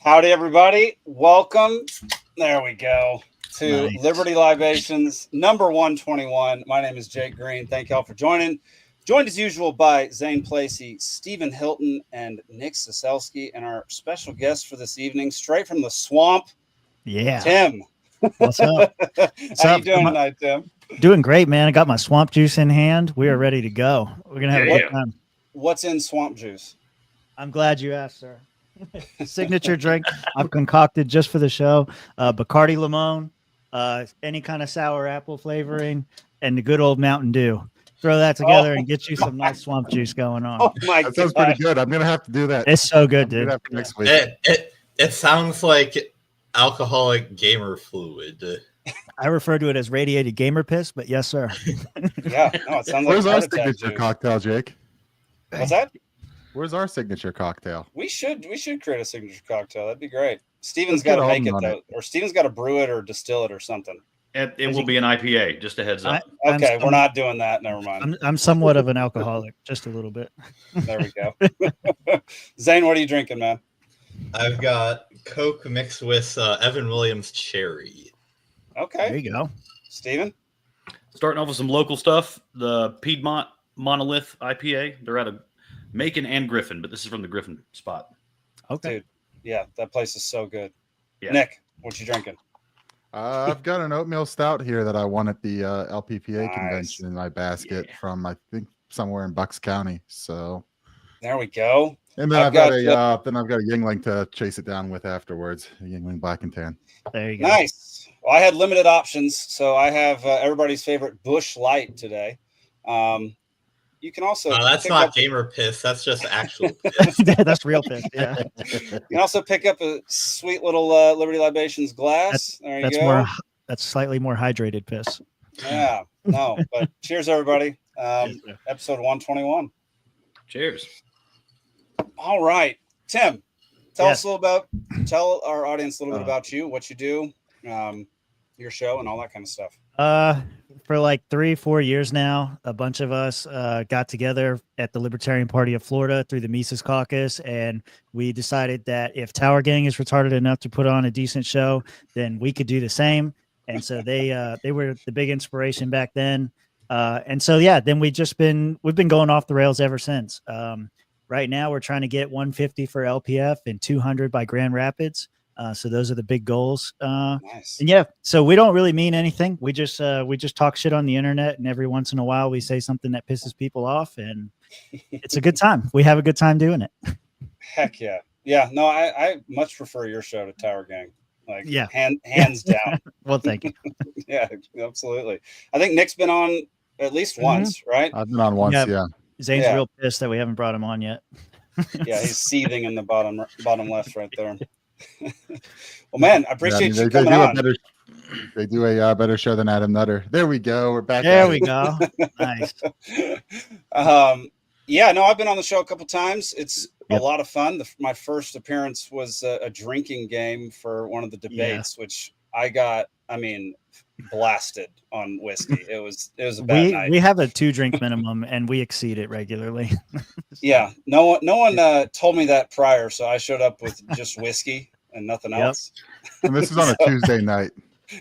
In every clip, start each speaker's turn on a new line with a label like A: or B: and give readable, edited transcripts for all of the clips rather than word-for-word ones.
A: Howdy, everybody. Welcome. There we go. To
B: Nice.
A: Liberty Libations, number 121. My name is Jake Green. Thank y'all for joining. Joined as usual by Zane, Placie, Stephen Hilton, and Nick Ciesielski, and our special guest for this evening, straight from the swamp,
B: Yeah.
A: Tim.
B: What's up?
A: How you doing tonight, Tim?
B: Doing great, man. I got my swamp juice in hand. We are ready to go. We're gonna have a good time.
A: What's in swamp juice?
B: I'm glad you asked, sir. Signature drink I've concocted just for the show. Bacardi Limon, any kind of sour apple flavoring, and the good old Mountain Dew. Throw that together and get you some nice swamp juice going on.
A: Oh my
C: That sounds pretty good. I'm gonna have to do that.
B: It's so good, dude.
C: After next week.
D: It sounds like alcoholic gamer fluid.
B: I refer to it as radiated gamer piss, but yes, sir.
A: Yeah, no, it sounds like
C: Where's
A: a
C: our
A: heart attack
C: signature
A: juice.
C: cocktail, Jake?
A: What's that?
C: Where's our signature cocktail?
A: We should create a signature cocktail. That'd be great. Steven's
C: Let's
A: got
C: get
A: to make it
C: Alden on
A: though, or Steven's got to brew it or distill it or something.
E: It will be an IPA, just a heads up.
A: Okay, we're not doing that. Never mind.
B: I'm somewhat of an alcoholic, just a little bit.
A: There we go. Zane, what are you drinking, man?
D: I've got Coke mixed with Evan Williams cherry.
B: There
A: Okay,
B: you go.
A: Steven.
E: Starting off with some local stuff. The Piedmont Monolith IPA. They're out of Macon and Griffin, but this is from the Griffin spot.
B: Okay.
A: Dude, yeah, that place is so good.
E: Yeah.
A: Nick, what you drinking?
C: I've got an oatmeal stout here that I won at the LPPA
A: Nice.
C: convention in my basket
E: Yeah.
C: from I think somewhere in Bucks County. So,
A: There we go.
C: and then
A: I've
C: I've got
A: got
C: a Yingling to chase it down with afterwards. A Yingling Black and Tan.
B: There you go.
A: Nice. Well, I had limited options, so I have everybody's favorite Bush Light today. You can also
D: That's
A: pick
D: not
A: up,
D: gamer piss. That's just actual piss.
B: That's real piss. Yeah.
A: you can also pick up a sweet little Liberty Libations glass. There you
B: That's
A: go.
B: that's slightly more hydrated piss.
A: Yeah, no, but cheers, everybody.
E: Cheers, man.
A: Episode 121.
E: Cheers.
A: All right, Tim, tell
B: Yes.
A: us a little about, tell our audience a little bit about you, what you do, your show, and all that kind of stuff.
B: For like 3-4 years now, a bunch of us got together at the Libertarian Party of Florida through the Mises Caucus, and we decided that if Tower Gang is retarded enough to put on a decent show, then we could do the same. And so they were the big inspiration back then. And so yeah, then we've been going off the rails ever since. Right now we're trying to get 150 for LPF and 200 by Grand Rapids. So those are the big goals.
A: Nice.
B: And yeah, so we don't really mean anything. We just talk shit on the internet, and every once in a while we say something that pisses people off, and it's a good time. We have a good time doing it.
A: Heck yeah. Yeah, no, I much prefer your show to Tower Gang. Like,
B: Yeah.
A: hands down.
B: Well, thank you.
A: Yeah, absolutely. I think Nick's been on at least once, right?
C: I've been on once, yeah.
B: Zane's
A: Yeah.
B: real pissed that we haven't brought him on yet.
A: Yeah, he's seething in the bottom left right there. Well, man, I appreciate you coming on.
C: They do a better show than Adam Nutter. There we go. We're back.
B: There
C: at
B: we
C: it.
B: go. Nice.
A: Yeah, no, I've been on the show a couple times. It's
B: Yep.
A: a lot of fun. My first appearance was a drinking game for one of the debates, which I got, blasted on whiskey. It was a bad night.
B: We have a 2-drink minimum, and we exceed it regularly.
A: Yeah, no one told me that prior, so I showed up with just whiskey and nothing
B: Yep.
A: else.
C: And this is on a Tuesday night.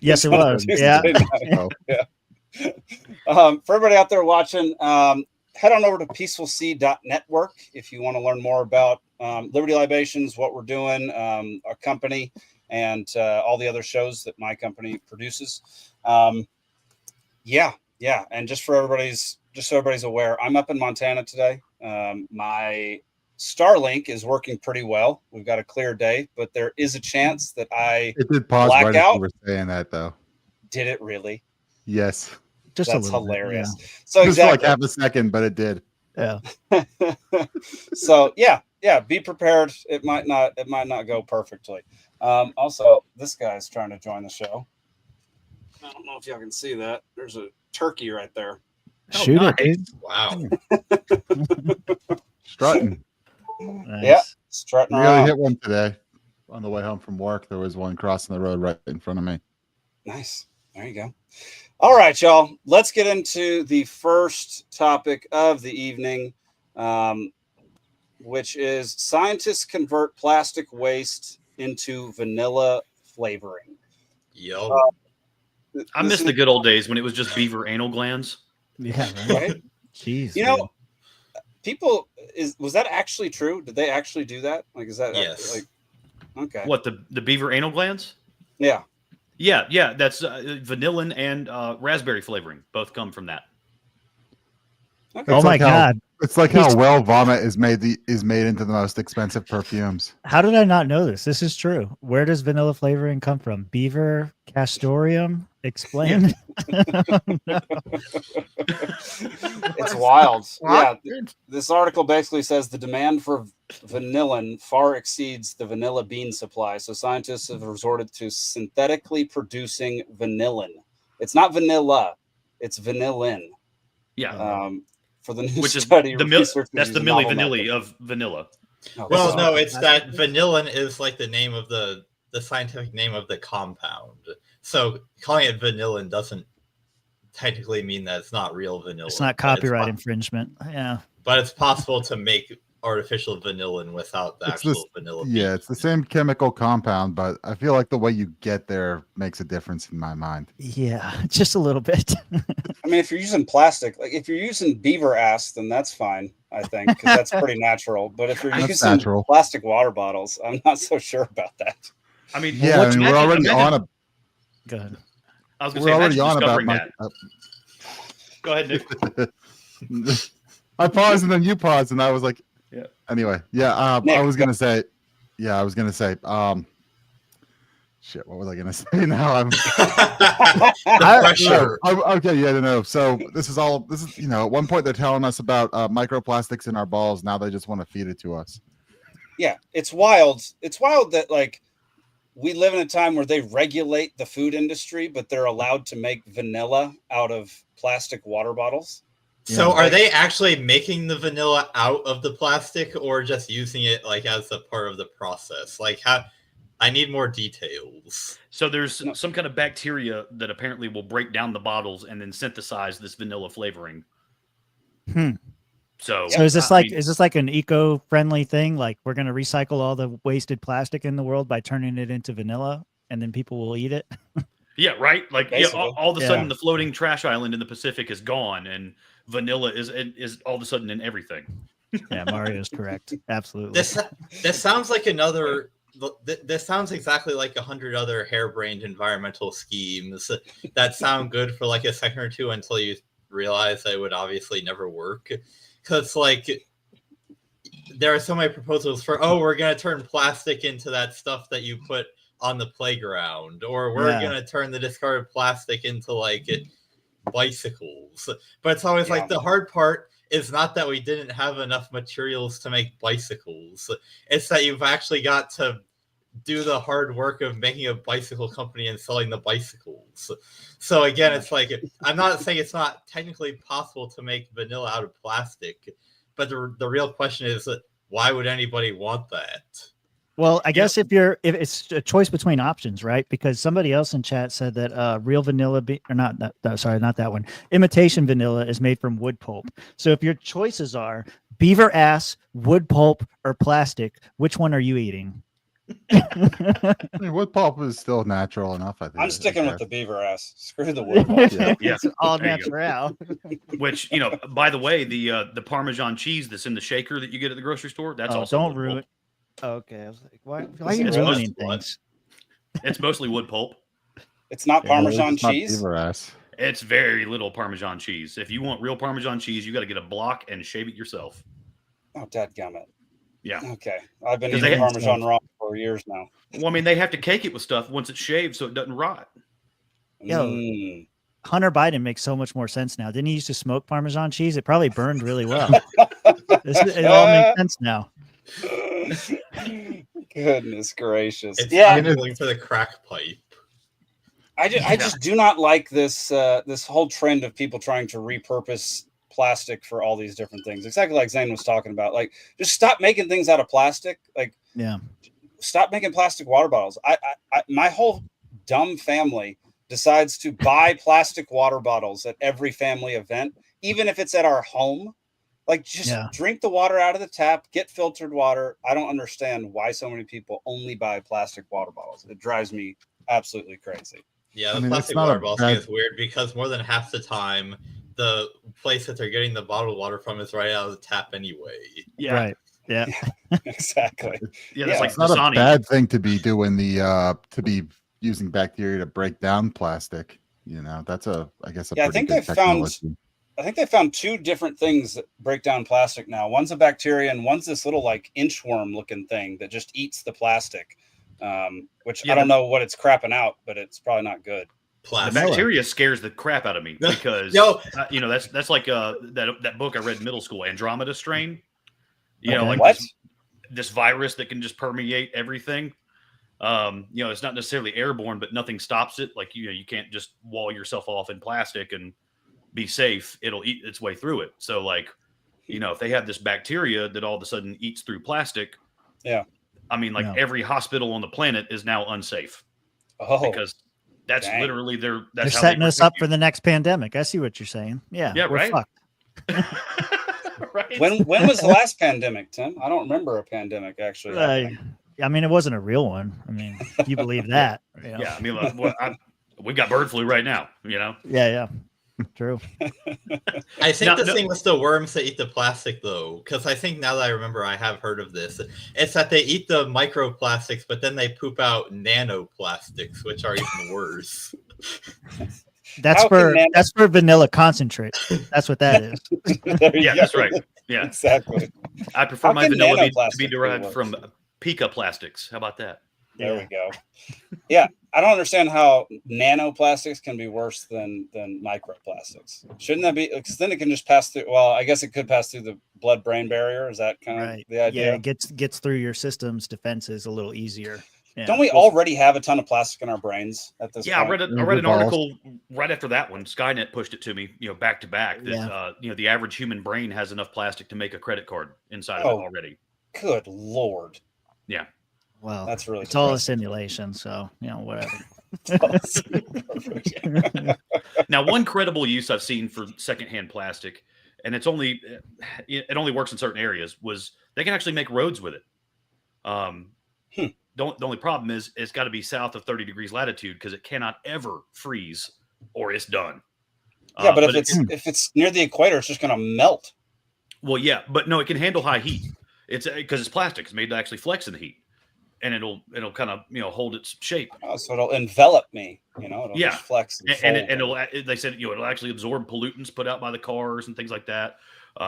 B: Yes, it
A: On a
B: was.
A: Tuesday
B: Yeah.
A: night.
C: Oh,
A: For everybody out there watching, head on over to peacefulsea.network if you want to learn more about Liberty Libations, what we're doing, our company, and all the other shows that my company produces. Yeah. And just so everybody's aware, I'm up in Montana today. My Starlink is working pretty well. We've got a clear day, but there is a chance that I
C: it did pause right as
A: Blackout?
C: you were saying that, though.
A: did it really.
C: Yes.
B: Just
A: That's
B: a little bit,
A: hilarious. So
C: Just for like
A: exactly.
C: half a second, but it did.
B: Yeah.
A: So yeah, be prepared. It might not go perfectly. Also, this guy's trying to join the show. I don't know if y'all can see that. There's a turkey right there.
E: Oh,
B: Shoot
E: nice.
B: it, dude.
D: Wow.
C: Strutting.
B: Nice.
A: Yeah, strutting
C: Nearly
A: around.
C: hit one today. On the way home from work, there was one crossing the road right in front of me.
A: Nice. There you go. All right, y'all. Let's get into the first topic of the evening, which is scientists convert plastic waste into vanilla flavoring.
D: Yo.
E: I miss the good old days when it was just beaver anal glands.
B: Yeah,
A: Right?
B: Jeez,
A: You know, people was that actually true? Did they actually do that? Like, is that
D: Yes.
A: like okay?
E: What, the beaver anal glands?
A: Yeah.
E: Yeah. That's vanillin and raspberry flavoring. Both come from that.
A: Okay.
B: Oh
C: It's
B: my
C: like how-
B: God.
C: It's like how well vomit is made into the most expensive perfumes.
B: How did I not know this? This is true. Where does vanilla flavoring come from? Beaver castoreum? Explain.
A: It's wild. Yeah. This article basically says the demand for vanillin far exceeds the vanilla bean supply. So scientists have resorted to synthetically producing vanillin. It's not vanilla, it's vanillin.
E: Yeah.
A: For the new
E: Which is
A: study,
E: that's the Milli Vanilli of vanilla.
A: Oh,
D: Well,
A: this is
D: no,
A: awesome.
D: it's that vanillin is like the name of the scientific name of the compound. So calling it vanillin doesn't technically mean that it's not real vanilla.
B: It's not copyright infringement. Yeah.
D: But it's possible to make artificial vanillin without the actual vanilla bean.
C: Yeah, it's the same chemical compound, but I feel like the way you get there makes a difference in my mind.
B: Yeah, just a little bit.
A: I mean, if you're using plastic, like if you're using beaver ass, then that's fine, I think, because that's pretty natural. But if you're
C: That's
A: using
C: natural.
A: plastic water bottles, I'm not so sure about that.
E: I mean,
C: Yeah, I mean, we're already on a.
B: Go ahead.
E: I was going
C: We're
E: to say,
C: already on about
E: discovering
C: my.
E: that. Go ahead, Nick.
C: I paused and then you paused, and I was like,
E: Yeah.
C: Anyway, yeah.
A: Nick,
C: I was gonna say. Shit, what was I gonna say now?
D: The pressure.
C: Okay, yeah, no. So this is at one point they're telling us about microplastics in our balls. Now they just want to feed it to us.
A: Yeah, it's wild. It's wild that like we live in a time where they regulate the food industry, but they're allowed to make vanilla out of plastic water bottles.
D: So are they actually making the vanilla out of the plastic or just using it like as a part of the process? Like how I need more details.
E: So there's some kind of bacteria that apparently will break down the bottles and then synthesize this vanilla flavoring. So
B: is this like an eco-friendly thing? Like we're going to recycle all the wasted plastic in the world by turning it into vanilla, and then people will eat it?
E: Yeah, right. Like all of a sudden,
B: Yeah.
E: the floating trash island in the Pacific is gone, and vanilla is all of a sudden in everything.
B: Yeah, Mario's correct. Absolutely.
D: This sounds like another. This sounds exactly like 100 other harebrained environmental schemes that sound good for like a second or two until you realize that it would obviously never work. Because like there are so many proposals for we're gonna turn plastic into that stuff that you put on the playground, or we're gonna turn the discarded plastic into like bicycles. But it's always like the hard part is not that we didn't have enough materials to make bicycles. It's that you've actually got to do the hard work of making a bicycle company and selling the bicycles. So again, it's like, I'm not saying it's not technically possible to make vanilla out of plastic, but the real question is, why would anybody want that?
B: Well, I guess if it's a choice between options, right? Because somebody else in chat said that real vanilla not that one. Imitation vanilla is made from wood pulp. So if your choices are beaver ass, wood pulp, or plastic, which one are you eating?
C: I mean, wood pulp is still natural enough. I think
A: I'm sticking with the beaver ass. Screw the wood pulp.
E: Yeah.
B: It's all
E: There you go.
B: natural.
E: Which, by the way, the Parmesan cheese that's in the shaker that you get at the grocery store, that's also
B: don't
E: wood
B: ruin
E: pulp.
B: it. Okay, I was like, why are you
E: It's
B: ruining
E: mostly
B: things?
E: It's mostly wood pulp.
A: It's not Parmesan
C: It's not
A: cheese.
C: beaver ass.
E: It's very little Parmesan cheese. If you want real Parmesan cheese, you got to get a block and shave it yourself.
A: Oh, dadgummit.
E: Yeah.
A: Okay. I've been
E: 'Cause
A: eating
E: they-
A: Parmesan raw for years now.
E: Well, I mean, they have to cake it with stuff once it's shaved so it doesn't rot.
B: Yo. Hunter Biden makes so much more sense now. Didn't he used to smoke Parmesan cheese? It probably burned really well. It all makes sense now.
A: Goodness gracious.
D: It's
A: Yeah.
D: looking for the crack pipe.
A: I just do not like this this whole trend of people trying to repurpose plastic for all these different things. Exactly like Zane was talking about. Like, just stop making things out of plastic. Like, stop making plastic water bottles. My whole dumb family decides to buy plastic water bottles at every family event, even if it's at our home. Like, just drink the water out of the tap, get filtered water. I don't understand why so many people only buy plastic water bottles. It drives me absolutely crazy.
D: Yeah, the plastic water bottle thing is weird because more than half the time, the place that they're getting the bottled water from is right out of the tap anyway.
E: Yeah.
B: Right. Yeah.
A: Exactly.
E: Yeah, that's like
C: it's not a bad thing to be doing to be using bacteria to break down plastic. You know, that's I guess I think they
A: found 2 different things that break down plastic now. One's a bacteria and one's this little like inchworm looking thing that just eats the plastic. Which I don't know what it's crapping out, but it's probably not good.
E: The bacteria scares the crap out of me because you know that's like that book I read in middle school, Andromeda strain. You know, like this virus that can just permeate everything. You know, it's not necessarily airborne, but nothing stops it. Like, you know, you can't just wall yourself off in plastic and be safe. It'll eat its way through it. So, like, you know, if they have this bacteria that all of a sudden eats through plastic, I mean, like every hospital on the planet is now unsafe. Because that's literally they're
B: setting us up for the next pandemic. I see what you're saying. Yeah,
E: right.
A: Right. When was the last pandemic, Tim? I don't remember a pandemic actually.
B: I mean, it wasn't a real one. I mean, if you believe that. You know?
E: Yeah, I mean, we got bird flu right now. You know.
B: Yeah. True.
D: I think the thing with the worms that eat the plastic, though, because I think now that I remember, I have heard of this. It's that they eat the microplastics, but then they poop out nanoplastics, which are even worse.
B: That's for vanilla concentrate. That's what that is.
E: Yeah, that's right. Yeah,
A: exactly.
E: I prefer my vanilla to be derived from pica plastics. How about that?
A: There we go. Yeah, I don't understand how nanoplastics can be worse than microplastics. Shouldn't that be? Because then it can just pass through. Well, I guess it could pass through the blood-brain barrier. Is that kind of the idea?
B: Yeah, it gets through your system's defenses a little easier. Yeah.
A: Don't we already have a ton of plastic in our brains at this point?
E: I read an article right after that one. Skynet pushed it to me, you know, back to back. That you know, the average human brain has enough plastic to make a credit card inside of it already.
A: Good Lord.
E: Yeah.
B: Well,
A: that's really
B: it's all a simulation, so you know, whatever.
E: Now, one credible use I've seen for secondhand plastic, and it only works in certain areas, was they can actually make roads with it. The only problem is it's got to be south of 30 degrees latitude because it cannot ever freeze or it's done.
A: Yeah, but if it's near the equator, it's just going to melt.
E: Well, yeah, but no, it can handle high heat. It's because it's plastic. It's made to actually flex in the heat, and it'll kind of, you know, hold its shape.
A: Oh, so it'll envelop me. You know, it'll just flex.
E: They said, you know, it'll actually absorb pollutants put out by the cars and things like that.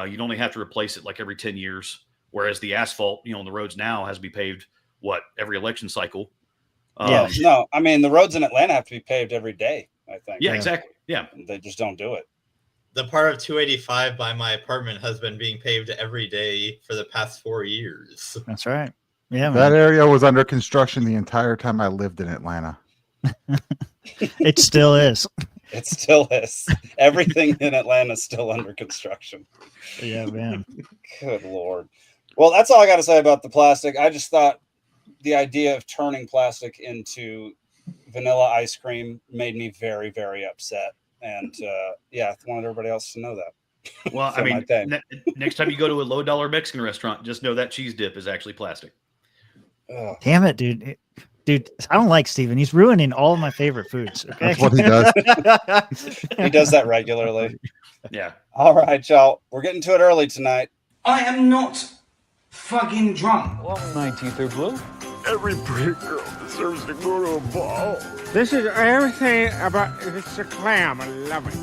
E: You'd only have to replace it like every 10 years, whereas the asphalt, you know, on the roads now has to be paved every election cycle.
A: No, I mean the roads in Atlanta have to be paved every day. I think.
E: Yeah, exactly. Yeah,
A: they just don't do it.
D: The part of 285 by my apartment has been being paved every day for the past 4 years.
B: That's right. Yeah,
C: that area was under construction the entire time I lived in Atlanta.
B: It still is.
A: It still is. Everything in Atlanta is still under construction.
B: Yeah, man.
A: Good Lord. Well, that's all I got to say about the plastic. I just thought the idea of turning plastic into vanilla ice cream made me very, very upset. And I wanted everybody else to know that.
E: Well, I mean, next time you go to a $low Mexican restaurant, just know that cheese dip is actually plastic.
B: Damn it, dude. Dude, I don't like Steven. He's ruining all of my favorite foods. Okay?
C: That's what he does.
A: He does that regularly.
E: Yeah.
A: All right, y'all. We're getting to it early tonight.
F: I am not fucking drunk.
G: Well, my teeth are blue.
H: Every pretty girl deserves to go to a ball.
I: This is everything about it's a clam. I love it.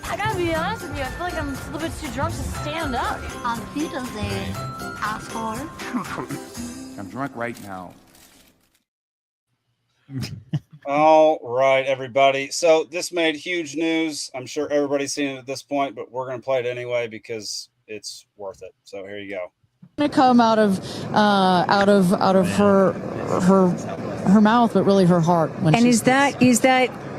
J: I gotta be honest with you, I feel like I'm a little bit too drunk to stand up.
K: Auf Wiedersehen, asshole.
G: I'm drunk right now.
A: All right, everybody. So this made huge news. I'm sure everybody's seen it at this point, but we're going to play it anyway because it's worth it. So here you go.
L: To come out of her mouth, but really her heart.
M: And is that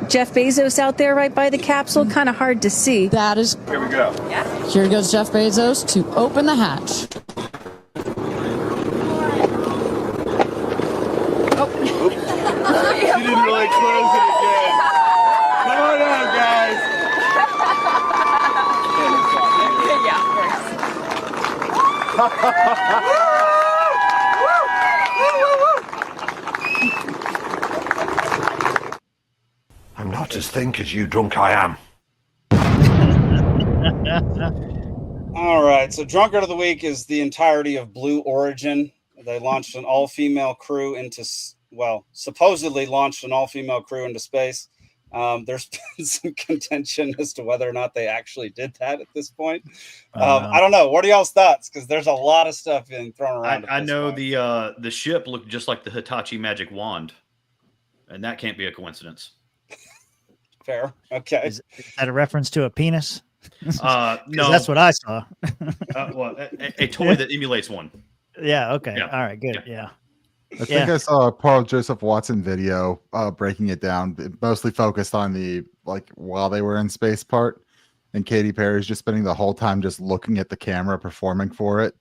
M: Jeff Bezos out there right by the capsule? Kind of hard to see.
L: That is.
H: Here we go.
L: Yeah. Here goes Jeff Bezos to open the hatch.
H: She didn't really close it again. Come on out, guys.
J: Yeah.
N: I'm not as think as you drunk I am.
A: All right, so Drunkard of the Week is the entirety of Blue Origin. They launched an all-female crew into, well, supposedly launched an all-female crew into space. There's been some contention as to whether or not they actually did that at this point. I don't know. What are y'all's thoughts? Because there's a lot of stuff being thrown around.
E: I know the ship looked just like the Hitachi magic wand, and that can't be a coincidence.
A: Fair. Okay.
B: Is that a reference to a penis?
E: No,
B: that's what I saw.
E: Well, a toy that emulates one.
B: Yeah. Okay.
E: Yeah.
B: All right. Good. Yeah.
C: I think I saw a Paul Joseph Watson video breaking it down. It mostly focused on the while they were in space part, and Katy Perry's just spending the whole time just looking at the camera performing for it.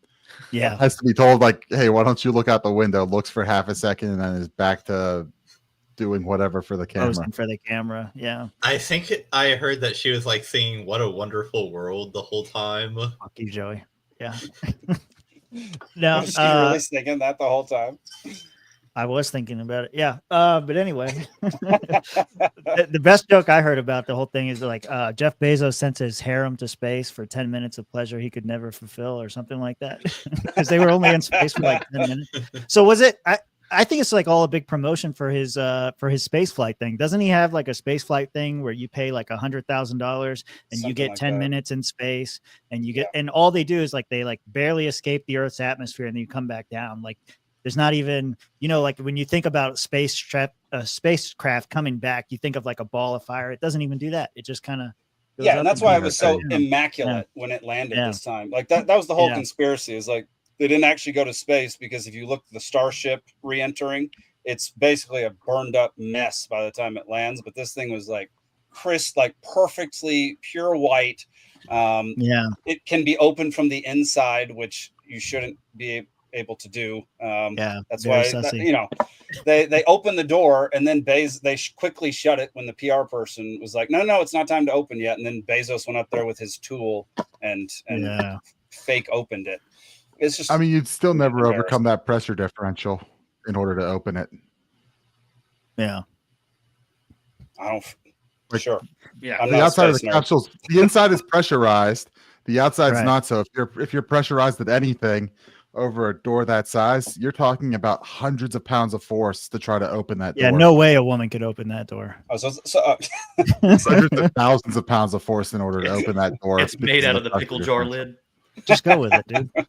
B: Yeah,
C: has to be told like, hey, why don't you look out the window? Looks for half a second and then is back to doing whatever for the camera.
B: Posing for the camera. Yeah.
D: I think I heard that she was like singing "What a Wonderful World" the whole time.
B: Fuck you, Joey. Yeah. No,
A: was she really singing that the whole time?
B: I was thinking about it. Yeah. But anyway, the best joke I heard about the whole thing is like Jeff Bezos sent his harem to space for 10 minutes of pleasure he could never fulfill or something like that, because they were only in space for like 10 minutes. So was it? I think it's like all a big promotion for his space flight thing. Doesn't he have like a space flight thing where you pay like $100,000 and you get 10 minutes in space, and you get, and all they do is like they like barely escape the Earth's atmosphere and then you come back down. Like there's not even, like when you think about spacecraft coming back, you think of like a ball of fire. It doesn't even do that. It just kind of
A: and that's why it was so immaculate when it landed this time. Like that was the whole conspiracy. Is like they didn't actually go to space, because if you look at the Starship re-entering, it's basically a burned up mess by the time it lands. But this thing was like crisp, like perfectly pure white. It can be opened from the inside, which you shouldn't be able to do. That's why they open the door, and then they quickly shut it when the PR person was like, no, it's not time to open yet. And then Bezos went up there with his tool and fake opened it. It's just,
C: you'd still never overcome that pressure differential in order to open it.
B: Yeah.
A: I don't. Sure.
E: Yeah.
C: The outside of the capsules, the inside is pressurized. The outside's not. So if you're pressurized at anything over a door that size, you're talking about hundreds of pounds of force to try to open that door.
B: Yeah, no way a woman could open that door.
C: Hundreds of thousands of pounds of force in order to open that door.
E: It's made out of the pickle jar lid.
B: Just go with it, dude.
C: But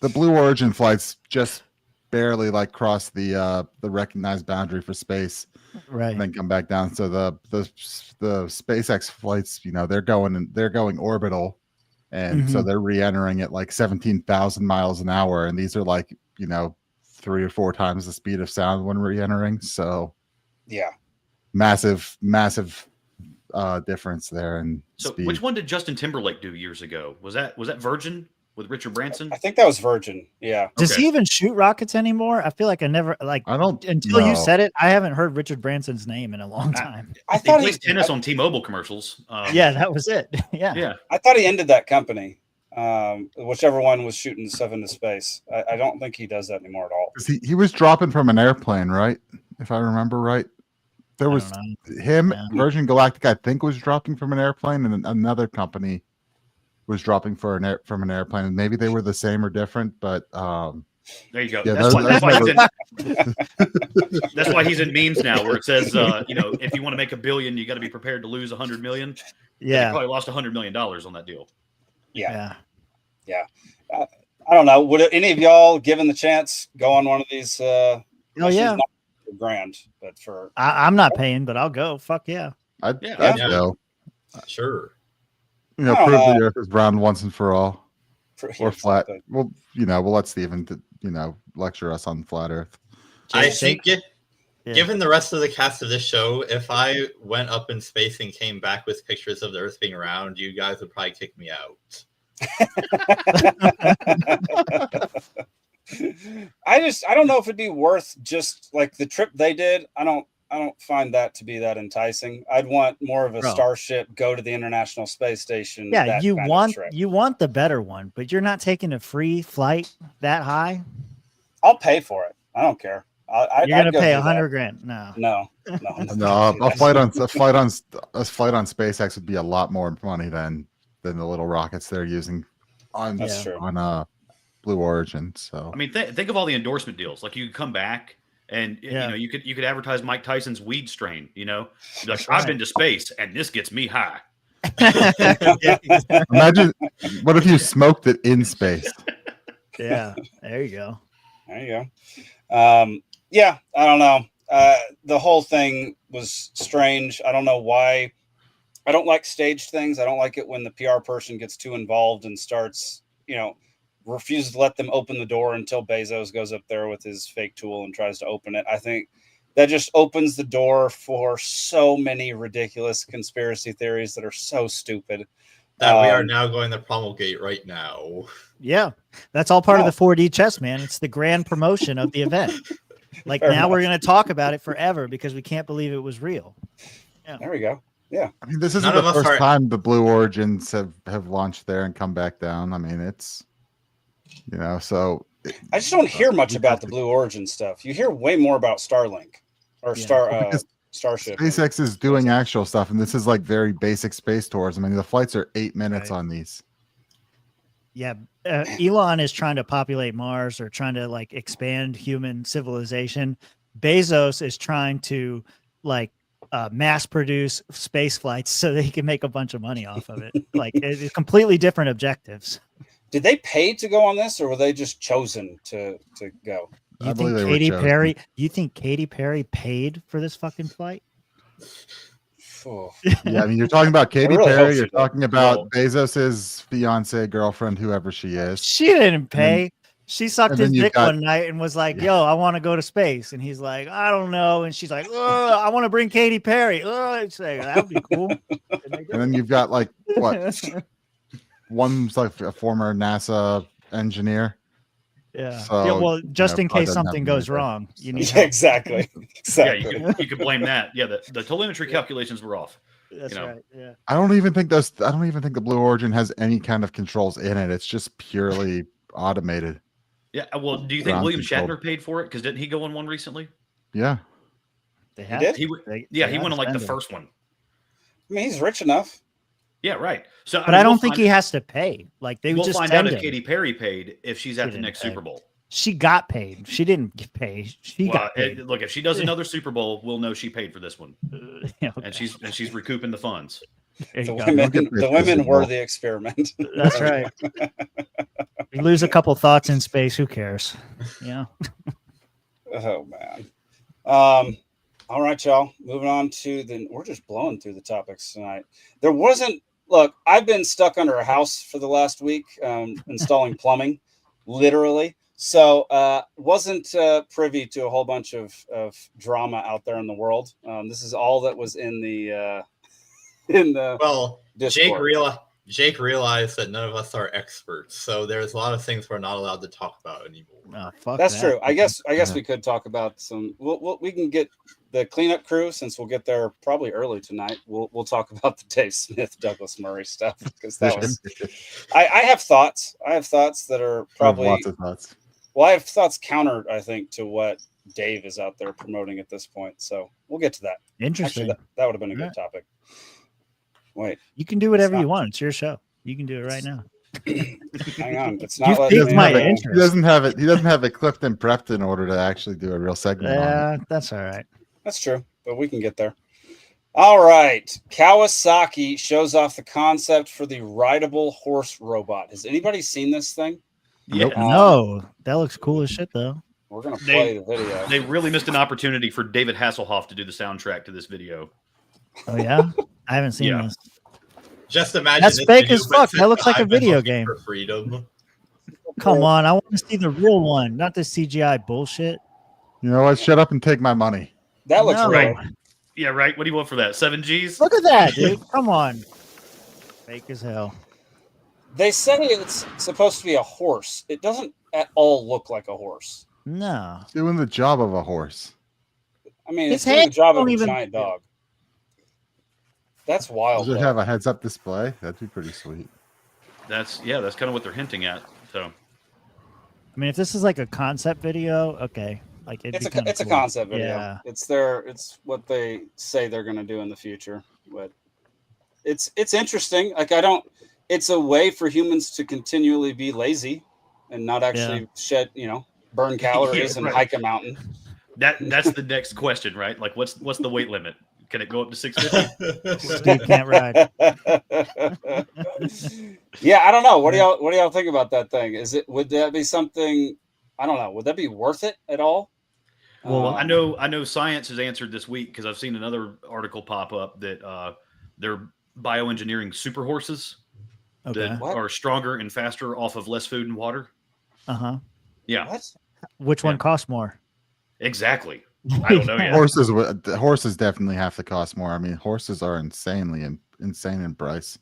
C: the Blue Origin flights just barely like cross the recognized boundary for space,
B: right?
C: And then come back down. So the SpaceX flights, they're going orbital, and so they're re-entering at like 17,000 miles an hour, and these are like 3 or 4 times the speed of sound when re-entering. So massive difference there. And
E: so speed. Which one did Justin Timberlake do years ago? Was that Virgin with Richard Branson?
A: I think that was Virgin. Yeah.
B: Does he even shoot rockets anymore? I feel like I don't until you said it. I haven't heard Richard Branson's name in a long time.
A: I thought
E: he plays tennis on T-Mobile commercials.
B: Yeah, that was it. Yeah.
A: I thought he ended that company. Whichever one was shooting stuff into space. I don't think he does that anymore at all.
C: He was dropping from an airplane, right? If I remember right. There was him, Virgin Galactic, I think, was dropping from an airplane, and another company was dropping from an airplane, and maybe they were the same or different. But
E: there you go.
C: Yeah,
E: that's why he's in memes now, where it says, if you want to make $1 billion, you got to be prepared to lose $100 million.
B: Yeah,
E: he probably lost $100 million on that deal.
A: Yeah. I don't know. Would any of y'all, given the chance, go on one of these? $1,000,000, but for
B: I'm not paying, but I'll go. Fuck yeah.
C: I'd go.
D: Sure.
C: Prove the Earth is round once and for all, or flat. Well, we'll let Steven, lecture us on flat Earth.
D: I think, given the rest of the cast of this show, if I went up in space and came back with pictures of the Earth being round, you guys would probably kick me out.
A: I don't know if it'd be worth just like the trip they did. I don't don't find that to be that enticing. I'd want more of a starship, go to the International Space Station.
B: Yeah, you want the better one, but you're not taking a free flight that high.
A: I'll pay for it. I don't care.
B: You're gonna pay $100,000.
A: No.
C: A flight on SpaceX would be a lot more money than the little rockets they're using on Blue Origin. So
E: I mean, think of all the endorsement deals. Like you could come back and you know you could advertise Mike Tyson's weed strain. You know, like I've been to space and this gets me high.
C: Imagine what if you smoked it in space?
B: Yeah, there you go.
A: Yeah, I don't know. The whole thing was strange. I don't know why. I don't like staged things. I don't like it when the PR person gets too involved and starts, refuses to let them open the door until Bezos goes up there with his fake tool and tries to open it. I think that just opens the door for so many ridiculous conspiracy theories that are so stupid.
D: That we are now going to promulgate right now.
B: Yeah, that's all part of the 4D chess, man. It's the grand promotion of the event. Like now we're going to talk about it forever because we can't believe it was real. Yeah.
A: There we go. Yeah.
C: I mean, this isn't the first time the Blue Origins have launched there and come back down. I mean, it's, so.
A: I just don't hear much about the Blue Origin stuff. You hear way more about Starlink or Starship.
C: SpaceX is doing actual stuff, and this is like very basic space tours. I mean, the flights are 8 minutes on these.
B: Yeah, Elon is trying to populate Mars or trying to expand human civilization. Bezos is trying to mass produce space flights so that he can make a bunch of money off of it. It's completely different objectives.
A: Did they pay to go on this, or were they just chosen to go?
B: You think Katy Perry paid for this fucking flight?
C: Yeah, I mean, you're talking about Katy Perry. You're talking about Bezos's fiance, girlfriend, whoever she is.
B: She didn't pay. She sucked his dick one night and was like, "Yo, I want to go to space." And he's like, "I don't know." And she's like, "Oh, I want to bring Katy Perry." It's like, that would be cool.
C: And then you've got one's like a former NASA engineer.
B: Yeah.
C: So,
B: well, just in case something goes wrong, you need
A: exactly.
E: Yeah, you could blame that. Yeah, the telemetry calculations were off.
B: That's right. Yeah.
C: I don't even think the Blue Origin has any kind of controls in it. It's just purely automated.
E: Yeah. Well, do you think William Shatner paid for it? Because didn't he go on one recently?
C: Yeah.
B: He did.
E: He went on the first one.
A: I mean, he's rich enough.
E: Yeah, right. So,
B: but I don't think he has to pay.
E: We'll just find out if Katy Perry paid if she's at the next Super Bowl.
B: She got paid. She didn't pay. She got paid.
E: Look, if she does another Super Bowl, we'll know she paid for this one,
B: okay.
E: and she's recouping the funds.
A: The women were the experiment.
B: That's right. You lose a couple thoughts in space. Who cares? Yeah.
A: Oh man. All right, y'all. Moving on to we're just blowing through the topics tonight. Look, I've been stuck under a house for the last week, installing plumbing, literally. So wasn't privy to a whole bunch of drama out there in the world. This is all that was in the Discord.
D: Jake realized that none of us are experts, so there's a lot of things we're not allowed to talk about anymore.
A: That's true. I guess we could talk about some. We can get the cleanup crew, since we'll get there probably early tonight. We'll talk about the Dave Smith, Douglas Murray stuff, because that was. I have thoughts. I have thoughts that are probably
C: lots of thoughts.
A: Well, I have thoughts counter, I think, to what Dave is out there promoting at this point. So we'll get to that.
B: Interesting.
A: Actually, that would have been a good topic. Wait,
B: you can do whatever you want. It's your show. You can do it right now.
A: Hang on, it's not.
C: He doesn't have it. He doesn't have it clipped and prepped in order to actually do a real segment.
B: Yeah, that's all right.
A: That's true, but we can get there. All right, Kawasaki shows off the concept for the rideable horse robot. Has anybody seen this thing?
E: Yeah.
B: No, that looks cool as shit, though.
A: We're gonna play the video.
E: They really missed an opportunity for David Hasselhoff to do the soundtrack to this video.
B: Oh yeah, I haven't seen this.
D: Just imagine
B: that's fake as fuck. That looks like a video game.
D: For freedom.
B: Come on, I want to see the real one, not the CGI bullshit.
C: You know what? Shut up and take my money.
A: That looks
E: right. Yeah, right. What do you want for that? 7 Gs?
B: Look at that, dude. Come on. Fake as hell.
A: They say it's supposed to be a horse. It doesn't at all look like a horse.
B: No.
C: Doing the job of a horse.
A: I mean,
B: His
A: it's doing the
B: hands
A: job of
B: don't
A: a
B: even-
A: giant dog. That's wild.
C: Does it
A: though.
C: have a heads-up display? That'd be pretty sweet.
E: That's kind of what they're hinting at. So,
B: I mean, if this is like a concept video, okay, like
A: It's a concept video.
B: Yeah.
A: It's what they say they're going to do in the future. But it's interesting. Like it's a way for humans to continually be lazy and not actually shed, burn calories and
E: right.
A: hike a mountain.
E: That's the next question, right? Like, what's the weight limit? Can it go up to 650?
B: Steve can't ride.
A: Yeah, I don't know. What do y'all think about that thing? Would that be something? I don't know. Would that be worth it at all?
E: Well, I know science has answered this week because I've seen another article pop up that they're bioengineering super horses that are stronger and faster off of less food and water. Yeah.
A: What?
B: Which one costs more?
E: Exactly. I don't know yet.
C: Horses definitely have to cost more. I mean, horses are insane in price.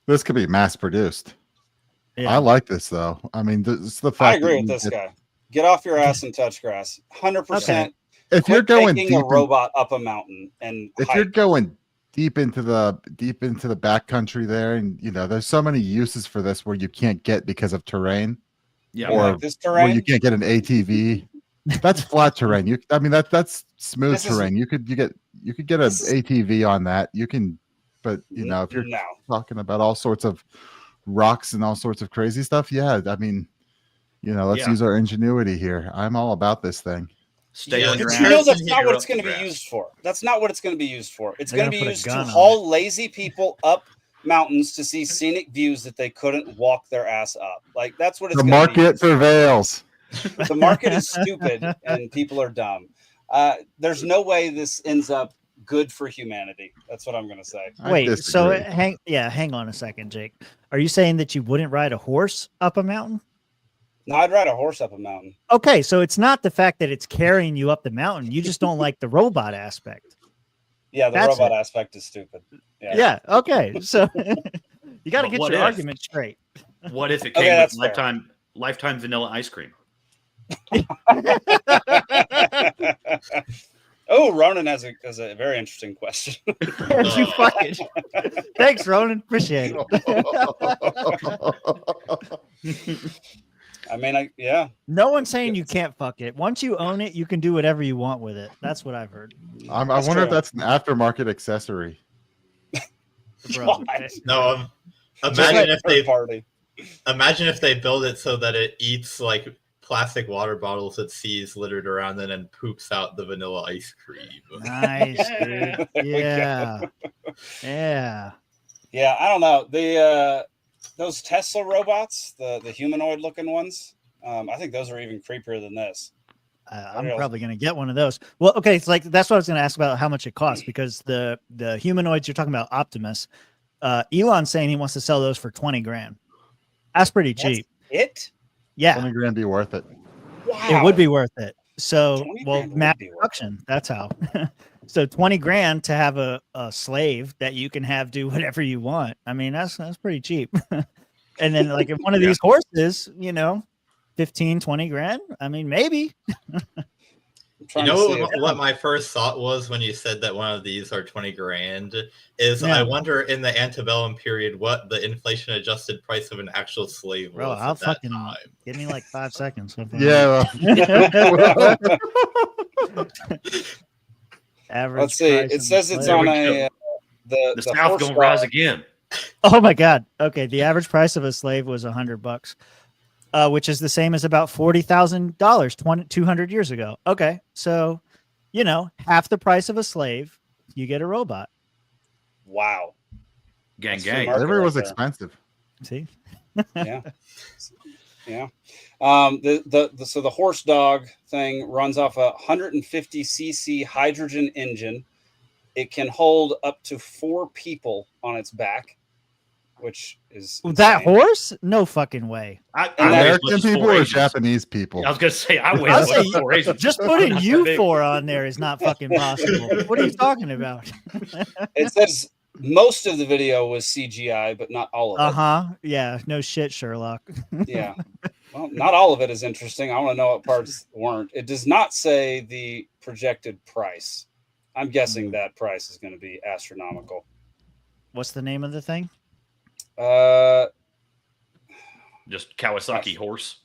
C: This could be mass produced.
B: Yeah.
C: I like this though. I mean, it's the fact.
A: I agree with this guy. Get off your ass and touch grass. 100%.
C: If you're going
A: taking a robot up a mountain and
C: if you're going deep into the backcountry there, and there's so many uses for this where you can't get because of terrain.
E: Yeah,
C: or
A: like this terrain?
C: where you can't get an ATV. That's flat terrain. That's smooth terrain. You could get an ATV on that. You can, but if you're talking about all sorts of rocks and all sorts of crazy stuff, yeah. I mean, let's use our ingenuity here. I'm all about this thing.
E: Stay on your ass.
A: That's not what it's going to be used for. That's not what it's going to be used for. It's going to be used to haul lazy people up mountains to see scenic views that they couldn't walk their ass up. Like that's what it's.
C: The market prevails.
A: The market is stupid and people are dumb. There's no way this ends up good for humanity. That's what I'm going to say.
B: Wait, so hang on a second, Jake. Are you saying that you wouldn't ride a horse up a mountain?
A: No, I'd ride a horse up a mountain.
B: Okay, so it's not the fact that it's carrying you up the mountain. You just don't like the robot aspect.
A: Yeah, the robot aspect is stupid.
B: Yeah, okay. So you got to get your argument straight.
E: What if it came with lifetime vanilla ice cream?
A: Oh, Ronan has a very interesting question.
B: You fucking thanks, Ronan. Appreciate it.
A: I mean,
B: No one's saying you can't fuck it. Once you own it, you can do whatever you want with it. That's what I've heard.
C: I wonder if that's an aftermarket accessory.
D: No, imagine if they build it so that it eats like plastic water bottles it sees littered around and then poops out the vanilla ice cream.
B: Nice, dude. Yeah.
A: Yeah, I don't know. Those Tesla robots, the humanoid looking ones, I think those are even creepier than this.
B: I'm probably going to get one of those. Well, okay, it's like that's what I was going to ask about how much it costs, because the humanoids you're talking about, Optimus, Elon's saying he wants to sell those for $20,000. That's pretty cheap.
A: It?
B: Yeah.
C: $20,000 be worth it.
A: Wow.
B: It would be worth it. So, mass production. That's how. So $20,000 to have a slave that you can have do whatever you want. I mean, that's pretty cheap. And then like if one of these horses, 15, 20 grand. I mean, maybe.
D: You know what my first thought was when you said that one of these are $20,000 is I wonder in the antebellum period what the inflation adjusted price of an actual slave was.
B: Bro, I'll fucking give me like 5 seconds.
C: Yeah.
B: Average.
A: Let's see. It says it's on the
E: South gonna rise again.
B: Oh my God. Okay, the average price of a slave was $100, which is the same as about $40,000 200 years ago. Okay, so half the price of a slave, you get a robot.
A: Wow.
E: Gang.
C: Slavery was expensive.
B: See?
A: Yeah. Yeah. So the horse dog thing runs off a 150cc hydrogen engine. It can hold up to 4 people on its back, which is
B: that horse? No fucking way.
C: American people or Japanese people?
E: I was gonna say I weigh
B: just putting you 4 on there is not fucking possible. What are you talking about?
A: It says most of the video was CGI, but not all of it.
B: Yeah. No shit, Sherlock.
A: Yeah. Well, not all of it is interesting. I want to know what parts weren't. It does not say the projected price. I'm guessing that price is going to be astronomical.
B: What's the name of the thing?
E: Just Kawasaki horse.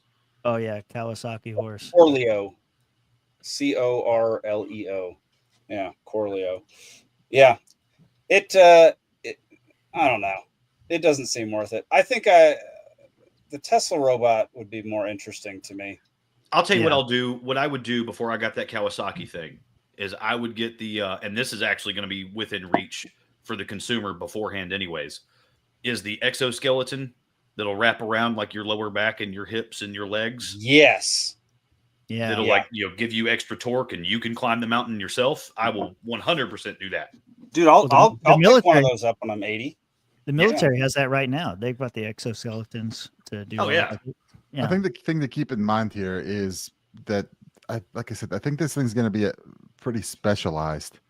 B: Oh yeah, Kawasaki horse.
A: Corleo. Corleo. Yeah, Corleo. Yeah. It I don't know. It doesn't seem worth it. I think the Tesla robot would be more interesting to me.
E: I'll tell you what I'll do. What I would do before I got that Kawasaki thing is I would get the and this is actually going to be within reach for the consumer beforehand anyways, is the exoskeleton that'll wrap around like your lower back and your hips and your legs.
A: Yes.
B: Yeah.
E: That'll like, give you extra torque and you can climb the mountain yourself. I will 100% do that.
A: Dude, I'll pick one of those up when I'm 80.
B: The military has that right now. They've got the exoskeletons to do.
E: Oh yeah.
C: I think the thing to keep in mind here is that like I said, I think this thing's going to be pretty specialized.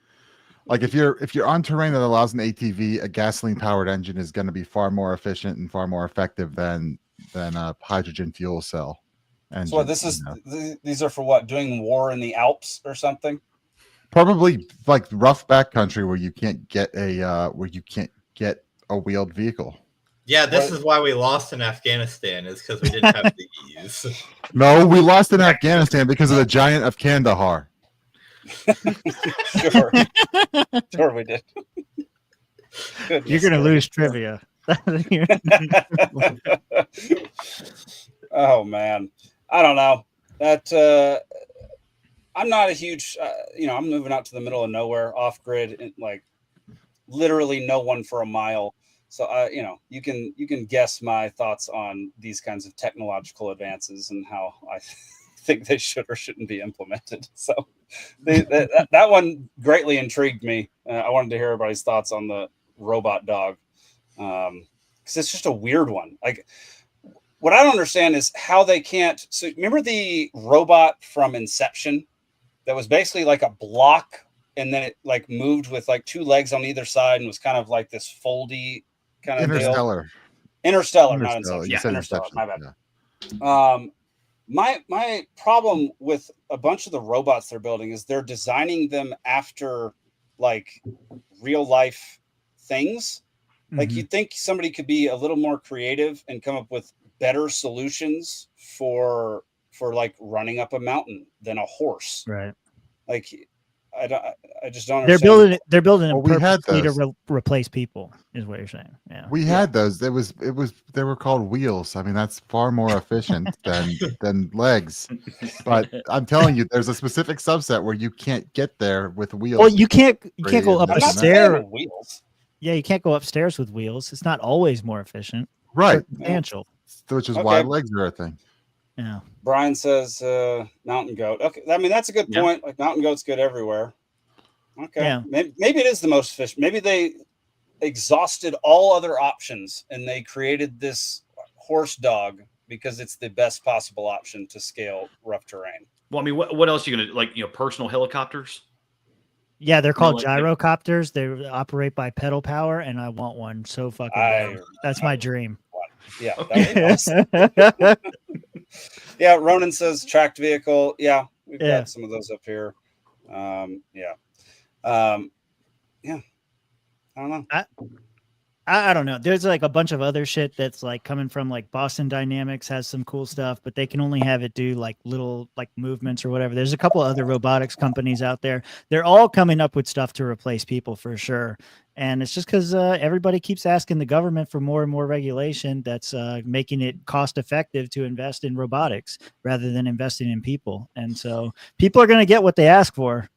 C: Like if you're on terrain that allows an ATV, a gasoline powered engine is going to be far more efficient and far more effective than a hydrogen fuel cell engine.
A: So this is these are for what? Doing war in the Alps or something?
C: Probably like rough backcountry where you can't get a wheeled vehicle.
D: Yeah, this is why we lost in Afghanistan, is because we didn't have these.
C: No, we lost in Afghanistan because of the giant of Kandahar.
A: Sure we did.
B: You're gonna lose trivia.
A: Oh man, I don't know that. I'm not a huge, I'm moving out to the middle of nowhere, off grid, and like literally no one for a mile. So you can guess my thoughts on these kinds of technological advances and how I think they should or shouldn't be implemented. So that one greatly intrigued me. I wanted to hear everybody's thoughts on the robot dog, because it's just a weird one. Like, what I don't understand is how they can't. So remember the robot from Inception that was basically like a block, and then it like moved with like two legs on either side and was kind of like this foldy kind of
C: Interstellar.
A: Deal. Interstellar, not Inception.
C: Yeah,
A: Interstellar. My bad.
C: Yeah.
A: My problem with a bunch of the robots they're building is they're designing them after like real life things. Like you'd think somebody could be a little more creative and come up with better solutions for like running up a mountain than a horse.
B: Right.
A: Like I just don't
B: understand. They're building
C: we had those
B: to replace people, is what you're saying. Yeah.
C: We had those. They were called wheels. I mean, that's far more efficient than legs. But I'm telling you, there's a specific subset where you can't get there with wheels.
B: Well, you can't go up a stair.
A: Wheels.
B: Yeah, you can't go upstairs with wheels. It's not always more efficient.
C: Right.
B: Substantial.
C: Which is why legs are a thing.
B: Yeah.
A: Brian says mountain goat. Okay, I mean that's a good point. Like mountain goat's good everywhere. Okay. Yeah. Maybe it is the most efficient. Maybe they exhausted all other options and they created this horse dog because it's the best possible option to scale rough terrain.
E: Well, I mean, what else are you gonna like? Personal helicopters.
B: Yeah, they're called gyrocopters. They operate by pedal power, and I want one so fucking bad. That's my dream.
A: Yeah. Awesome. Yeah, Ronan says tracked vehicle. Yeah, we've got some of those up here. Yeah. I don't know.
B: I don't know. There's like a bunch of other shit that's like coming from like Boston Dynamics has some cool stuff, but they can only have it do like little like movements or whatever. There's a couple other robotics companies out there. They're all coming up with stuff to replace people for sure. And it's just because everybody keeps asking the government for more and more regulation that's making it cost effective to invest in robotics rather than investing in people. And so people are going to get what they ask for.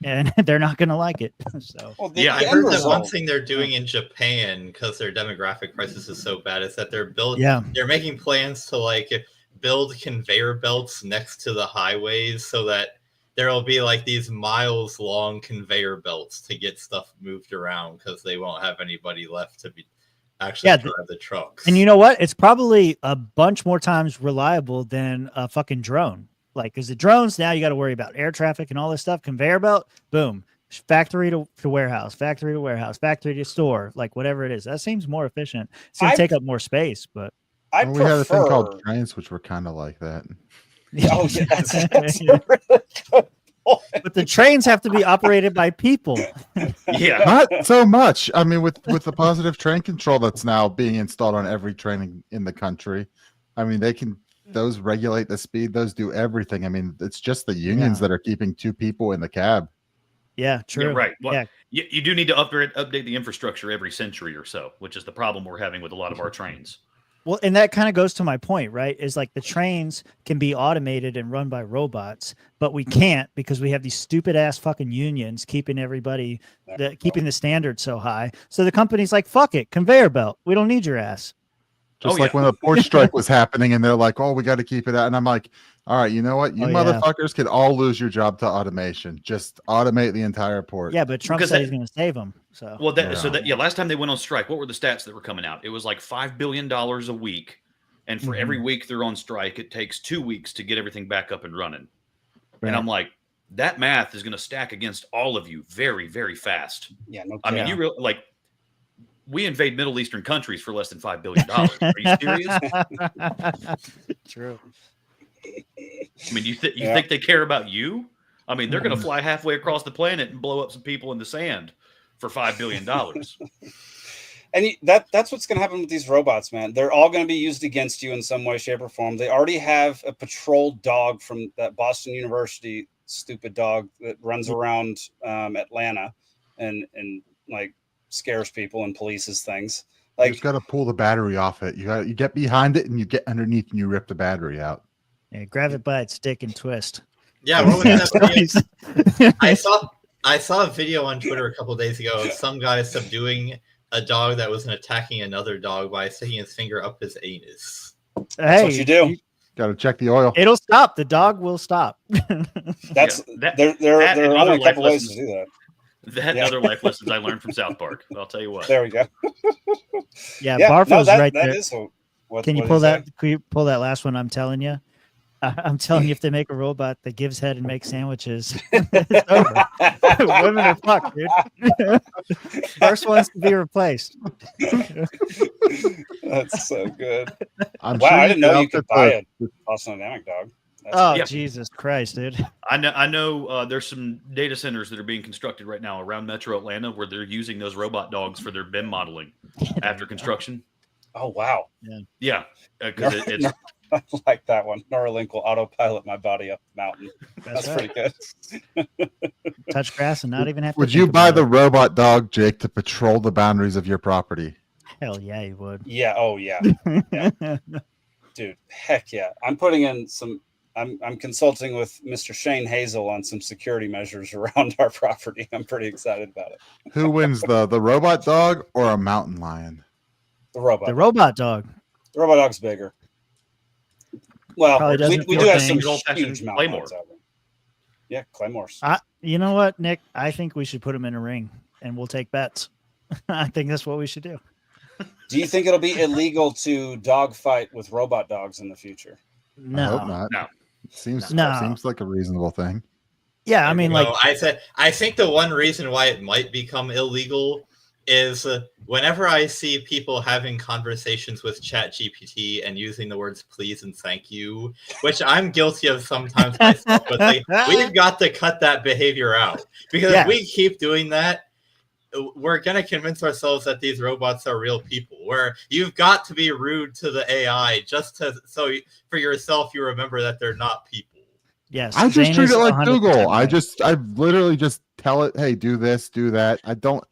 B: And they're not going to like it. So
D: I heard that one thing they're doing in Japan, because their demographic crisis is so bad, is that they're making plans to like build conveyor belts next to the highways so that there will be like these miles long conveyor belts to get stuff moved around, because they won't have anybody left to be actually drive the trucks.
B: And you know what? It's probably a bunch more times reliable than a fucking drone. Like, because the drones, now you got to worry about air traffic and all this stuff. Conveyor belt, boom, factory to warehouse, factory to warehouse, factory to store, like whatever it is. That seems more efficient. It's going to take up more space, but
A: I
C: we had a thing
A: prefer-
C: called trains, which were kind of like that.
A: Oh, yeah, that's a really good point.
B: But the trains have to be operated by people.
E: Yeah.
C: Not so much. I mean, with the positive train control that's now being installed on every train in the country, I mean, those regulate the speed, those do everything. I mean, it's just the unions that are keeping 2 people in the cab.
B: Yeah, true.
E: Yeah, right. Well,
B: yeah.
E: you do need to update the infrastructure every century or so, which is the problem we're having with a lot of our trains.
B: Well, and that kind of goes to my point, right? Is like the trains can be automated and run by robots, but we can't because we have these stupid ass fucking unions keeping everybody, keeping the standard so high. So the company's like, fuck it, conveyor belt. We don't need your ass.
C: Just like when the port strike was happening and they're like, oh, we got to keep it out. And I'm like, all right, you know what? You motherfuckers could all lose your job to automation. Just automate the entire port.
B: Yeah, but Trump said he's going to save them. So
E: last time they went on strike, what were the stats that were coming out? It was like $5 billion a week. And for every week they're on strike, it takes 2 weeks to get everything back up and running. Right. And I'm like, that math is going to stack against all of you very, very fast.
A: Yeah, no
E: I mean, we invade Middle Eastern countries for less than $5 billion. Are you serious?
B: True.
E: I mean, you think they care about you? I mean, they're going to fly halfway across the planet and blow up some people in the sand for $5 billion.
A: And that's what's going to happen with these robots, man. They're all going to be used against you in some way, shape, or form. They already have a patrol dog from that Boston University stupid dog that runs around Atlanta and like scares people and polices things. Like,
C: you just got to pull the battery off it. You get behind it and you get underneath and you rip the battery out.
B: Yeah, grab it by its stick and twist.
D: Yeah, what was that? I saw a video on Twitter a couple of days ago of some guy subduing a dog that was attacking another dog by sticking his finger up his anus.
A: That's what you do.
C: Got to check the oil.
B: It'll stop. The dog will stop.
A: There are only a couple ways to do that.
E: That and other life lessons I learned from South Park. I'll tell you what.
A: There we go.
B: Yeah, Barfo's right there.
A: That is
B: Can you pull that? Can you pull that last one? I'm telling you. I'm telling you, if they make a robot that gives head and makes sandwiches, it's over. Women are fucked, dude. First ones to be replaced.
A: That's so good.
C: Wow,
A: I didn't know you could buy a Boston Dynamic dog.
B: Jesus Christ, dude.
E: I know there's some data centers that are being constructed right now around Metro Atlanta where they're using those robot dogs for their BIM modeling after construction.
A: Oh, wow.
E: Yeah. Because it's
A: I like that one. Neuralink will autopilot my body up the mountain. That's pretty good.
B: Touch grass and not even have to.
C: Would you buy the robot dog, Jake, to patrol the boundaries of your property?
B: Hell yeah, you would.
A: Yeah. Oh, yeah. Dude, heck yeah. I'm putting in some. I'm consulting with Mr. Shane Hazel on some security measures around our property. I'm pretty excited about it.
C: Who wins, the robot dog or a mountain lion?
A: The robot.
B: The robot dog.
A: The robot dog's bigger. Well, we do have some huge
E: Claymore.
A: Yeah, Claymores.
B: You know what, Nick? I think we should put them in a ring and we'll take bets. I think that's what we should do.
A: Do you think it'll be illegal to dogfight with robot dogs in the future?
B: No.
C: I hope not.
E: No.
C: Seems like a reasonable thing.
B: Yeah, I mean,
D: I think the one reason why it might become illegal is whenever I see people having conversations with ChatGPT and using the words please and thank you, which I'm guilty of sometimes myself, but we've got to cut that behavior out because if we keep doing that, we're going to convince ourselves that these robots are real people, where you've got to be rude to the AI just so for yourself you remember that they're not people.
B: Yes.
C: I just treat it like
B: 100%
C: Google. I literally just tell it, hey, do this, do that. I don't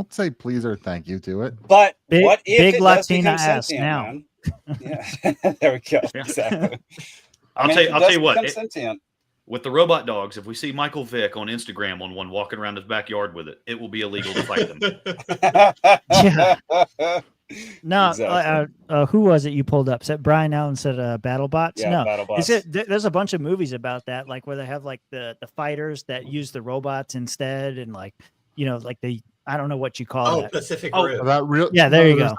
C: say please or thank you to it.
A: But what if it
B: Latina
A: does
B: ass
A: sentient,
B: now?
A: Man? Yeah, there we go. Exactly.
E: I'll tell you what.
A: Sentient.
E: With the robot dogs, if we see Michael Vick on Instagram on one walking around his backyard with it, it will be illegal to fight them.
B: Yeah. No, exactly. Who was it you pulled up? Said Brian Allen said BattleBots?
A: Yeah,
B: no,
A: BattleBots.
B: There's a bunch of movies about that, like where they have like the fighters that use the robots instead, and like like I don't know what you call that.
D: Pacific Rim.
C: That real.
B: Yeah, there you go.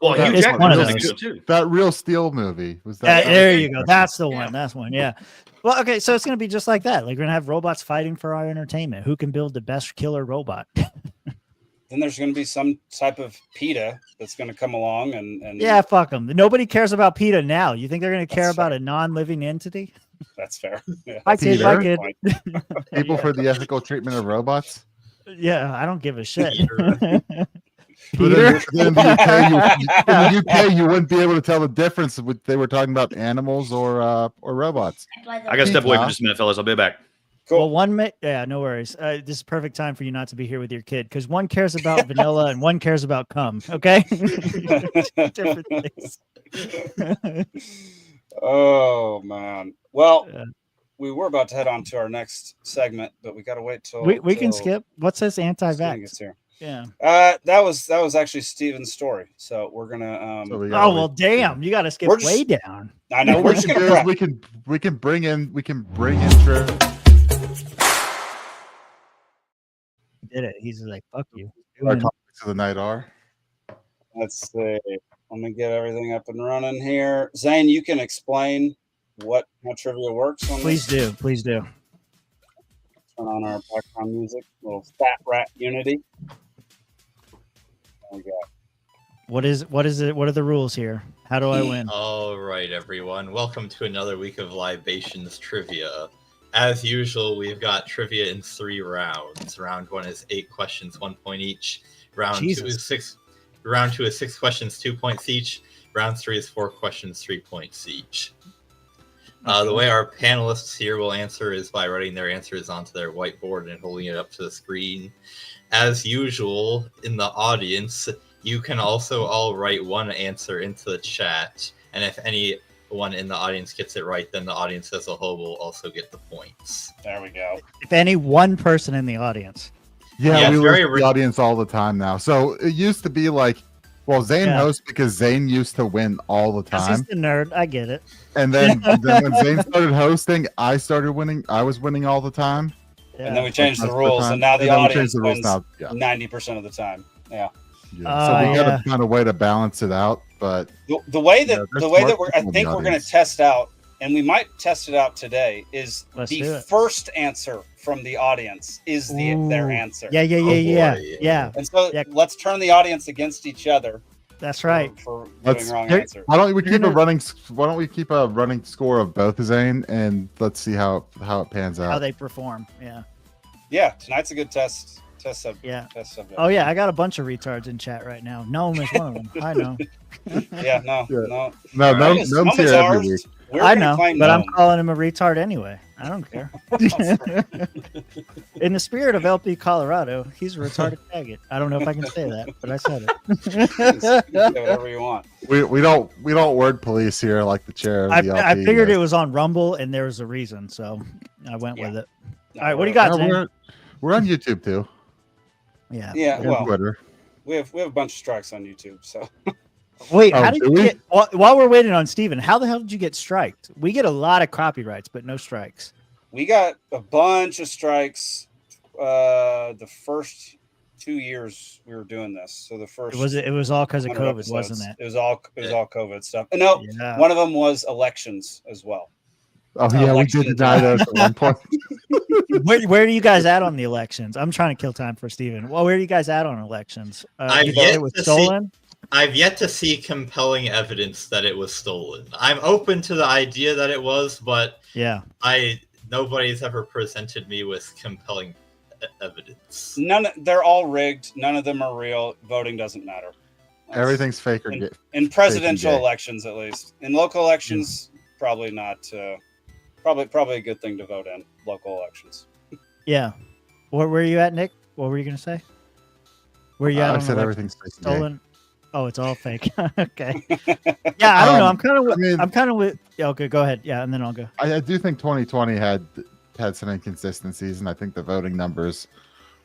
E: Well, Hugh Jackman does it too.
C: That Real Steel movie was that.
B: There you go. That's the one. That's one. Yeah. Well, okay, so it's going to be just like that. Like we're going to have robots fighting for our entertainment. Who can build the best killer robot?
A: then there's going to be some type of PETA that's going to come along and
B: yeah, fuck them. Nobody cares about PETA now. You think they're going to care about a non-living entity?
A: That's fair. Yeah.
B: I kid.
C: People for the ethical treatment of robots.
B: Yeah, I don't give a shit.
C: Peter? In the UK, you wouldn't be able to tell the difference if they were talking about animals or robots.
E: I got to step away for just a minute, fellas. I'll be back.
B: Cool. Well, yeah, no worries. This is perfect time for you not to be here with your kid because one cares about vanilla and one cares about cum. Okay, different things.
A: Oh man. Well, we were about to head on to our next segment, but we got to wait till
B: we can skip. What's this anti-vax?
A: Here.
B: Yeah.
A: That was actually Steven's story. So we're gonna.
B: Well, damn! You got to skip way down.
A: I know.
C: We can bring in.
B: Did it? He's like, "Fuck you."
C: Our topics of the night are.
A: Let's see. Let me get everything up and running here. Zane, you can explain how trivia works.
B: Please do. Please do.
A: Turn on our background music. Little fat rat unity. There we go.
B: What is it? What are the rules here? How do I win?
D: All right, everyone. Welcome to another week of Libations Trivia. As usual, we've got trivia in 3 rounds. Round 1 is 8 questions, 1 point each. Round 2 is 6 questions, 2 points each. Round 3 is 4 questions, 3 points each. The way our panelists here will answer is by writing their answers onto their whiteboard and holding it up to the screen. As usual, in the audience, you can also all write one answer into the chat. And if anyone in the audience gets it right, then the audience as a whole will also get the points.
A: There we go.
B: If any one person in the audience.
C: Yeah, we listen to the audience all the time now. So it used to be like, well, Zane hosts because Zane used to win all the time.
B: He's the nerd. I get it.
C: And then when Zane started hosting, I started winning. I was winning all the time.
A: Yeah. And then we changed the rules, and now the audience wins 90% of the time. Yeah.
C: So we got to find a way to balance it out. But
A: the way that I think we're going to test out, and we might test it out today, is the first answer from the audience is their answer.
B: Yeah.
A: And so let's turn the audience against each other.
B: That's right.
A: For giving wrong answer.
C: Why don't we keep a running score of both, Zane, and let's see how it pans out.
B: How they perform. Yeah.
A: Yeah. Tonight's a good test subject.
B: Yeah.
A: Test subject.
B: Oh yeah, I got a bunch of retards in chat right now. Gnome is one of them. I know.
A: No.
C: Gnome's here every week.
B: I know, but I'm calling him a retard anyway. I don't care. In the spirit of LP Colorado, he's a retarded faggot. I don't know if I can say that, but I said it.
A: Say whatever you want.
C: We don't word police here like the chair of the LP.
B: I figured it was on Rumble and there was a reason, so I went with it. All right, what do you got, Zane?
C: We're on YouTube too.
B: Yeah.
A: Well,
C: Twitter.
A: We have a bunch of strikes on YouTube, so.
B: Wait, how did you get? While we're waiting on Steven, how the hell did you get striked? We get a lot of copyrights, but no strikes.
A: We got a bunch of strikes. The first 2 years we were doing this, so the first
B: it was all because of COVID, wasn't it?
A: It was all COVID stuff. And no, one of them was elections as well.
C: Oh yeah, we did deny those at one point.
B: Where are you guys at on the elections? I'm trying to kill time for Steven. Well, where are you guys at on elections? It was stolen.
D: I've yet to see compelling evidence that it was stolen. I'm open to the idea that it was, but nobody's ever presented me with compelling evidence.
A: They're all rigged. None of them are real. Voting doesn't matter.
C: Everything's fake
A: in presidential elections, at least. In local elections, probably not. Probably a good thing to vote in local elections.
B: Yeah. Where are you at, Nick? What were you going to say? Where are you at?
C: I said everything's
B: stolen. Oh, it's all fake. Okay. Yeah, I don't know. I'm kind of with. Yeah, okay, go ahead. Yeah, and then I'll go.
C: I do think 2020 had some inconsistencies, and I think the voting numbers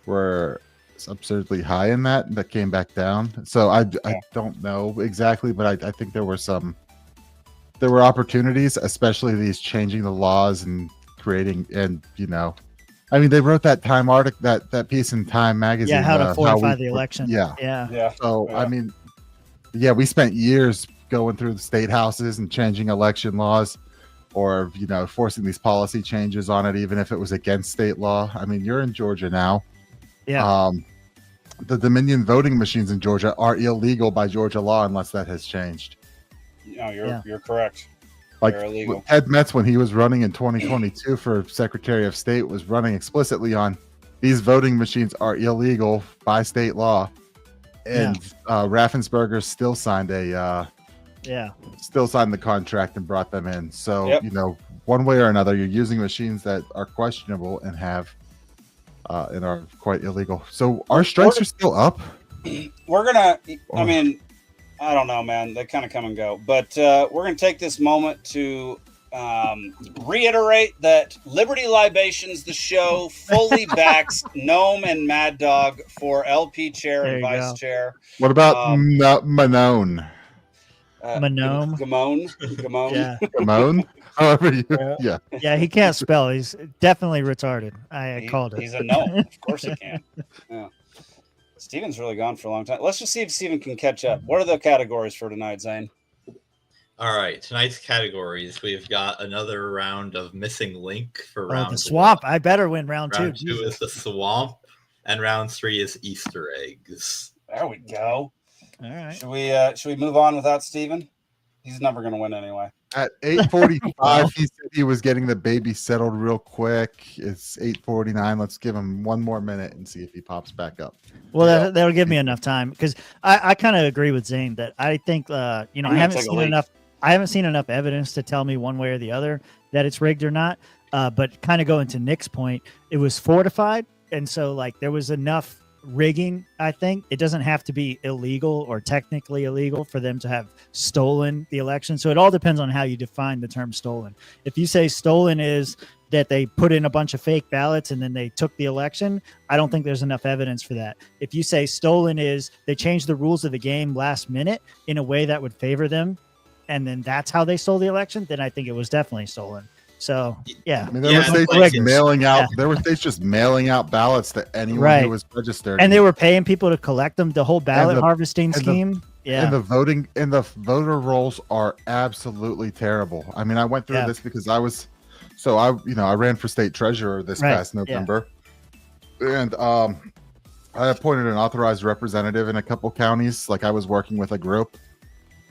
C: were absurdly high in that came back down. So I don't know exactly, but I think there were opportunities, especially these changing the laws and creating, and I mean, they wrote that Time article, that piece in Time magazine.
B: Yeah, how to fortify the election.
C: Yeah. So I mean, we spent years going through the state houses and changing election laws, or forcing these policy changes on it, even if it was against state law. I mean, you're in Georgia now.
B: Yeah.
C: the Dominion voting machines in Georgia are illegal by Georgia law unless that has changed.
A: No, you're correct.
C: Like
A: They're illegal.
C: Ted Metz, when he was running in 2022 for Secretary of State, was running explicitly on these voting machines are illegal by state law, and Raffensperger still signed the contract and brought them in. So you know, one way or another, you're using machines that are questionable and have and are quite illegal. So our strikes are still up.
A: We're gonna. I mean, I don't know, man. They kind of come and go, but we're gonna take this moment to reiterate that Liberty Libations, the show, fully backs Gnome and Mad Dog for LP chair and vice chair.
C: What about Manone?
B: Manome.
A: Gamone.
B: Yeah.
C: Gamone? However you,
B: yeah, he can't spell. He's definitely retarded. I called it.
A: He's a gnome. Of course he can. Yeah. Steven's really gone for a long time. Let's just see if Steven can catch up. What are the categories for tonight, Zane?
D: All right, tonight's categories. We've got another round of Missing Link for round
B: the swamp. I better win round two.
D: Round two is the swamp, and round 3 is Easter eggs.
A: There we go.
B: All right.
A: Should we move on without Steven? He's never going to win anyway.
C: At 8:45, he said he was getting the baby settled real quick. It's 8:49. Let's give him one more minute and see if he pops back up.
B: Well, that'll give me enough time because I kind of agree with Zane that I think I haven't seen enough evidence to tell me one way or the other that it's rigged or not. But kind of going to Nick's point, it was fortified, and so like there was enough rigging. I think it doesn't have to be illegal or technically illegal for them to have stolen the election. So it all depends on how you define the term stolen. If you say stolen is that they put in a bunch of fake ballots and then they took the election, I don't think there's enough evidence for that. If you say stolen is they changed the rules of the game last minute in a way that would favor them, and then that's how they stole the election, then I think it was definitely stolen. So yeah,
C: I mean, there were states just mailing out. There were states just mailing out ballots to anyone who was registered,
B: and they were paying people to collect them. The whole ballot harvesting scheme.
C: And the voter rolls are absolutely terrible. I mean, I went through this because I ran for state treasurer this past November, and I appointed an authorized representative in a couple counties. Like I was working with a group.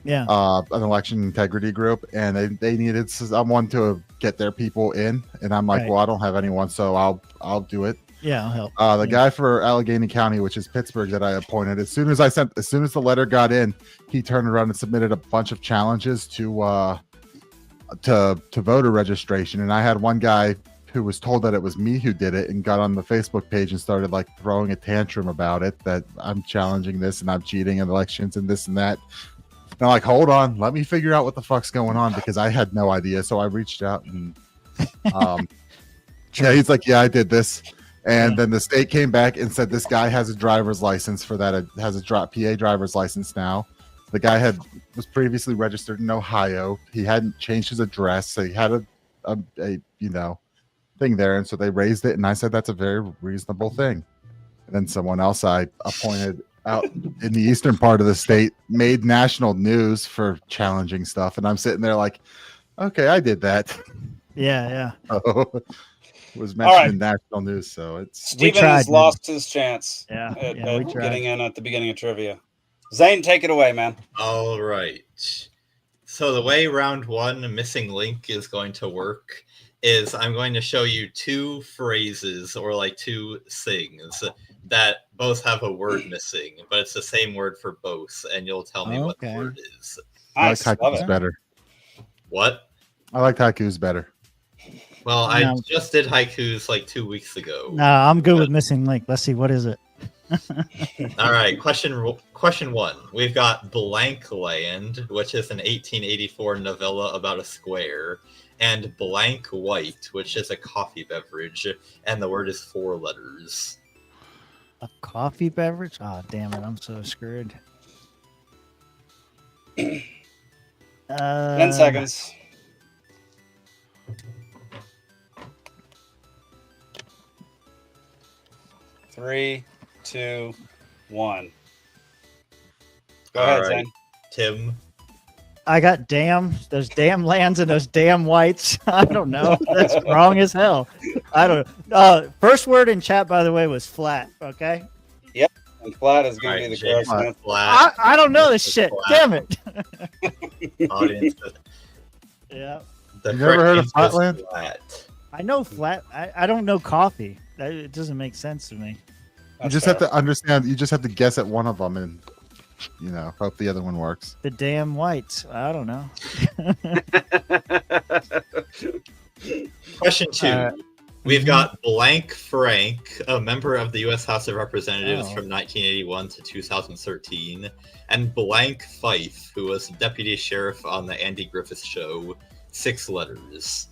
C: An election integrity group, and they needed someone to get their people in, and I'm like, well, I don't have anyone, so I'll do it.
B: I'll help.
C: The guy for Allegheny County, which is Pittsburgh, that I appointed, as soon as the letter got in, he turned around and submitted a bunch of challenges to voter registration, and I had one guy who was told that it was me who did it and got on the Facebook page and started like throwing a tantrum about it, that I'm challenging this and I'm cheating in elections and this and that. And I'm like, hold on, let me figure out what the fuck's going on, because I had no idea. So I reached out and he's like, yeah, I did this. And then the state came back and said, this guy has a driver's license for that. It has a PA driver's license now. The guy was previously registered in Ohio. He hadn't changed his address. So he had a thing there. And so they raised it. And I said, that's a very reasonable thing. And then someone else I appointed out in the eastern part of the state made national news for challenging stuff, and I'm sitting there like, okay, I did that.
B: Yeah.
C: It was mentioned in national news, so it's
A: Steven has lost his chance.
B: At
A: getting in at the beginning of trivia. Zane, take it away, man.
D: All right. So the way round 1 Missing Link is going to work is I'm going to show you 2 phrases or like 2 things that both have a word missing, but it's the same word for both, and you'll tell me what the word is.
C: I like haikus better.
D: What?
C: I like haikus better.
D: Well, I just did haikus like 2 weeks ago.
B: No, I'm good with Missing Link. Let's see, what is it?
D: All right, question 1. We've got Blank Land, which is an 1884 novella about a square, and Blank White, which is a coffee beverage, and the word is 4 letters.
B: A coffee beverage? Oh, damn it. I'm so screwed.
A: 10 seconds. Three, 2, 1. Go ahead, Zane.
D: Tim.
B: I got those damn lands and those damn whites. I don't know. That's wrong as hell. I don't know. First word in chat, by the way, was flat. Okay.
A: Yep. And flat is going to be the correct answer.
D: Flat.
B: I don't know this shit.
D: Flat.
B: Damn it.
D: Audience.
B: Yeah.
D: The
C: You never heard of
D: correct answer is
C: Flatland?
D: flat.
B: I know flat. I don't know coffee. It doesn't make sense to me.
C: You just have to understand. You just have to guess at one of them, and hope the other one works.
B: The damn whites. I don't know.
D: Question 2. We've got Blank Frank, a member of the U.S. House of Representatives from 1981 to 2013, and Blank Fife, who was deputy sheriff on the Andy Griffith Show. 6 letters.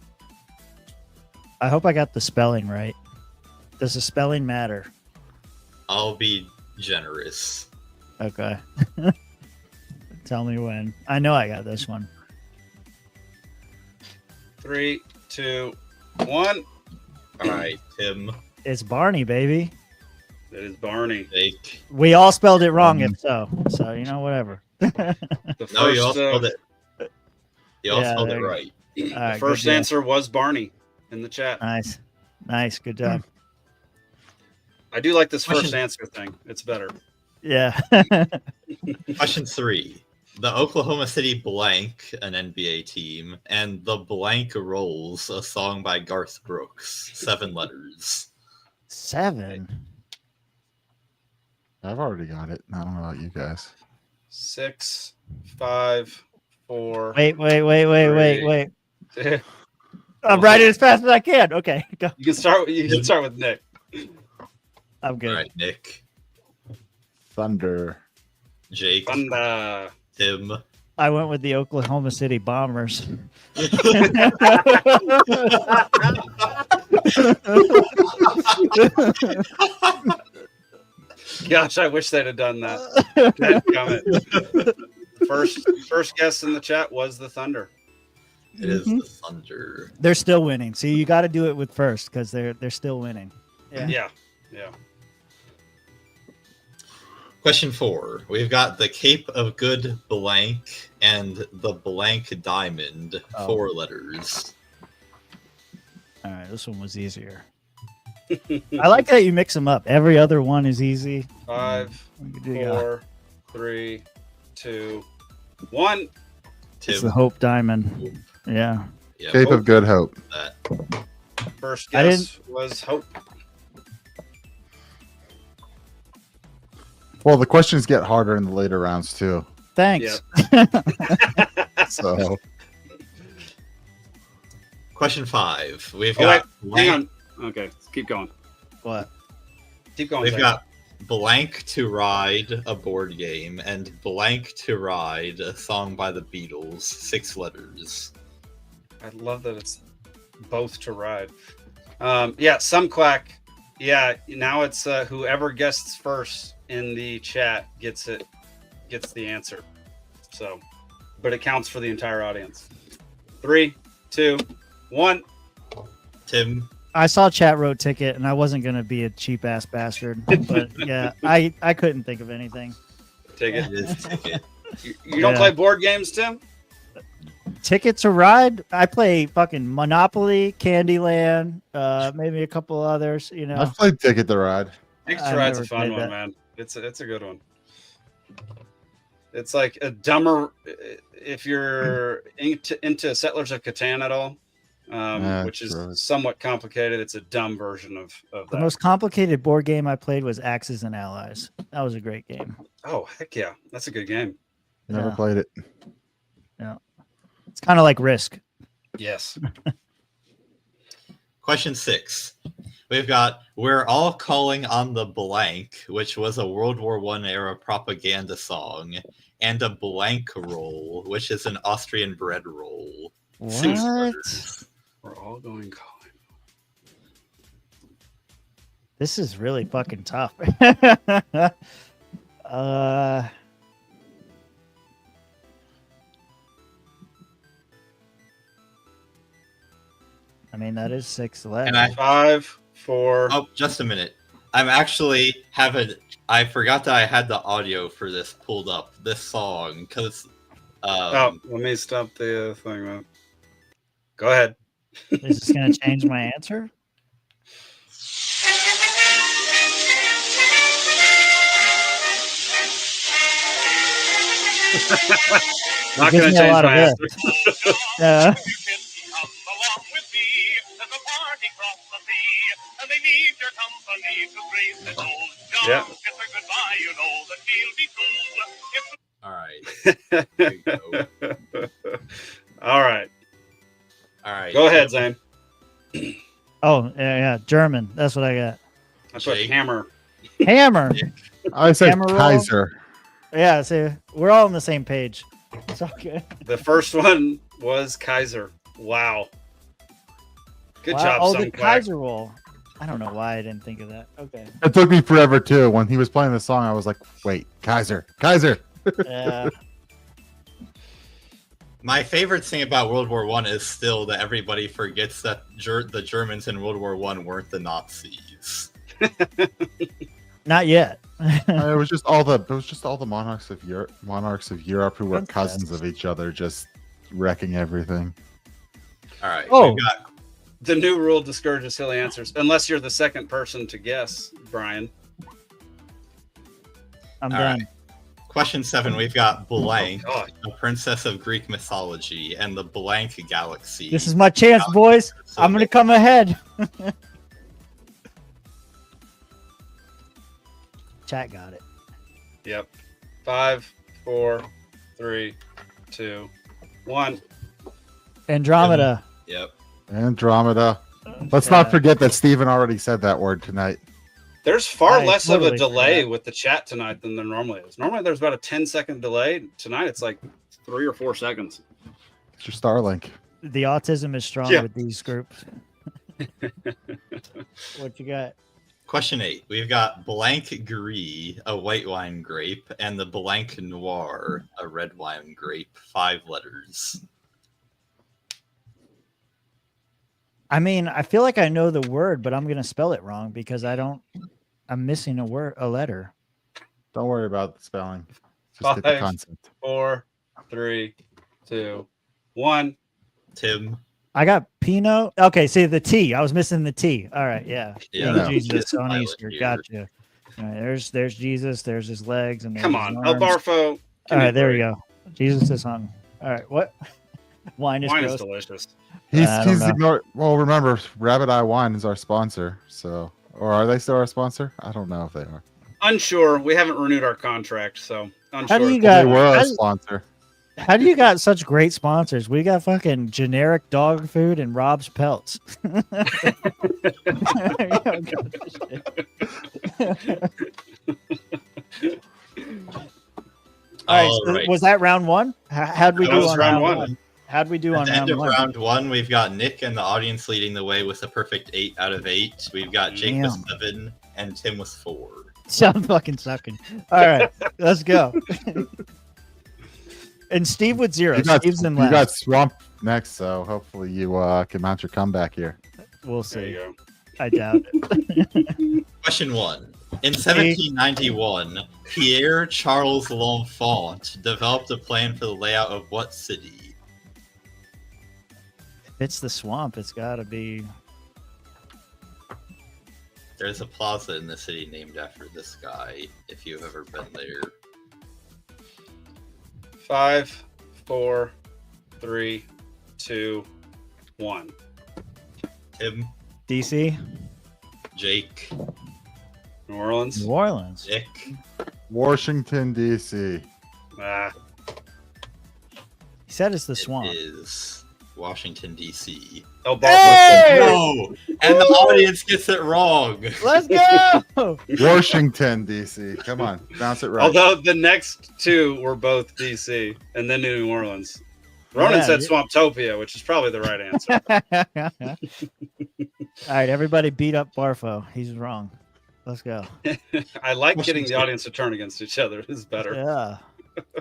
B: I hope I got the spelling right. Does the spelling matter?
D: I'll be generous.
B: Okay. Tell me when. I know I got this one.
A: 3, 2, 1.
D: All right, Tim.
B: It's Barney, baby.
A: It is Barney.
D: Fake.
B: We all spelled it wrong, if so. So, whatever.
D: No, you all spelled it. You all spelled it right.
A: The first answer was Barney in the chat.
B: Nice. Nice. Good job.
A: I do like this first answer thing. It's better.
B: Yeah.
D: Question 3. The Oklahoma City Blank, an NBA team, and the Blank Rolls, a song by Garth Brooks. 7 letters.
B: 7?
C: I've already got it. I don't know about you guys.
A: 6, 5, 4.
B: Wait. I'm writing as fast as I can. Okay, go.
A: You can start with Nick.
B: I'm good.
D: All right, Nick.
C: Thunder.
D: Jake.
A: Thunder.
D: Tim.
B: I went with the Oklahoma City Bombers.
A: Gosh, I wish they'd have done that. First guess in the chat was the Thunder.
D: It is the Thunder.
B: They're still winning. See, you got to do it with first because they're still winning.
A: Yeah.
D: Question 4. We've got the Cape of Good Blank and the Blank Diamond. 4 letters.
B: All right, this one was easier. I like that you mix them up. Every other one is easy.
A: 5, 4, 3, 2, 1.
B: It's the Hope Diamond. Yeah.
C: Cape of Good Hope.
A: First guess was Hope.
C: Well, the questions get harder in the later rounds too.
B: Thanks.
C: So,
D: question 5. We've got.
A: Hang on. Okay, keep going.
B: What?
A: Keep going.
D: We've got Blank to Ride, a board game, and Blank to Ride, a song by the Beatles. 6 letters.
A: I love that it's both to ride. Some quack. Yeah, now it's whoever guesses first in the chat gets the answer. So, but it counts for the entire audience. 3, 2, 1.
D: Tim.
B: I saw chat wrote ticket, and I wasn't gonna be a cheap ass bastard, but yeah, I couldn't think of anything.
A: Ticket.
D: It is Ticket.
A: You don't play board games, Tim?
B: Ticket to Ride? I play fucking Monopoly, Candyland, maybe a couple others.
C: I've played Ticket to Ride.
A: Ticket to Ride's a fun one, man. It's a good one. It's like a dumber if you're into Settlers of Catan at all, which is somewhat complicated. It's a dumb version of that.
B: The most complicated board game I played was Axes and Allies. That was a great game.
A: Oh, heck yeah. That's a good game.
C: Never played it.
B: Yeah. It's kind of like Risk.
A: Yes.
D: Question 6. We've got We're All Calling on the Blank, which was a World War I era propaganda song, and a Blank Roll, which is an Austrian bread roll.
B: What?
A: We're all going calling.
B: This is really fucking tough. I mean, that is 6 left.
D: And
A: 5, 4.
D: Oh, just a minute. I'm actually I forgot that I had the audio for this pulled up. This song, because
A: let me stop the thing, man. Go ahead.
B: Is this going to change my answer?
A: Not going to change my answer.
B: Yeah.
A: Yeah.
D: All right. There you go.
A: All right.
D: All right.
A: Go ahead, Zane.
B: Oh, yeah. German. That's what I got.
A: I put hammer.
B: Hammer.
C: I said
B: Hammer roll.
C: Kaiser.
B: Yeah, see, we're all on the same page. It's all good.
A: The first one was Kaiser. Wow. Good job,
B: Oh, the
A: Sunquack.
B: Kaiser roll. I don't know why I didn't think of that. Okay.
C: It took me forever too. When he was playing the song, I was like, "Wait, Kaiser."
B: Yeah.
D: My favorite thing about World War I is still that everybody forgets that the Germans in World War I weren't the Nazis.
B: Not yet.
C: It was just all the monarchs of Europe who were cousins of each other, just wrecking everything.
D: All right.
B: Oh.
D: We've got
A: The new rule discourages silly answers, unless you're the second person to guess, Brian.
B: I'm
D: All
B: done.
D: right. Question 7, we've got blank,
A: Oh,
D: a princess of Greek mythology, and the blank galaxy.
B: This is my chance, boys. I'm going to come ahead. Chat got it.
A: Yep. 5, 4, 3, 2, 1.
B: Andromeda.
D: Yep.
C: Andromeda. Let's not forget that Steven already said that word tonight.
A: There's far
B: I
A: less of a
B: totally
A: delay
B: forgot.
A: with the chat tonight than there normally is. Normally there's about a 10-second delay. Tonight it's like 3 or 4 seconds.
C: It's your Starlink.
B: The autism is strong
A: Yeah.
B: with these groups. What you got?
D: Question 8, we've got blank gris, a white wine grape, and the blank noir, a red wine grape. 5 letters.
B: I mean, I feel like I know the word, but I'm going to spell it wrong because I'm missing a letter.
C: Don't worry about the spelling. Just get the
A: 5,
C: concept.
A: 4, 3, 2, 1.
D: Tim.
B: I got Pinot. Okay, see the T. I was missing the T. All right, yeah.
D: Yeah,
C: no.
B: Jesus on
D: Pilot
B: Easter.
D: here.
B: Gotcha. All right, there's Jesus. There's his legs, and there's
A: Come
B: his
A: on, El
B: arms.
A: Barfo.
B: All
A: give me
B: right,
A: a
B: there we
A: break.
B: go. Jesus is on. All right, what? Wine is
A: Wine
B: gross.
A: is delicious.
B: I don't know.
C: Well, remember, Rabbit Eye Wine is our sponsor. So, or are they still our sponsor? I don't know if they are.
A: Unsure. We haven't renewed our contract, so unsure.
B: How do you
A: if
B: got-
C: They were
B: how
C: our
B: do-
C: sponsor.
B: How do you got such great sponsors? We got fucking generic dog food and Rob's pelts. All right, so
D: Alright.
B: was that round one? How'd we
A: That
B: do
A: was
B: on
A: round
B: round
A: one.
B: one? How'd we do
D: At
B: on
D: the end
B: round
D: of
B: one?
D: round 1, we've got Nick and the audience leading the way with a perfect 8 out of 8. We've got Jake with
B: Damn.
D: 7 and Tim with 4.
B: I'm fucking sucking. All right, let's go. And Steve with 0.
C: You got,
B: Steve's in
C: you
B: last.
C: got Swamp next, so hopefully you can mount your comeback here.
B: We'll
A: There you
B: see.
A: go.
B: I doubt it.
D: Question 1. In 1791, Pierre Charles L'Enfant developed a plan for the layout of what city?
B: If it's the swamp, it's got to be.
D: There's a plaza in the city named after this guy, if you've ever been there.
A: 5, 4, 3, 2, 1.
D: Tim,
B: DC,
D: Jake,
A: New Orleans.
B: New Orleans.
D: Nick,
C: Washington, D.C.
A: Ah,
B: He said it's the swamp.
D: is Washington, D.C.
A: El Barfo.
B: Hey!
D: No! And the audience gets it wrong.
B: Let's go.
C: Washington, D.C. Come on, bounce it right.
A: Although the next 2 were both DC and then New Orleans. Ronan
B: Yeah,
A: said
B: you-
A: Swamptopia, which is probably the right answer.
B: All right, everybody beat up Barfo. He's wrong. Let's go.
A: I like getting the audience to turn against each other. It's better.
B: Yeah.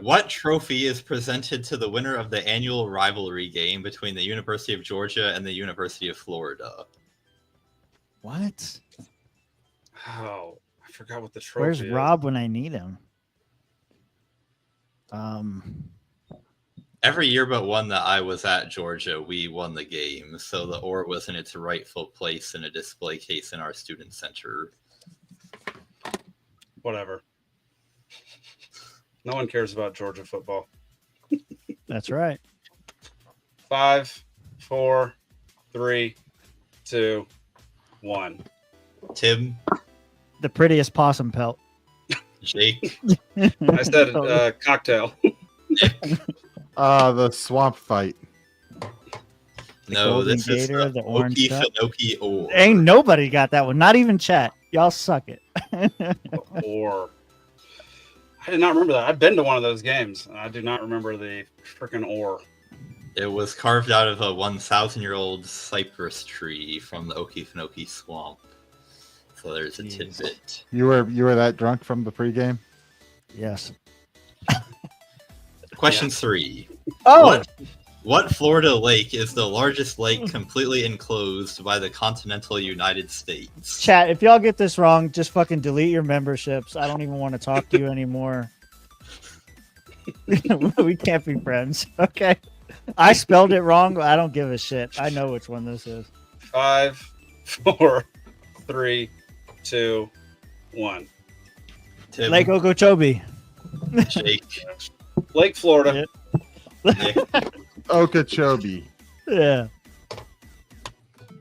D: What trophy is presented to the winner of the annual rivalry game between the University of Georgia and the University of Florida?
B: What?
A: Oh, I forgot what the trophy
B: Where's
A: is.
B: Rob when I need him?
D: Every year but one that I was at Georgia, we won the game, so the ore was in its rightful place in a display case in our student center.
A: Whatever. No one cares about Georgia football.
B: That's right.
A: 5, 4, 3, 2, 1.
D: Tim.
B: The prettiest possum pelt.
D: Jake.
A: I said cocktail.
C: The swamp fight.
D: No, this is
B: Gator, the orange
D: Okefenokee Or.
B: Ain't nobody got that one. Not even chat. Y'all suck it.
A: Or. I did not remember that. I've been to one of those games. And I do not remember the freaking or.
D: It was carved out of a 1,000-year-old cypress tree from the Okefenokee swamp. So there's a tidbit.
C: You were that drunk from the pregame?
B: Yes.
D: Question 3.
B: Oh!
D: What Florida lake is the largest lake completely enclosed by the continental United States?
B: Chat, if y'all get this wrong, just fucking delete your memberships. I don't even want to talk to you anymore. We can't be friends. Okay. I spelled it wrong, but I don't give a shit. I know which one this is.
A: 5, 4, 3, 2, 1.
D: Tim.
B: Lake Okeechobee.
D: Jake.
A: Lake Florida.
D: Nick.
C: Okeechobee.
B: Yeah.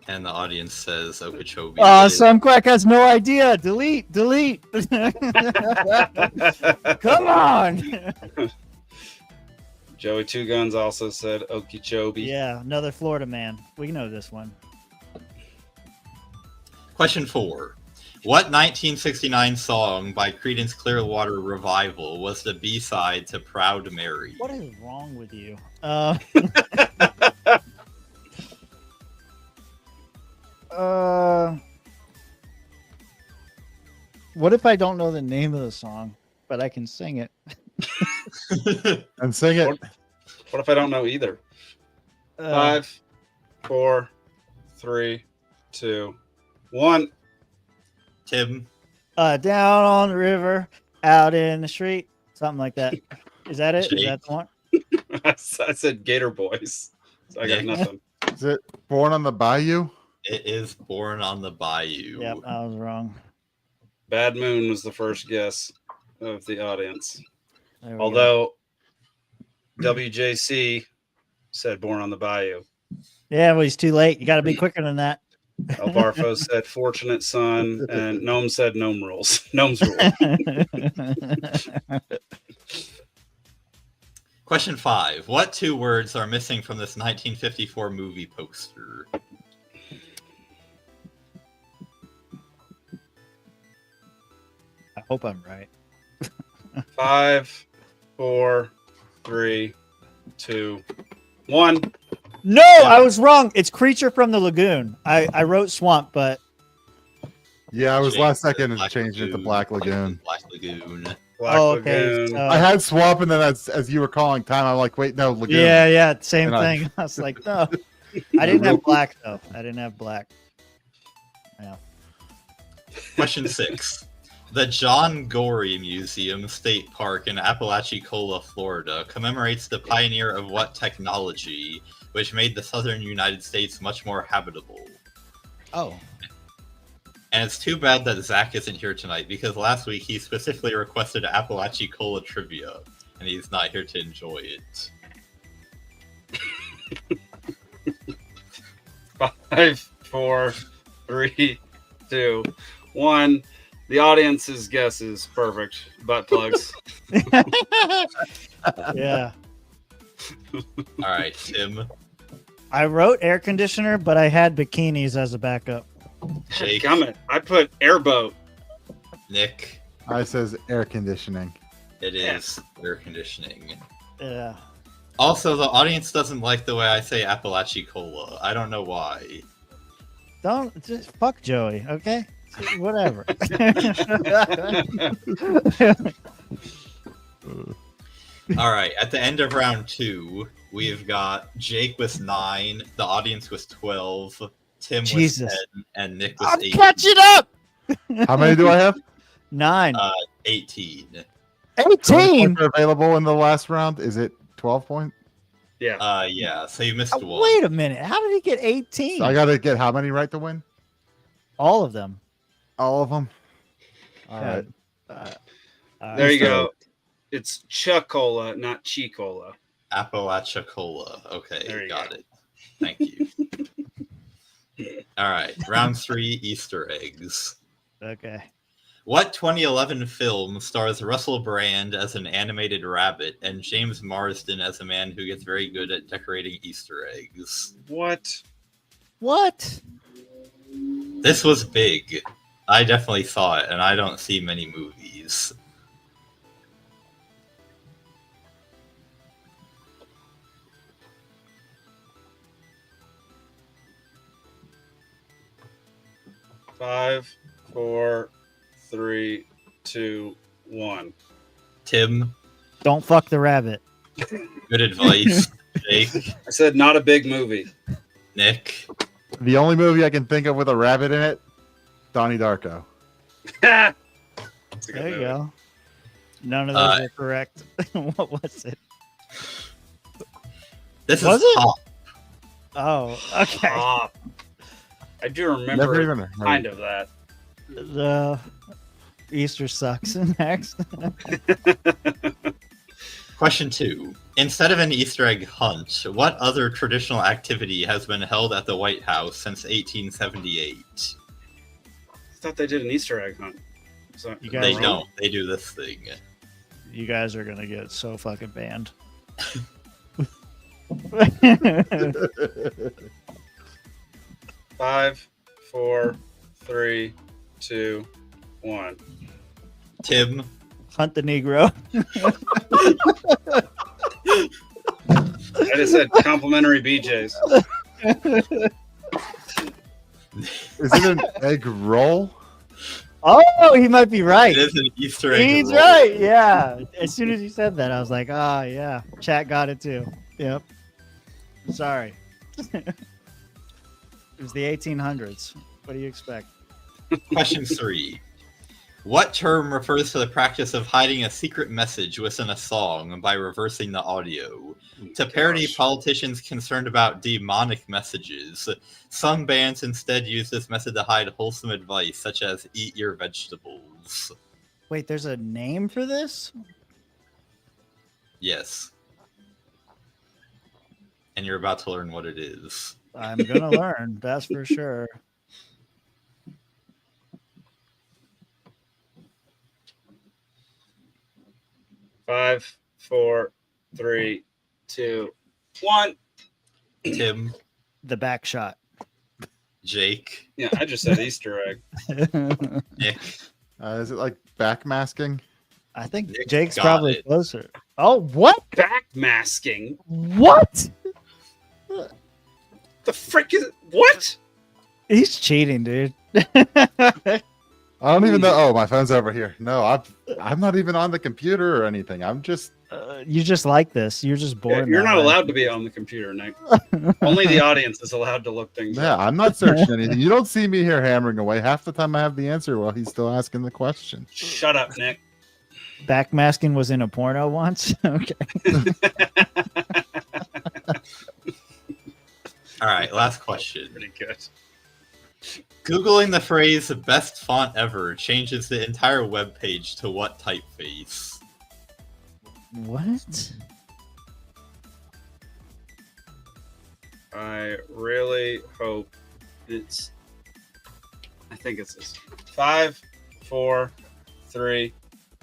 D: And the audience says Okeechobee.
B: Some quack has no idea. Delete. Come on.
A: Joey Two Guns also said Okeechobee.
B: Yeah, another Florida man. We know this one.
D: Question 4. What 1969 song by Creedence Clearwater Revival was the B-side to Proud Mary?
B: What is wrong with you? What if I don't know the name of the song, but I can sing it?
C: And sing it.
A: What if I don't know either? 5, 4, 3, 2, 1.
D: Tim.
B: Down on the river, out in the street, something like that. Is that it? Is that the one?
A: I said Gator Boys. So I got nothing.
C: Is it Born on the Bayou?
D: It is Born on the Bayou.
B: Yep, I was wrong.
A: Bad Moon was the first guess of the audience.
B: Although
A: WJC said Born on the Bayou.
B: Yeah, well, he's too late. You got to be quicker than that.
A: El Barfo said Fortunate Son, and Gnome said Gnome Rules. Gnome's Rule.
D: Question 5. What 2 words are missing from this 1954 movie poster?
B: I hope I'm right.
A: 5, 4, 3, 2, 1.
B: No, I was wrong. It's Creature from the Lagoon. I wrote Swamp, but
C: yeah, I was last second and changed it to Black Lagoon.
D: Black Lagoon.
B: Okay. So,
C: I had Swamp, and then as you were calling time, I'm like, wait, no, Lagoon.
B: Yeah, same thing. I was like, no, I didn't have black though. I didn't have black. Yeah.
D: Question 6. The John Gorey Museum State Park in Apalachicola, Florida, commemorates the pioneer of what technology, which made the southern United States much more habitable?
B: Oh.
D: And it's too bad that Zach isn't here tonight, because last week he specifically requested Apalachicola trivia, and he's not here to enjoy it.
A: 5, 4, 3, 2, 1. The audience's guess is perfect. Butt plugs.
B: Yeah.
D: All right, Tim.
B: I wrote air conditioner, but I had bikinis as a backup.
D: Jake.
A: Gummit. I put airboat.
D: Nick.
C: I says air conditioning.
D: It is air conditioning.
B: Yeah.
D: Also, the audience doesn't like the way I say Apalachicola. I don't know why.
B: Don't just fuck Joey, okay? Whatever.
D: All right. At the end of round 2, we've got Jake with 9, the audience was 12, Tim with 10, and Nick with 8.
B: Catching up.
C: How many do I have?
B: 9.
D: 18.
B: 18
C: are available in the last round. Is it 12 points?
A: Yeah.
D: Yeah. So you missed one.
B: Wait a minute. How did he get 18?
C: So I got to get how many right to win?
B: All of them.
C: All of them. All
B: Okay.
C: right.
A: There you go. It's Chuck-Cola, not Chi-Cola.
D: Appalachicola. Okay,
A: There you
D: got
A: go.
D: it. Thank you. All right, round 3, Easter eggs.
B: Okay.
D: What 2011 film stars Russell Brand as an animated rabbit and James Marsden as a man who gets very good at decorating Easter eggs?
A: What?
B: What?
D: This was big. I definitely saw it, and I don't see many movies.
A: Five, 4, 3, 2, 1.
D: Tim,
B: Don't fuck the rabbit.
D: good advice. Jake,
A: I said not a big movie.
D: Nick,
C: The only movie I can think of with a rabbit in it, Donnie Darko.
A: That's a good
B: There you
A: movie.
B: go. None of those are correct. What was it?
D: this
B: Was
D: is
B: it?
D: Hop.
B: Oh, okay.
A: I do remember
C: Never even heard.
A: kind of that.
B: The Easter sucks. Next.
D: Question 2. Instead of an Easter egg hunt, what other traditional activity has been held at the White House since 1878?
A: I thought they did an Easter egg hunt. So,
B: You guys
D: They
B: wrong.
D: don't. They do this thing.
B: You guys are gonna get so fucking banned.
A: 5, 4, 3, 2, 1.
D: Tim,
B: Hunt the Negro.
A: I just said complimentary BJs.
C: Is it an egg roll?
B: Oh, he might be right.
D: it is an Easter egg.
B: He's
D: roll.
B: right. Yeah. As soon as you said that, I was like, ah, yeah. Chat got it too. Yep. Sorry. It was the 1800s. What do you expect?
D: Question 3. What term refers to the practice of hiding a secret message within a song by reversing the audio? To parody politicians concerned about demonic messages, some bands instead use this method to hide wholesome advice, such as eat your vegetables.
B: Wait, there's a name for this?
D: Yes. And you're about to learn what it is.
B: I'm gonna learn, that's for sure.
A: Five, 4, 3, 2, 1.
D: Tim,
B: The back shot.
D: Jake,
A: Yeah, I just said Easter egg.
D: Nick.
C: Is it like backmasking?
B: I think
D: Nick
B: Jake's
D: got
B: probably
D: it.
B: closer. Oh, what?
A: Backmasking?
B: What?
A: The frick is what?
B: He's cheating, dude.
C: I don't even know. Oh, my phone's over here. No, I'm not even on the computer or anything. I'm just.
B: You just like this. You're just bored.
A: You're
B: that
A: not
B: way.
A: allowed to be on the computer, Nick. Only the audience is allowed to look things
C: Yeah,
A: up.
C: I'm not searching anything. You don't see me here hammering away. Half the time I have the answer while he's still asking the question.
A: Shut up, Nick.
B: Backmasking was in a porno once. Okay.
D: All right, last question.
A: Pretty good.
D: Googling the phrase best font ever changes the entire web page to what typeface?
B: What?
A: I really hope it's. I think it's this. 5, 4, 3,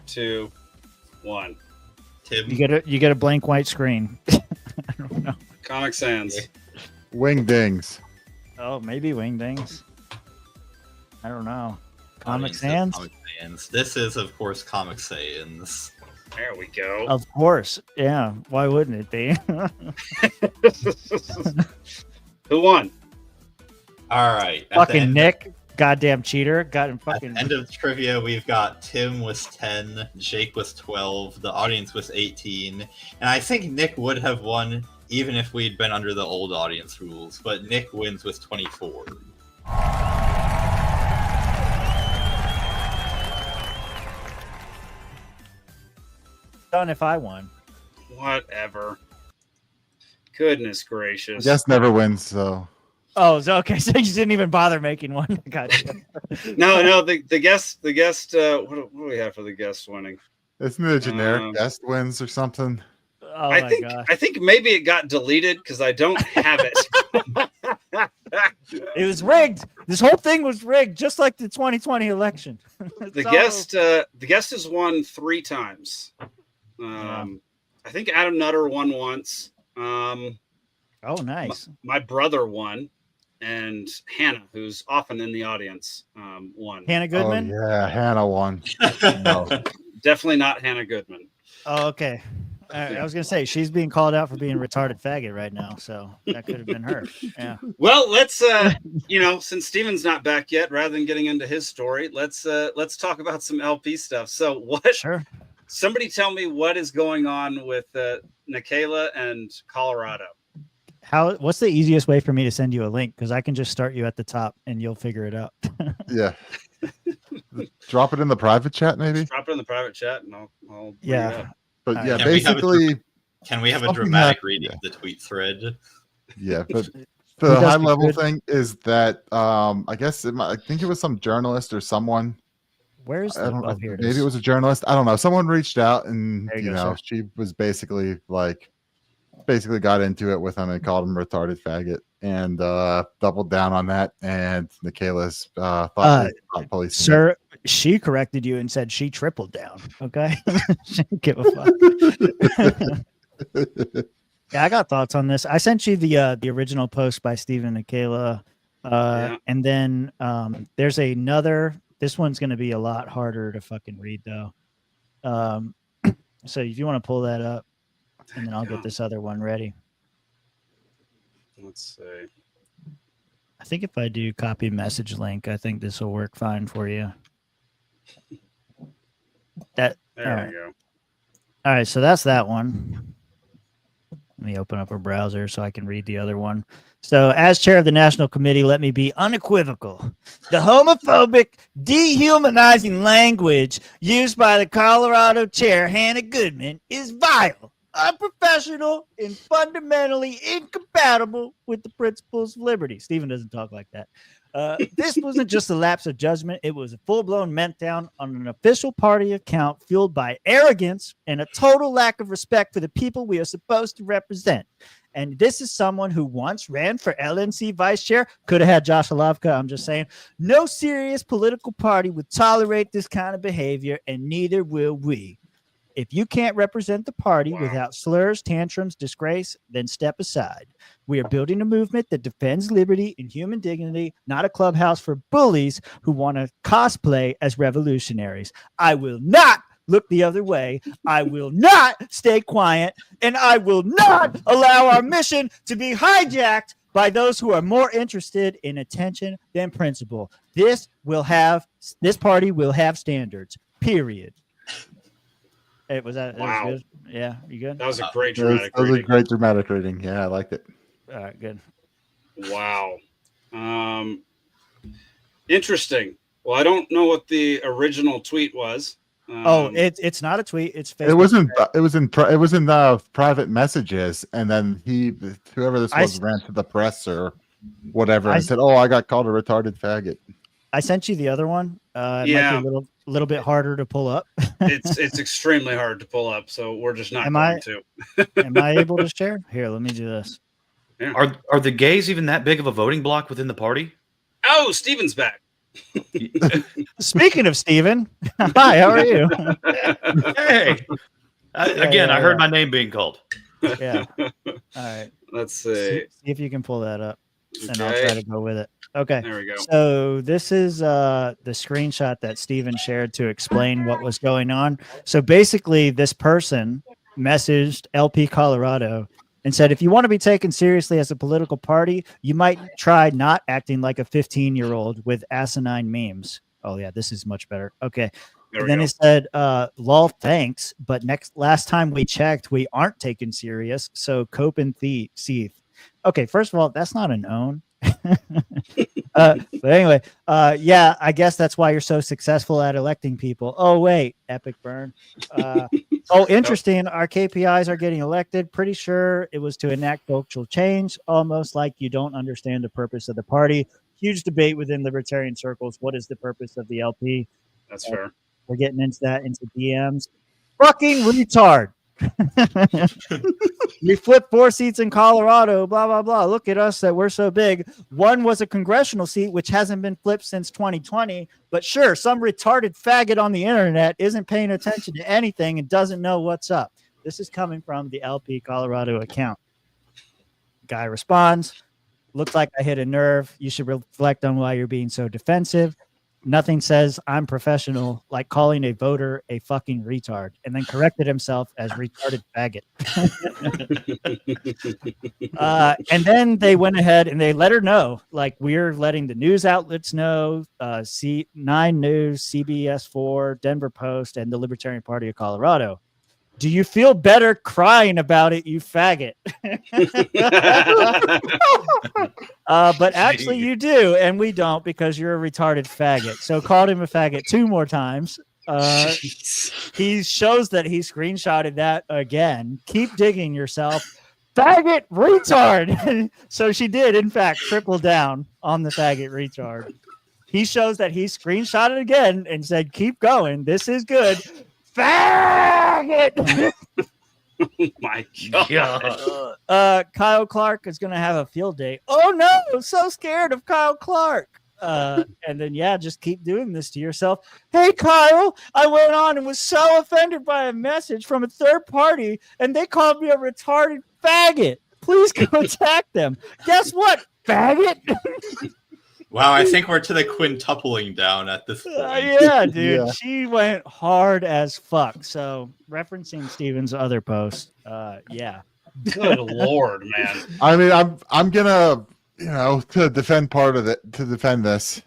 A: 2, 1.
D: Tim,
B: You get a blank white screen. I don't know.
A: Comic Sans.
C: Wingdings.
B: Oh, maybe Wingdings. I don't know. Comic
D: Audience of
B: Sans?
D: Comic Sans. This is, of course, Comic Sans.
A: There we go.
B: Of course. Yeah. Why wouldn't it be?
A: Who won?
D: All right.
B: Fucking Nick. Goddamn cheater. Got him
D: At
B: fucking.
D: the end of trivia, we've got Tim was 10, Jake was 12, the audience was 18, and I think Nick would have won even if we'd been under the old audience rules, but Nick wins with 24.
B: Done if I won.
A: Whatever. Goodness
C: I
A: gracious.
C: guess never wins, so.
B: Oh, so, okay. So you didn't even bother making one. Gotcha.
A: No, the guest. What do we have for the guest winning?
C: Isn't it a generic guest wins or something?
B: Oh
A: I
B: my
A: think
B: gosh.
A: I think maybe it got deleted because I don't have it.
B: It was rigged. This whole thing was rigged, just like the 2020 election.
A: The guest has won 3 times. I think Adam Nutter won once.
B: Oh, nice.
A: My brother won, and Hannah, who's often in the audience, won.
B: Hannah Goodman?
C: Oh, yeah, Hannah won.
A: No, definitely not Hannah Goodman.
B: Oh, okay. I was going to say, she's being called out for being a retarded faggot right now, so that could have been her. Yeah.
A: Well, let's, since Steven's not back yet, rather than getting into his story, let's talk about some LP stuff. So what?
B: Sure.
A: Somebody tell me what is going on with Nikayla and Colorado.
B: What's the easiest way for me to send you a link? Because I can just start you at the top and you'll figure it out.
C: Yeah. Drop it in the private chat, maybe.
A: Drop it in the private chat, and I'll bring it up.
C: But yeah, basically,
D: can we have a dramatic reading of the tweet thread?
C: Yeah, but the high level thing is that I guess I think it was some journalist or someone.
B: Where's
C: I don't know. Maybe it was a journalist. I don't know. Someone reached out and she was basically got into it with him and called him retarded faggot and doubled down on that. And Nikayla's thought police.
B: Sir, she corrected you and said she tripled down. Okay. She didn't give a fuck. Yeah, I got thoughts on this. I sent you the original post by Stephen and Nikayla. And then there's another. This one's going to be a lot harder to fucking read, though. So if you want to pull that up, and then I'll get this other one ready.
A: Let's see.
B: I think if I do copy message link, I think this will work fine for you. There we go. All right, so that's that one. Let me open up a browser so I can read the other one. So as chair of the National Committee, let me be unequivocal. The homophobic, dehumanizing language used by the Colorado chair, Hannah Goodman, is vile, unprofessional, and fundamentally incompatible with the principles of liberty. Stephen doesn't talk like that. This wasn't just a lapse of judgment. It was a full-blown meltdown on an official party account fueled by arrogance and a total lack of respect for the people we are supposed to represent. And this is someone who once ran for LNC vice chair. Could have had Josh Alavka. I'm just saying. No serious political party would tolerate this kind of behavior, and neither will we. If you can't represent the party without slurs, tantrums, disgrace, then step aside. We are building a movement that defends liberty and human dignity, not a clubhouse for bullies who want to cosplay as revolutionaries. I will not look the other way. I will not stay quiet, and I will not allow our mission to be hijacked by those who are more interested in attention than principle. This party will have standards, period. Hey, was that good? Yeah, you good?
A: That was a great dramatic reading.
C: That was a great dramatic reading. Yeah, I liked it.
B: All right, good.
A: Wow. Interesting. Well, I don't know what the original tweet was.
B: It's not a tweet. It's Facebook.
C: It was in private messages, and then whoever this was ran to the press or whatever and said, "Oh, I got called a retarded faggot."
B: I sent you the other one. Might be a little bit harder to pull up.
A: It's extremely hard to pull up, so we're just not going to.
B: Am I able to share? Here, let me do this.
E: Yeah. Are the gays even that big of a voting bloc within the party?
A: Oh, Steven's back.
B: Speaking of Steven, hi, how are you?
E: Hey. I heard my name being called.
B: Yeah. All right.
A: Let's see
B: if you can pull that up, and I'll try to go with it. Okay.
A: There we go.
B: So this is the screenshot that Steven shared to explain what was going on. So basically, this person messaged LP Colorado and said, if you want to be taken seriously as a political party, you might try not acting like a 15-year-old with asinine memes. Oh, yeah, this is much better. Okay. And then it said, lol, thanks. But last time we checked, we aren't taken serious. So cope and seethe. Okay, first of all, that's not an own. But anyway, I guess that's why you're so successful at electing people. Oh, wait, epic burn. Interesting. Our KPIs are getting elected. Pretty sure it was to enact social change, almost like you don't understand the purpose of the party. Huge debate within libertarian circles. What is the purpose of the LP?
A: That's fair.
B: We're getting into that into DMs. fucking retard. We flipped 4 seats in Colorado, blah, blah, blah. Look at us that we're so big. One was a congressional seat, which hasn't been flipped since 2020. But sure, some retarded faggot on the internet isn't paying attention to anything and doesn't know what's up. This is coming from the LP Colorado account. Guy responds, looks like I hit a nerve. You should reflect on why you're being so defensive. Nothing says I'm professional like calling a voter a fucking retard, and then corrected himself as retarded faggot. And then they went ahead and they let her know, like we're letting the news outlets know, C9 News, CBS 4, Denver Post, and the Libertarian Party of Colorado. Do you feel better crying about it, you faggot? But actually you do, and we don't because you're a retarded faggot. So called him a faggot 2 more times. He shows that he screenshotted that again. Keep digging yourself. Faggot retard. So she did, in fact, triple down on the faggot retard. He shows that he screenshotted again and said, keep going. This is good. Faggot.
A: Oh my
B: God. Kyle Clark is going to have a field day. Oh no, so scared of Kyle Clark. And then, just keep doing this to yourself. Hey, Kyle, I went on and was so offended by a message from a third party, and they called me a retarded faggot. Please go attack them. Guess what, faggot?
D: Wow, I think we're to the quintupling down at this point.
B: Yeah, dude. Yeah. She went hard as fuck. So, referencing Steven's other post, yeah.
A: Good Lord, man.
C: I mean, I'm gonna, to defend this.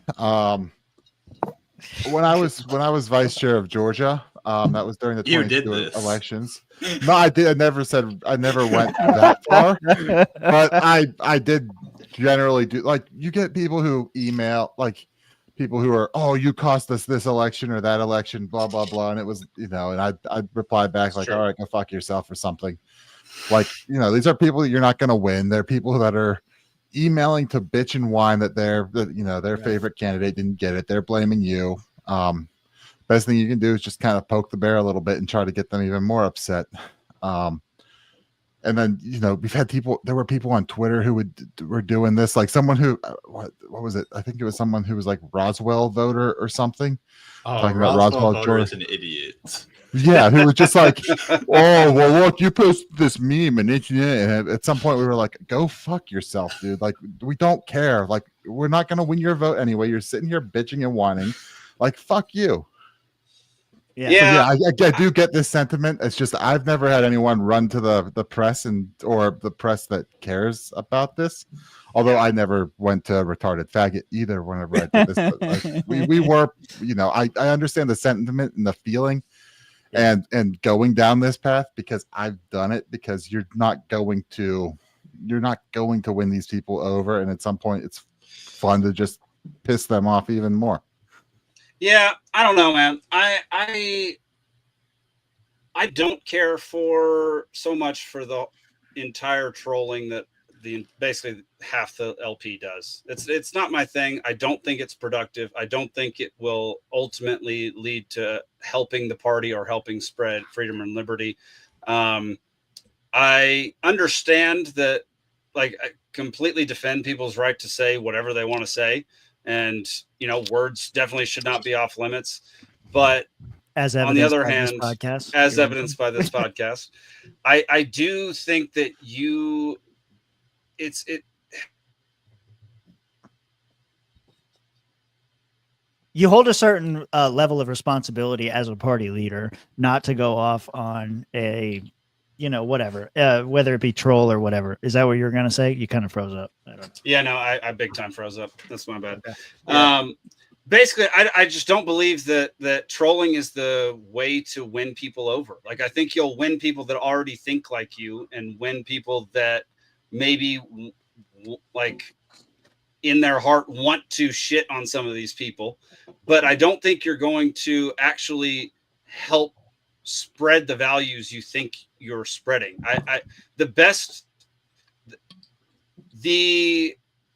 C: When I was vice chair of Georgia, that was during the 22 elections. No, I did. I never went that far, but I did generally do. Like, you get people who email, like people who are, oh, you cost us this election or that election, blah blah blah, and it was, and I'd reply back like, all right, go fuck yourself or something. Like, these are people that you're not going to win. They're people that are emailing to bitch and whine that their favorite candidate didn't get it. They're blaming you. Best thing you can do is just kind of poke the bear a little bit and try to get them even more upset. And then, we've had there were people on Twitter who were doing this, like someone who, what was it? I think it was someone who was like Roswell voter or something.
D: Oh, talking about Roswell voter is an idiot.
C: Yeah, who was just like, oh, well, look, you posted this meme and at some point we were like, go fuck yourself, dude. Like, we don't care. Like, we're not going to win your vote anyway. You're sitting here bitching and whining. Like, fuck you.
B: Yeah.
C: So, I do get this sentiment. It's just I've never had anyone run to the press or the press that cares about this. Although I never went to retarded faggot either whenever I did this. But, we were, I understand the sentiment and the feeling and going down this path because I've done it, because you're not going to win these people over, and at some point it's fun to just piss them off even more.
A: Yeah, I don't know, man. I don't care for so much for the entire trolling that basically half the LP does. It's not my thing. I don't think it's productive. I don't think it will ultimately lead to helping the party or helping spread freedom and liberty. I understand that, like, I completely defend people's right to say whatever they want to say. And, words definitely should not be off limits. But on the other hand, as evidenced by this podcast, I do think that you
B: hold a certain level of responsibility as a party leader not to go off on a, whatever, whether it be troll or whatever. Is that what you're going to say? You kind of froze up.
A: Yeah, no, I big time froze up. That's my bad. Okay. Yeah. Basically, I just don't believe that trolling is the way to win people over. Like, I think you'll win people that already think like you and win people that maybe, like, in their heart want to shit on some of these people. But I don't think you're going to actually help spread the values you think you're spreading.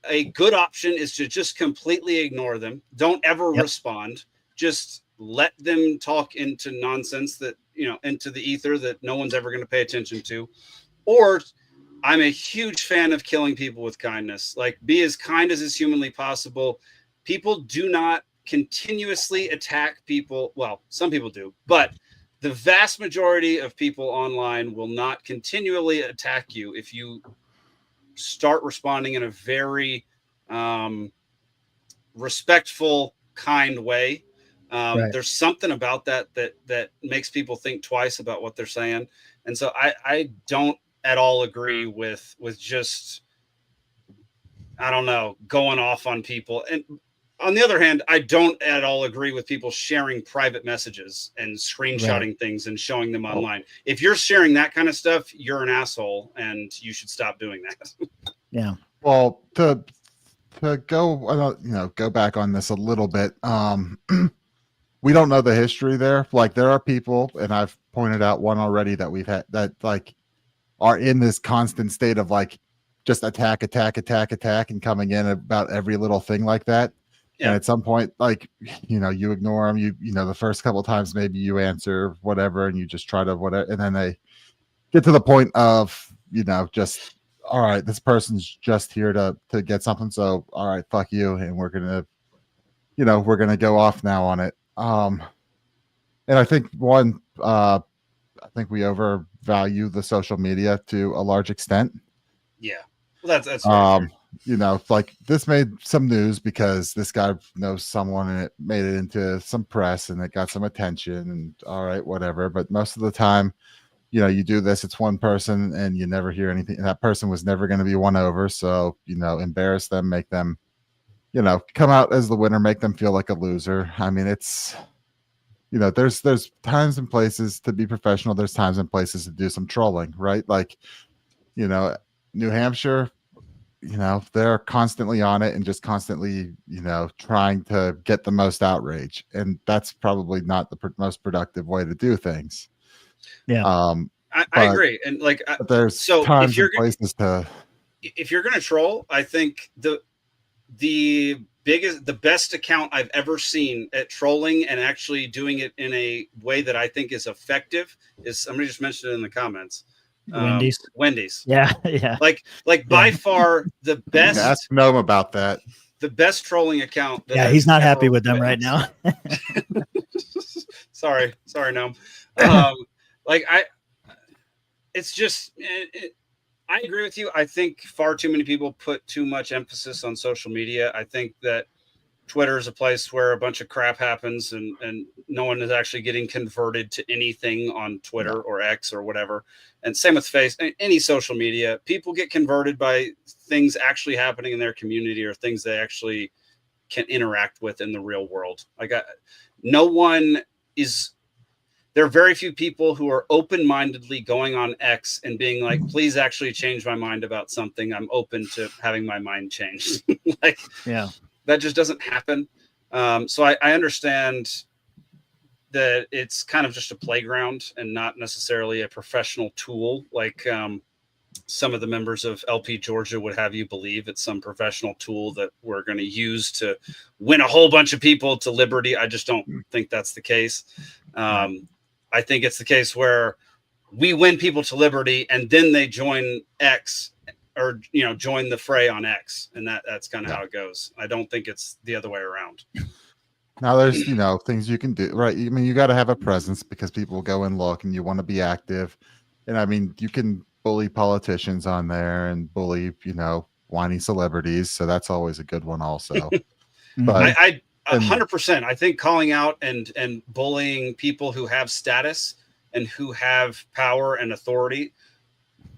A: A good option is to just completely ignore them. Don't ever respond. Just let them talk into nonsense that, into the ether that no one's ever going to pay attention to, or I'm a huge fan of killing people with kindness. Like, be as kind as is humanly possible. People do not continuously attack people. Well, some people do, but the vast majority of people online will not continually attack you if you start responding in a very respectful, kind way.
B: Right.
A: There's something about that makes people think twice about what they're saying. And so I don't at all agree with just, I don't know, going off on people. And on the other hand, I don't at all agree with people sharing private messages and screenshotting things and showing them online. If you're sharing that kind of stuff, you're an asshole and you should stop doing that.
B: Yeah.
C: Well, to go, go back on this a little bit. We don't know the history there. Like, there are people, and I've pointed out one already that we've had that like are in this constant state of like just attack, and coming in about every little thing like that. Yeah. And at some point, like, you ignore them. You the first couple of times maybe you answer whatever, and you just try to whatever, and then they get to the point of just, all right, this person's just here to get something, so all right, fuck you, and we're gonna go off now on it. And I think I think we overvalue the social media to a large extent.
A: Yeah, well, that's
C: like, this made some news because this guy knows someone and it made it into some press and it got some attention, and all right, whatever. But most of the time, you do this, it's one person and you never hear anything. And that person was never going to be won over. So, embarrass them, make them, come out as the winner, make them feel like a loser. I mean, it's, there's times and places to be professional. There's times and places to do some trolling, right? Like, New Hampshire, they're constantly on it and just constantly, trying to get the most outrage. And that's probably not the most productive way to do things.
A: Yeah. I agree. And like,
C: there's times and places to,
A: if you're going to troll, I think the best account I've ever seen at trolling and actually doing it in a way that I think is effective is, somebody just mentioned it in the comments. Wendy's.
B: Yeah. Yeah.
A: Like by far the best.
C: Ask Gnome about that.
A: The best trolling account.
B: He's not happy with them right now.
A: Sorry, Gnome. It's just, I agree with you. I think far too many people put too much emphasis on social media. I think that Twitter is a place where a bunch of crap happens and no one is actually getting converted to anything on Twitter or X or whatever. And same with any social media. People get converted by things actually happening in their community or things they actually can interact with in the real world. There are very few people who are open-mindedly going on X and being like, please actually change my mind about something. I'm open to having my mind changed. That just doesn't happen. So I understand that it's kind of just a playground and not necessarily a professional tool. Like some of the members of LP Georgia would have you believe it's some professional tool that we're going to use to win a whole bunch of people to liberty. I just don't think that's the case. I think it's the case where we win people to liberty and then they join X or, join the fray on X. And that's kind of how it goes. I don't think it's the other way around.
C: Now there's, things you can do, right? I mean, you got to have a presence because people go and look and you want to be active. And I mean, you can bully politicians on there and bully, whiny celebrities. So that's always a good one also. But
A: I 100%. I think calling out and bullying people who have status and who have power and authority,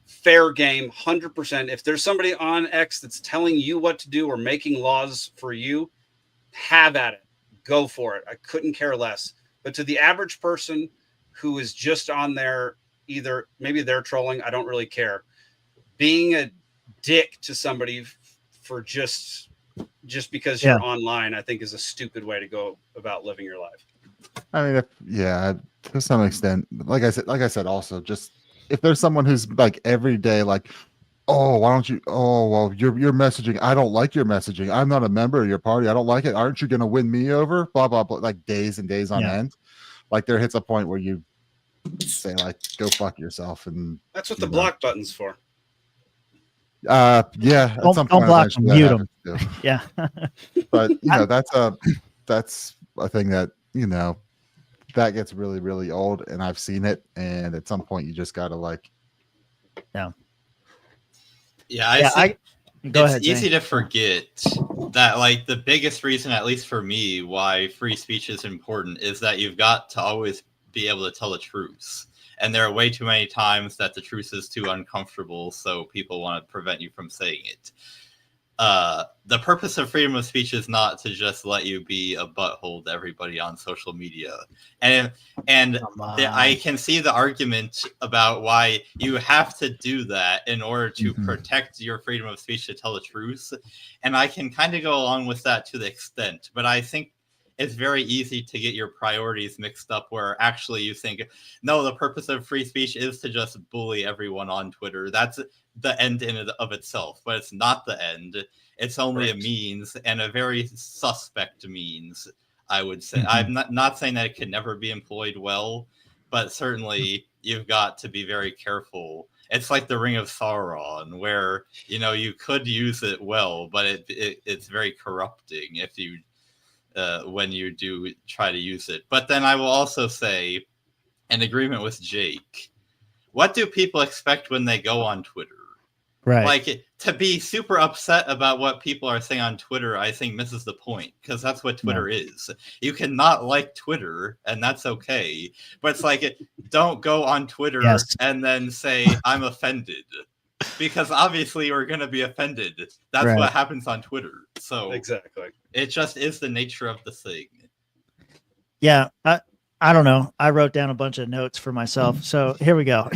A: fair game, 100%. If there's somebody on X that's telling you what to do or making laws for you, have at it. Go for it. I couldn't care less. But to the average person who is just on there, maybe they're trolling, I don't really care. Being a dick to somebody for just because you're online, I think is a stupid way to go about living your life.
C: I mean, to some extent, like I said, also just if there's someone who's like every day, like, oh, why don't you? Oh, well, your messaging. I don't like your messaging. I'm not a member of your party. I don't like it. Aren't you going to win me over? Blah blah blah. Like days and days on end. Like there hits a point where you say like, "Go fuck yourself," and
A: that's what the block button's for.
C: Yeah. At some point,
B: don't block them, mute them. Yeah.
C: But that's a thing that that gets really really old, and I've seen it. And at some point, you just gotta like.
D: I
B: go ahead,
D: it's easy
B: Zane.
D: to forget that like the biggest reason, at least for me, why free speech is important is that you've got to always be able to tell the truth. And there are way too many times that the truth is too uncomfortable, so people want to prevent you from saying it. The purpose of freedom of speech is not to just let you be a butthole to everybody on social media. And I can see the argument about why you have to do that in order to protect your freedom of speech to tell the truth. And I can kind of go along with that to the extent, but I think it's very easy to get your priorities mixed up where actually you think, no, the purpose of free speech is to just bully everyone on Twitter. That's the end in and of itself, but it's not the end. It's only a means, and a very suspect means, I would say. I'm not saying that it can never be employed well, but certainly you've got to be very careful. It's like the Ring of Sauron, where you could use it well, but it's very corrupting if you when you do try to use it. But then I will also say, in agreement with Jake, what do people expect when they go on Twitter?
B: Right.
D: Like, to be super upset about what people are saying on Twitter, I think misses the point, because that's what Twitter is. You cannot like Twitter, and that's okay. But it's like, don't go on Twitter and then say, I'm offended. Because obviously you're going to be offended. That's what happens on Twitter. So
A: exactly,
D: it just is the nature of the thing.
B: Yeah, I don't know. I wrote down a bunch of notes for myself. So here we go.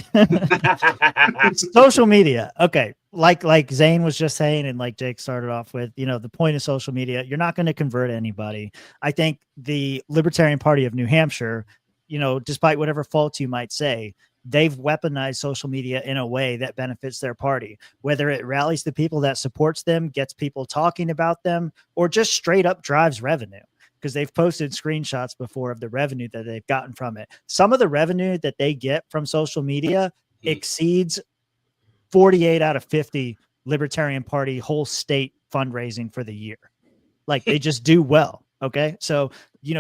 B: Social media. Okay. Like Zane was just saying, and like Jake started off with, the point of social media, you're not going to convert anybody. I think the Libertarian Party of New Hampshire, despite whatever faults you might say, they've weaponized social media in a way that benefits their party, whether it rallies the people that supports them, gets people talking about them, or just straight up drives revenue. Because they've posted screenshots before of the revenue that they've gotten from it. Some of the revenue that they get from social media exceeds 48 out of 50 Libertarian Party whole state fundraising for the year. Like, they just do well. Okay. So,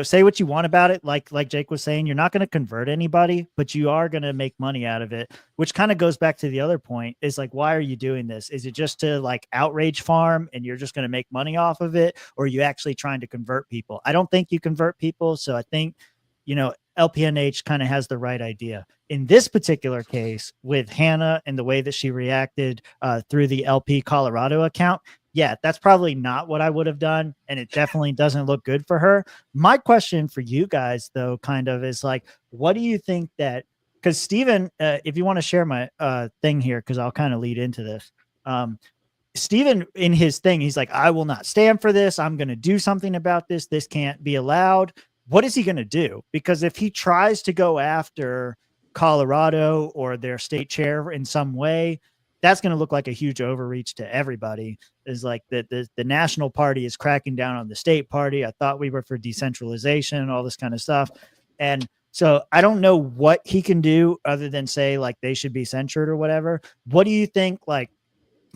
B: say what you want about it. Like Jake was saying, you're not going to convert anybody, but you are going to make money out of it, which kind of goes back to the other point is like, why are you doing this? Is it just to like outrage farm and you're just going to make money off of it? Or are you actually trying to convert people? I don't think you convert people. So I think, LPNH kind of has the right idea in this particular case with Hannah and the way that she reacted through the LP Colorado account. Yeah, that's probably not what I would have done. And it definitely doesn't look good for her. My question for you guys, though, kind of is like, what do you think that, because Steven, if you want to share my thing here, because I'll kind of lead into this. Steven, in his thing, he's like, I will not stand for this. I'm going to do something about this. This can't be allowed. What is he going to do? Because if he tries to go after Colorado or their state chair in some way, that's going to look like a huge overreach to everybody. Is like the national party is cracking down on the state party. I thought we were for decentralization and all this kind of stuff. And so I don't know what he can do other than say like they should be censured or whatever. What do you think? Like,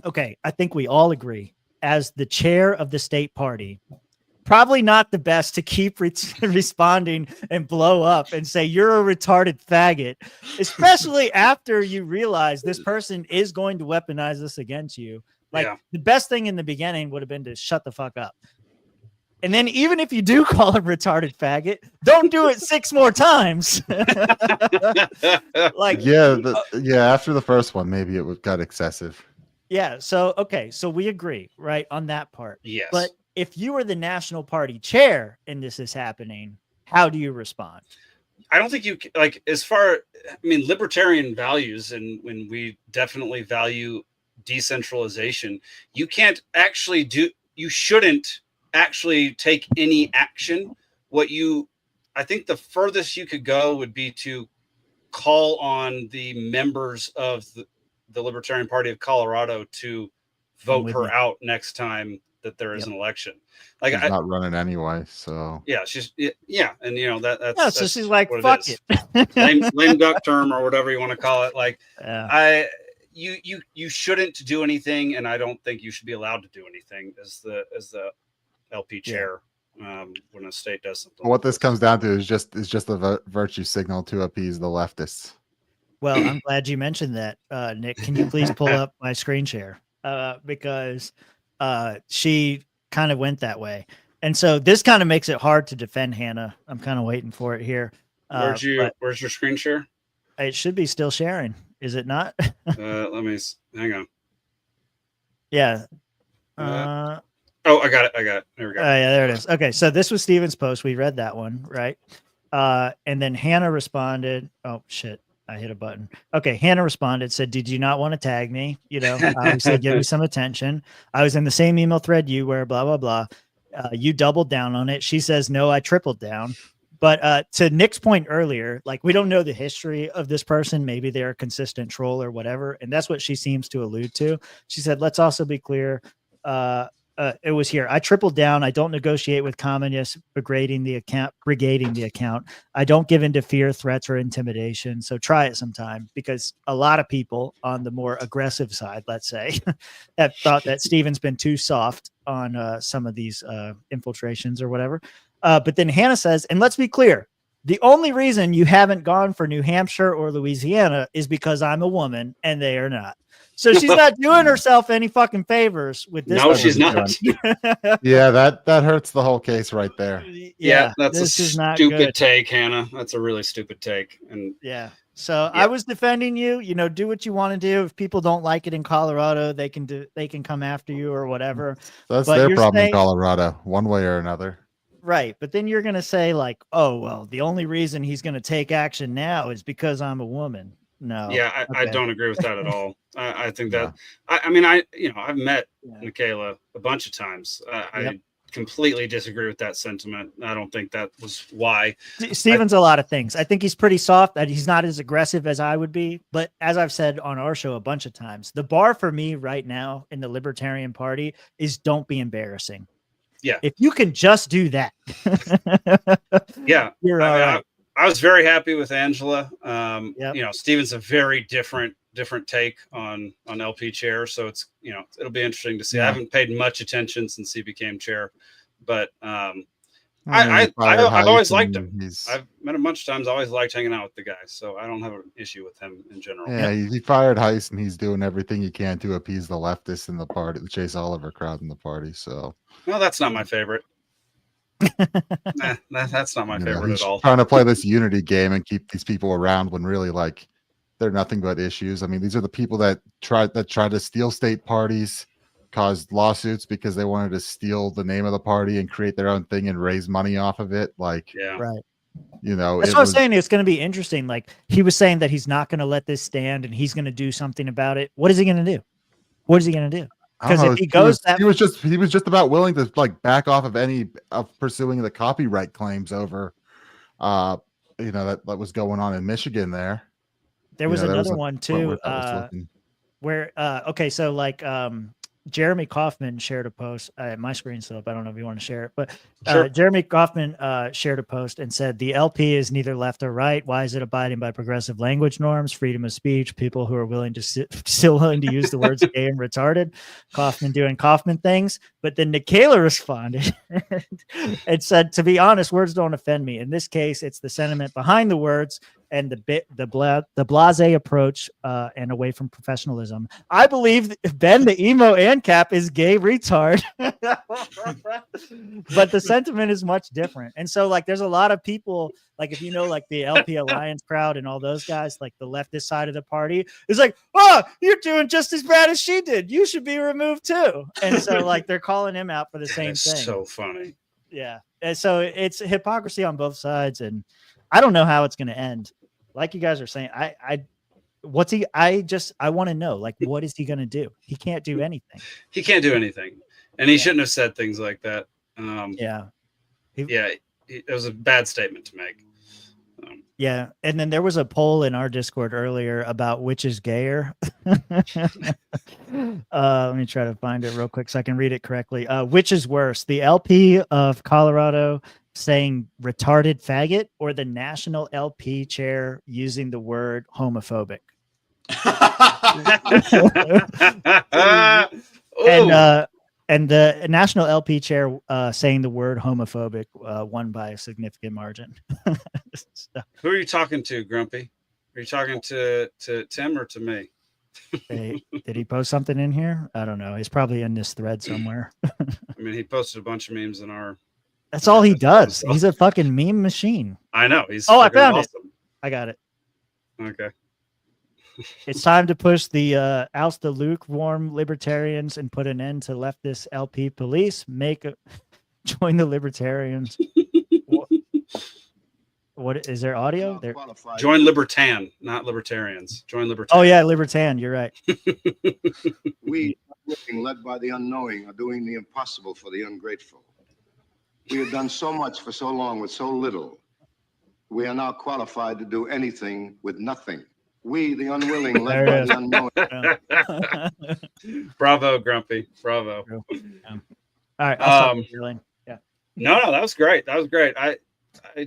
B: okay, I think we all agree as the chair of the state party, probably not the best to keep responding and blow up and say you're a retarded faggot, especially after you realize this person is going to weaponize this against you. Like the best thing in the beginning would have been to shut the fuck up. And then even if you do call him retarded faggot, don't do it 6 more times. Like,
C: after the first one, maybe it got excessive.
B: Yeah. So, okay. So we agree, right, on that part.
A: Yes.
B: But if you were the national party chair and this is happening, how do you respond?
A: I don't think you like, libertarian values, and when we definitely value decentralization, you shouldn't actually take any action. I think the furthest you could go would be to call on the members of the Libertarian Party of Colorado to vote her out next time that there is an election. Like,
C: she's not running anyway, so
A: yeah, and you know that's
B: no, so
A: that's
B: she's like,
A: what
B: fuck
A: it. lame duck term or whatever you want to call it. Like, you shouldn't do anything, and I don't think you should be allowed to do anything as the LP chair when a state does something.
C: What this comes down to is just a virtue signal to appease the leftists.
B: Well, I'm glad you mentioned that, Nick. Can you please pull up my screen share? Because she kind of went that way. And so this kind of makes it hard to defend Hannah. I'm kind of waiting for it here.
A: Where's your screen share?
B: It should be still sharing. Is it not?
A: Let me hang on.
B: Yeah.
A: Oh, I got it. There we go.
B: Yeah, there it is. Okay. So this was Steven's post. We read that one, right? And then Hannah responded. Oh shit. I hit a button. Okay. Hannah responded, said, "Did you not want to tag me? You know, obviously give me some attention. I was in the same email thread you were, blah, blah, blah. You doubled down on it." She says, "No, I tripled down." But to Nick's point earlier, like, we don't know the history of this person. Maybe they're a consistent troll or whatever. And that's what she seems to allude to. She said, "Let's also be clear. It was here. I tripled down. I don't negotiate with communists, brigading the account. I don't give in to fear, threats, or intimidation. So try it sometime," because a lot of people on the more aggressive side, let's say, have thought that Steven's been too soft on some of these infiltrations or whatever. But then Hannah says, "And let's be clear, the only reason you haven't gone for New Hampshire or Louisiana is because I'm a woman and they are not." So she's not doing herself any fucking favors with this.
A: No, she's not.
C: Yeah, that hurts the whole case right there.
A: Yeah, that's a stupid take, Hannah. That's a really stupid take. And
B: yeah. So I was defending you. You know, do what you want to do. If people don't like it in Colorado, they can come after you or whatever.
C: That's their problem in Colorado, one way or another.
B: Right. But then you're gonna say, like, oh well, the only reason he's gonna take action now is because I'm a woman. No.
A: Yeah, I don't agree with that at all. I think that I mean, I've met Michaela a bunch of times. I completely disagree with that sentiment. I don't think that was why.
B: Steven's a lot of things. I think he's pretty soft, that he's not as aggressive as I would be. But as I've said on our show a bunch of times, the bar for me right now in the Libertarian Party is don't be embarrassing.
A: Yeah.
B: If you can just do that.
A: Yeah.
B: You're all right.
A: I was very happy with Angela.
B: Yep.
A: You know, Steven's a very different take on LP chair. So it's, you know, it'll be interesting to see.
B: Yeah.
A: I haven't paid much attention since he became chair, but
C: I've
A: I've always liked him. I've met him a bunch of times. I always liked hanging out with the guy. So I don't have an issue with him in general.
C: Yeah, he fired Heist, and he's doing everything he can to appease the leftists in the party, the Chase Oliver crowd in the party. So,
A: no, that's not my favorite. That's not my favorite at all.
C: Trying to play this unity game and keep these people around when really, like, they're nothing but issues. I mean, these are the people that tried to steal state parties, caused lawsuits because they wanted to steal the name of the party and create their own thing and raise money off of it. Like,
A: yeah,
B: right.
C: You know,
B: that's what I was saying. It's going to be interesting. Like, he was saying that he's not going to let this stand and he's going to do something about it. What is he going to do? What is he going to do? Because if he goes,
C: he was just about willing to, like, back off of pursuing the copyright claims over, you know, that was going on in Michigan there.
B: There was another one too, where okay, so like Jeremy Kaufman shared a post. My screen's still up. I don't know if you want to share it, but
A: sure.
B: Jeremy Kaufman shared a post and said, "The LP is neither left or right. Why is it abiding by progressive language norms, freedom of speech, people who are willing to still willing to use the words gay and retarded?" Kaufman doing Kaufman things. But then Michaela responded and said, "To be honest, words don't offend me. In this case, it's the sentiment behind the words and the blasé approach and away from professionalism. I believe Ben, the emo ANCAP, is gay retard." But the sentiment is much different. And so, like, there's a lot of people, like, if you know, like the LP Alliance crowd and all those guys, like the leftist side of the party, is like, "Oh, you're doing just as bad as she did. You should be removed too." And so, like, they're calling him out for the same thing.
A: So funny.
B: Yeah. And so it's hypocrisy on both sides. And I don't know how it's going to end. Like you guys are saying, I want to know, like, what is he going to do? He can't do anything.
A: He can't do anything. And he shouldn't have said things like that.
B: Yeah.
A: It was a bad statement to make.
B: Yeah, and then there was a poll in our Discord earlier about which is gayer. Let me try to find it real quick so I can read it correctly. Which is worse, the LP of Colorado saying retarded faggot, or the national LP chair using the word homophobic? And the national LP chair saying the word homophobic won by a significant margin. So,
A: who are you talking to, Grumpy? Are you talking to Tim or to me?
B: did he post something in here? I don't know. He's probably in this thread somewhere.
A: I mean, he posted a bunch of memes in our.
B: That's all he does. He's a fucking meme machine.
A: I know. He's.
B: I found
A: awesome.
B: it. I got it.
A: Okay.
B: It's time to push the oust the lukewarm libertarians and put an end to leftist LP police. Join the libertarians. What is there audio there?
A: Join Libertan, not libertarians. Join Libertarians.
B: Oh yeah, Libertan. You're right.
O: We, led by the unknowing, are doing the impossible for the ungrateful. We have done so much for so long with so little. We are now qualified to do anything with nothing. We, the unwilling, led by the unknowing.
A: Bravo, Grumpy. Bravo.
B: All right. I'll stop reeling. Yeah.
A: No, that was great. That was great. I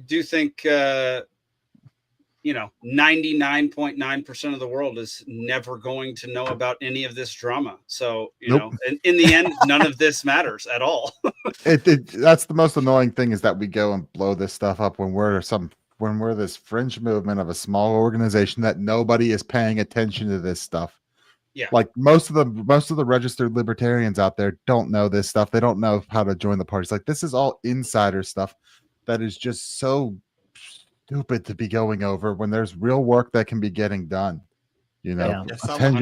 A: do think 99.9% of the world is never going to know about any of this drama. So you know, in the end, none of this matters at all.
C: That's the most annoying thing, is that we go and blow this stuff up when we're this fringe movement of a small organization that nobody is paying attention to this stuff.
A: Yeah.
C: Like most of the registered libertarians out there don't know this stuff. They don't know how to join the parties. Like, this is all insider stuff that is just so stupid to be going over when there's real work that can be getting done. You know, attend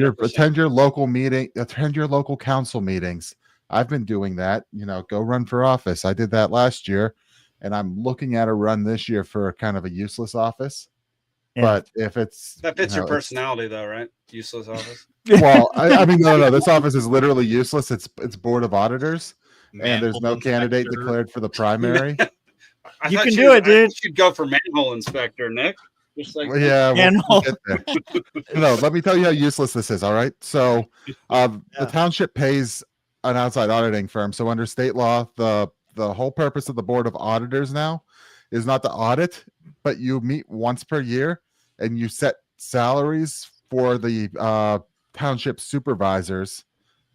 C: your local meeting, attend your local council meetings. I've been doing that. You know, go run for office. I did that last year. And I'm looking at a run this year for kind of a useless office. Yeah. But if it's
A: that fits your personality, though, right? Useless office.
C: Well, I mean, no. This office is literally useless. It's board of auditors, and there's no candidate declared for the primary.
B: You can do it, dude.
A: You should go for manhole inspector, Nick. Just like
C: we'll get there. No, let me tell you how useless this is. All right, so the township pays an outside auditing firm. So under state law, the whole purpose of the board of auditors now is not to audit, but you meet once per year and you set salaries for the township supervisors,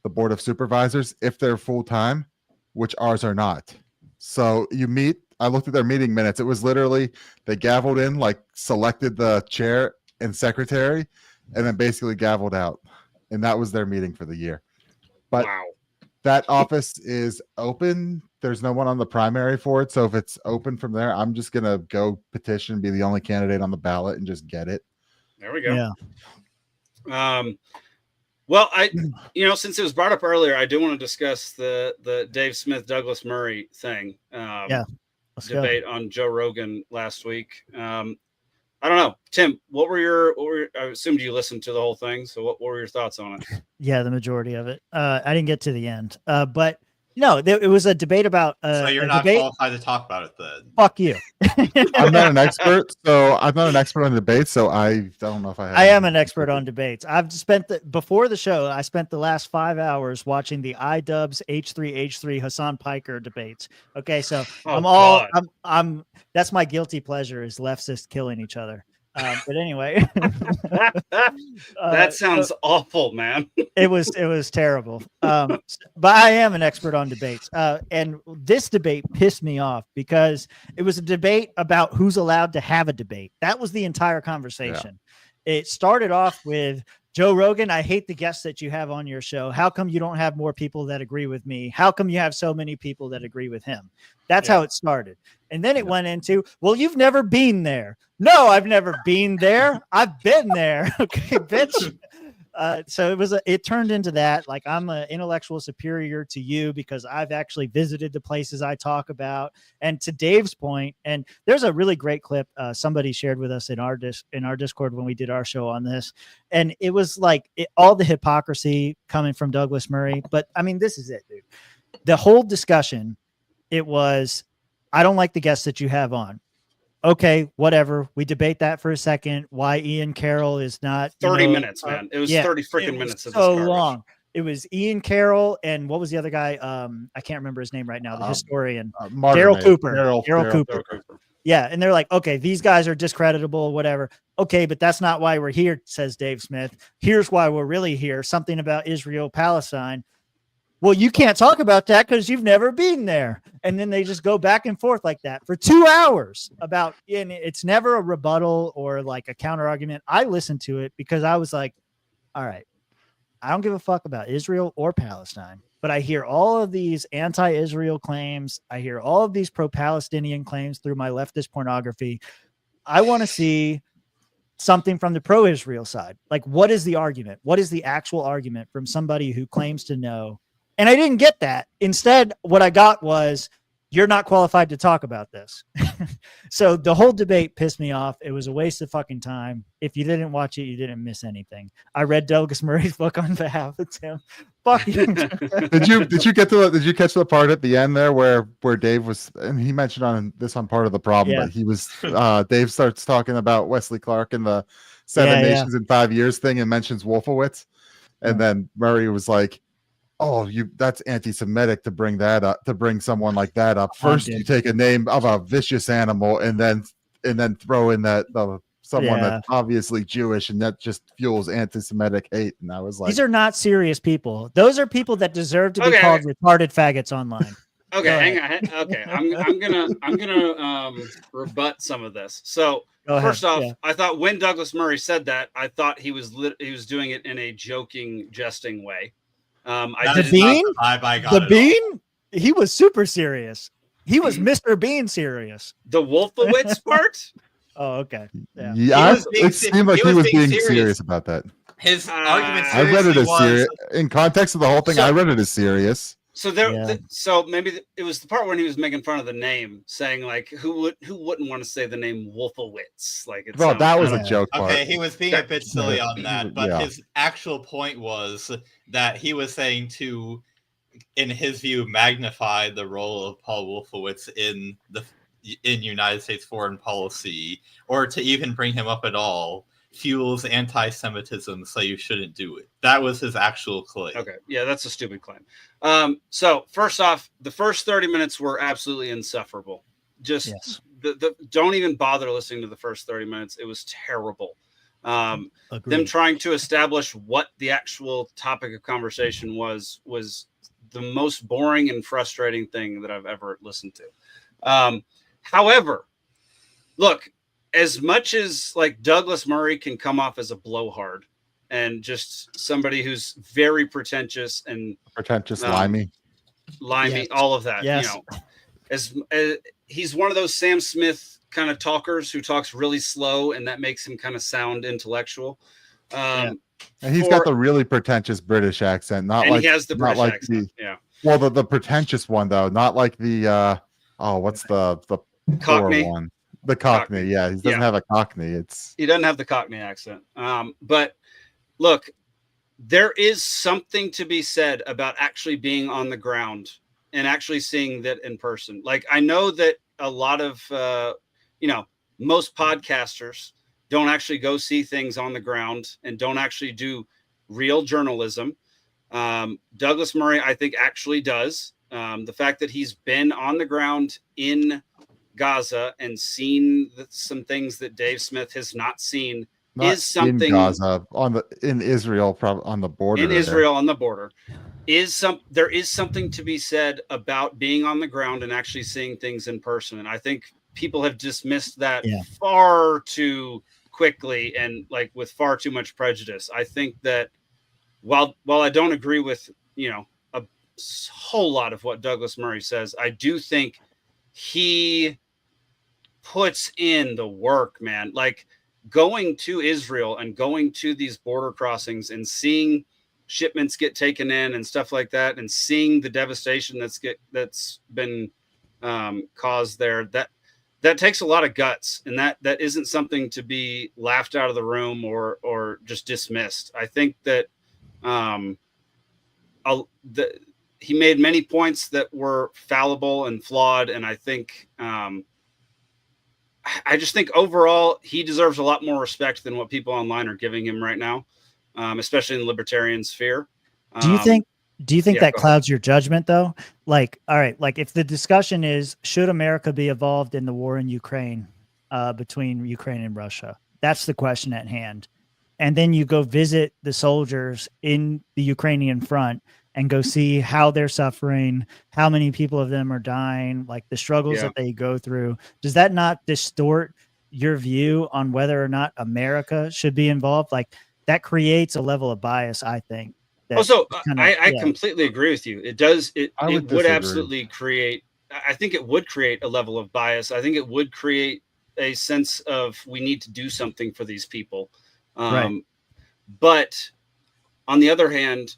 C: the board of supervisors, if they're full-time, which ours are not. So you meet, I looked at their meeting minutes. It was literally, they gavelled in, like selected the chair and secretary, and then basically gavelled out. And that was their meeting for the year. But that office is open. There's no one on the primary for it. So if it's open from there, I'm just going to go petition, be the only candidate on the ballot, and just get it.
A: There we go.
B: Yeah.
A: Well, since it was brought up earlier, I do want to discuss the Dave Smith, Douglas Murray thing. Debate on Joe Rogan last week. I don't know, Tim, what were I assumed you listened to the whole thing. So what were your thoughts on it?
B: Yeah, the majority of it. I didn't get to the end, but no, it was a debate about.
D: So you're not qualified to talk about it then.
B: Fuck you.
C: I'm not an expert, on debates, so I don't know if I
B: am an expert on debates. I've spent before the show, I spent the last 5 hours watching the iDubbbz H3H3 Hassan Piker debates. Okay, so I'm that's my guilty pleasure, is leftists killing each other. But anyway,
A: that sounds awful, man.
B: It was terrible. But I am an expert on debates. And this debate pissed me off because it was a debate about who's allowed to have a debate. That was the entire conversation. Yeah. It started off with, Joe Rogan, I hate the guests that you have on your show. How come you don't have more people that agree with me? How come you have so many people that agree with him? That's how it started. And then it went into, well, you've never been there. No, I've never been there. I've been there. Okay, bitch. So it turned into that. Like, I'm an intellectual superior to you because I've actually visited the places I talk about. And to Dave's point, and there's a really great clip somebody shared with us in our Discord when we did our show on this. And it was like all the hypocrisy coming from Douglas Murray. But I mean, this is it, dude. The whole discussion, it was, I don't like the guests that you have on. okay, whatever. We debate that for a second. Why Ian Carroll is not
A: 30 minutes, man. It was 30 freaking minutes of this
B: so
A: garbage.
B: long. It was Ian Carroll and what was the other guy? I can't remember his name right now. The historian, Daryl Cooper. Daryl Cooper. Yeah, and they're like, okay, these guys are discreditable, whatever. Okay, but that's not why we're here, says Dave Smith. Here's why we're really here. Something about Israel, Palestine. Well, you can't talk about that because you've never been there. And then they just go back and forth like that for 2 hours about, and it's never a rebuttal or like a counter argument. I listened to it because I was like, all right, I don't give a fuck about Israel or Palestine, but I hear all of these anti-Israel claims. I hear all of these pro-Palestinian claims through my leftist pornography. I want to see something from the pro-Israel side. Like, what is the argument? What is the actual argument from somebody who claims to know? And I didn't get that. Instead, what I got was, you're not qualified to talk about this. So the whole debate pissed me off. It was a waste of fucking time. If you didn't watch it, you didn't miss anything. I read Douglas Murray's book on behalf of Tim. Fucking.
C: Did you catch the part at the end there where Dave was, and he mentioned on part of the problem, but he was Dave starts talking about Wesley Clark and the 7 nations in 5 years thing and mentions Wolfowitz, and then Murray was like, oh, that's anti-Semitic to bring that up, to bring someone like that up. First, you take a name of a vicious animal and then throw in someone that's obviously Jewish, and that just fuels anti-Semitic hate. And I was like,
B: these are not serious people. Those are people that deserve to be called retarded faggots online.
A: Okay, hang on. Okay, I'm gonna rebut some of this. So first off, I thought when Douglas Murray said that, I thought he was doing it in a joking, jesting way.
B: The Bean? He was super serious. He was Mr. Bean serious.
A: The Wolfowitz part?
B: Oh, okay.
C: Yeah, it seemed like he was being serious about that.
D: His argument.
C: I read it as serious. In context of the whole thing, I read it as serious.
A: So so maybe it was the part when he was making fun of the name, saying like, who wouldn't want to say the name Wolfowitz? Like,
C: that was a joke part.
D: Okay, he was being a bit silly on that, but his actual point was that he was saying to, in his view, magnify the role of Paul Wolfowitz in United States foreign policy, or to even bring him up at all, fuels anti-Semitism, so you shouldn't do it. That was his actual claim.
A: Okay, yeah, that's a stupid claim. So first off, the first 30 minutes were absolutely insufferable. Just don't even bother listening to the first 30 minutes. It was terrible. Them trying to establish what the actual topic of conversation was the most boring and frustrating thing that I've ever listened to. However, look, as much as like Douglas Murray can come off as a blowhard and just somebody who's very pretentious and
C: limey,
A: all of that, you know, as he's one of those Sam Smith kind of talkers who talks really slow, and that makes him kind of sound intellectual.
C: And he's got the really pretentious British accent,
A: he has the British accent.
C: Well, the pretentious one though, not like the what's the
A: Cockney
C: one? The Cockney, he doesn't have a Cockney.
A: He doesn't have the Cockney accent. But look, there is something to be said about actually being on the ground and actually seeing that in person. Like, I know that a lot of most podcasters don't actually go see things on the ground and don't actually do real journalism. Douglas Murray, I think, actually does. The fact that he's been on the ground in Gaza and seen some things that Dave Smith has not seen is something.
C: In Gaza, in Israel, on the border.
A: In Israel, on the border, there is something to be said about being on the ground and actually seeing things in person. And I think people have dismissed that far too quickly and like with far too much prejudice. I think that while I don't agree with a whole lot of what Douglas Murray says, I do think he puts in the work, man. Like, going to Israel and going to these border crossings and seeing shipments get taken in and stuff like that, and seeing the devastation that's been caused there, that takes a lot of guts, and that isn't something to be laughed out of the room or just dismissed. I think that he made many points that were fallible and flawed, and I think I just think overall he deserves a lot more respect than what people online are giving him right now, especially in the libertarian sphere.
B: Do you think that clouds your judgment though? Like, all right, like if the discussion is, should America be involved in the war in Ukraine, between Ukraine and Russia? That's the question at hand. And then you go visit the soldiers in the Ukrainian front and go see how they're suffering, how many people of them are dying, like the struggles that they go through. Does that not distort your view on whether or not America should be involved? Like that creates a level of bias, I think.
A: I completely agree with you. It does. It would absolutely create. I think it would create a level of bias. I think it would create a sense of we need to do something for these people.
B: Right.
A: But on the other hand,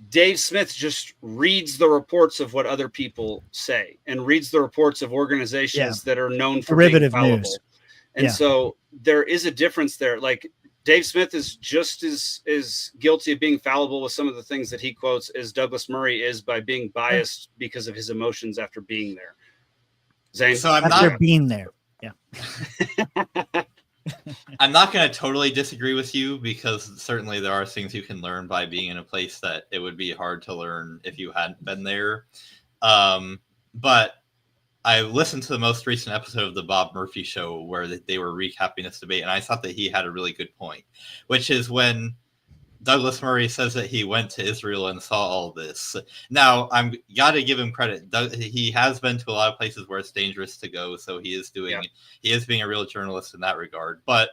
A: Dave Smith just reads the reports of what other people say and reads the reports of organizations that are known for
B: derivative
A: being fallible.
B: news.
A: And so there is a difference there. Like Dave Smith is just as guilty of being fallible with some of the things that he quotes as Douglas Murray is by being biased because of his emotions after being there. Zane?
D: So I'm
B: After
D: not
B: being there. Yeah.
D: I'm not going to totally disagree with you because certainly there are things you can learn by being in a place that it would be hard to learn if you hadn't been there. But I listened to the most recent episode of the Bob Murphy show where they were recapping this debate, and I thought that he had a really good point, which is when Douglas Murray says that he went to Israel and saw all this. Now, I'm got to give him credit. He has been to a lot of places where it's dangerous to go, so he is being a real journalist in that regard. But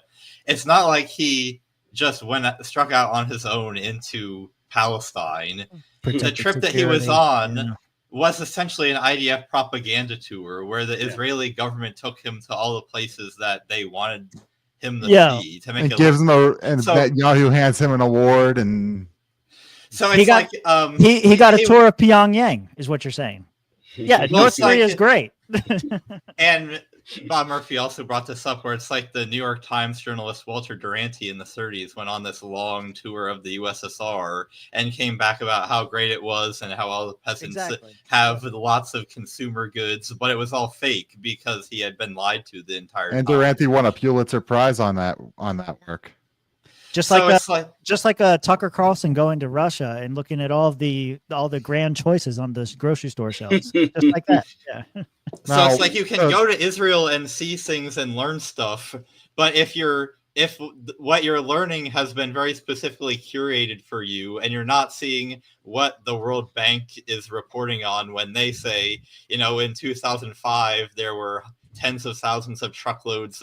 D: it's not like he just struck out on his own into Palestine. The trip that he was on was essentially an IDF propaganda tour where the Israeli government took him to all the places that they wanted him to see to make
C: it gives him that Yahoo hands him an award, and
D: so it's
B: he got a tour of Pyongyang, is what you're saying. Yeah, North Korea is great.
D: And Bob Murphy also brought this up where it's like the New York Times journalist Walter Duranty in the 30s went on this long tour of the USSR and came back about how great it was and how all the peasants have lots of consumer goods, but it was all fake because he had been lied to the entire time.
C: And Duranty won a Pulitzer Prize on that work.
B: Just like Tucker Carlson going to Russia and looking at all the grand choices on the grocery store shelves, just like that. Yeah.
D: So it's like you can go to Israel and see things and learn stuff, but if what you're learning has been very specifically curated for you, and you're not seeing what the World Bank is reporting on when they say, in 2005 there were tens of thousands of truckloads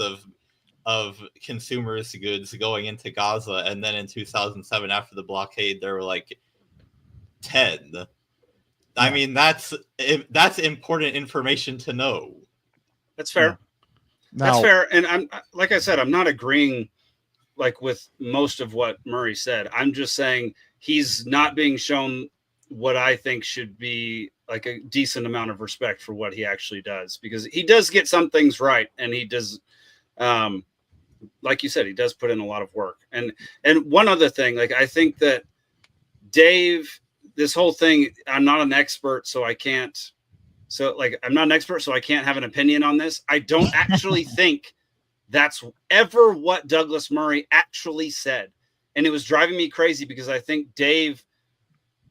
D: of consumers' goods going into Gaza, and then in 2007 after the blockade there were like 10. I mean, that's important information to know.
A: That's fair. That's fair. And I'm, like I said, I'm not agreeing with most of what Murray said. I'm just saying he's not being shown what I think should be like a decent amount of respect for what he actually does, because he does get some things right, and he does, like you said, he does put in a lot of work. And one other thing, I think that Dave, this whole thing, I'm not an expert, so I can't. I'm not an expert, so I can't have an opinion on this. I don't actually think that's ever what Douglas Murray actually said. And it was driving me crazy because I think Dave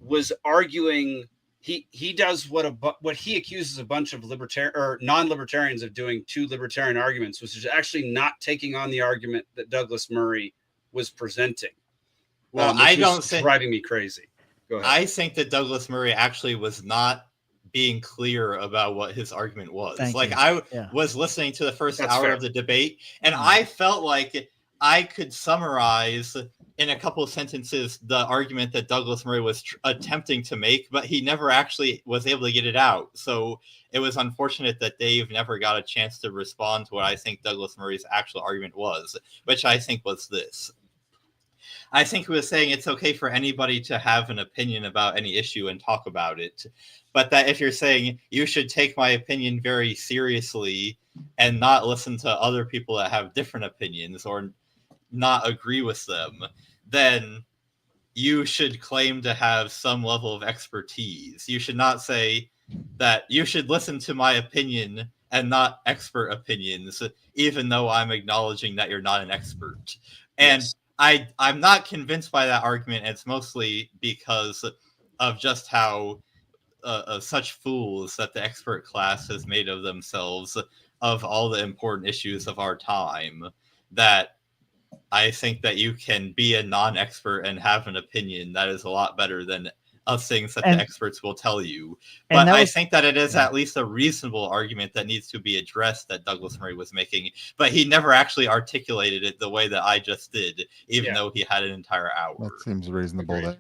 A: was arguing. He does what he accuses a bunch of libertarian or non-libertarians of doing, two libertarian arguments, which is actually not taking on the argument that Douglas Murray was presenting.
D: Well, I don't think
A: driving me crazy. Go ahead.
D: I think that Douglas Murray actually was not being clear about what his argument was. I was listening to the first hour of the debate, and I felt like I could summarize in a couple of sentences the argument that Douglas Murray was attempting to make, but he never actually was able to get it out. So it was unfortunate that Dave never got a chance to respond to what I think Douglas Murray's actual argument was, which I think was this. I think he was saying it's okay for anybody to have an opinion about any issue and talk about it, but that if you're saying you should take my opinion very seriously and not listen to other people that have different opinions or not agree with them, then you should claim to have some level of expertise. You should not say that you should listen to my opinion and not expert opinions, even though I'm acknowledging that you're not an expert. And I'm not convinced by that argument. It's mostly because of just how such fools that the expert class has made of themselves of all the important issues of our time, that I think that you can be a non-expert and have an opinion that is a lot better than things that the experts will tell you. But I think that it is at least a reasonable argument that needs to be addressed that Douglas Murray was making, but he never actually articulated it the way that I just did, even though he had an entire hour.
C: That seems reasonable there.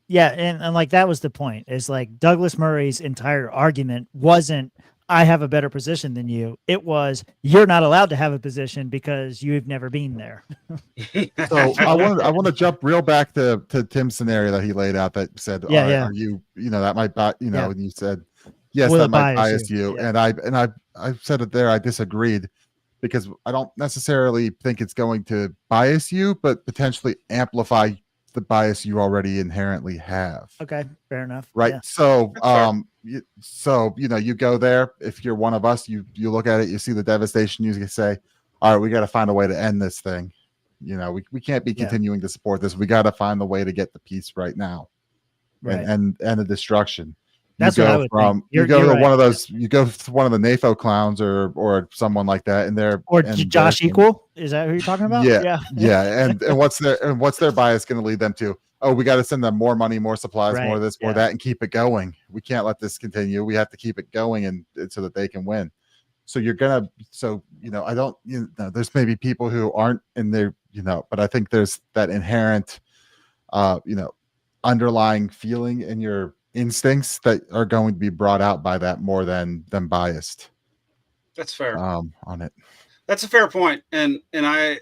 B: Yeah, and like that was the point. Is like Douglas Murray's entire argument wasn't I have a better position than you. It was you're not allowed to have a position because you've never been there.
C: So I want to jump real back to Tim's scenario that he laid out that said, are you that might and you said yes, that might bias you. And I said it there. I disagreed because I don't necessarily think it's going to bias you, but potentially amplify the bias you already inherently have.
B: Okay, fair enough.
C: Right. Yeah. So you go there. If you're one of us, you look at it, you see the devastation, you can say, all right, we got to find a way to end this thing. We can't be continuing to support this. We got to find a way to get the peace right now. Right. And the destruction.
B: That's what I would think.
C: You go to one of those, you go to one of the NAFO clowns or someone like that, and they're
B: Josh Equal. Is that who you're talking about?
C: Yeah. And what's their bias going to lead them to? Oh, we got to send them more money, more supplies, more this, more that, and keep it going. We can't let this continue. We have to keep it going and so that they can win. So I don't, there's maybe people who aren't in there, but I think there's that inherent, underlying feeling in your instincts that are going to be brought out by that more than biased.
A: That's fair.
C: On it.
A: That's a fair point. And the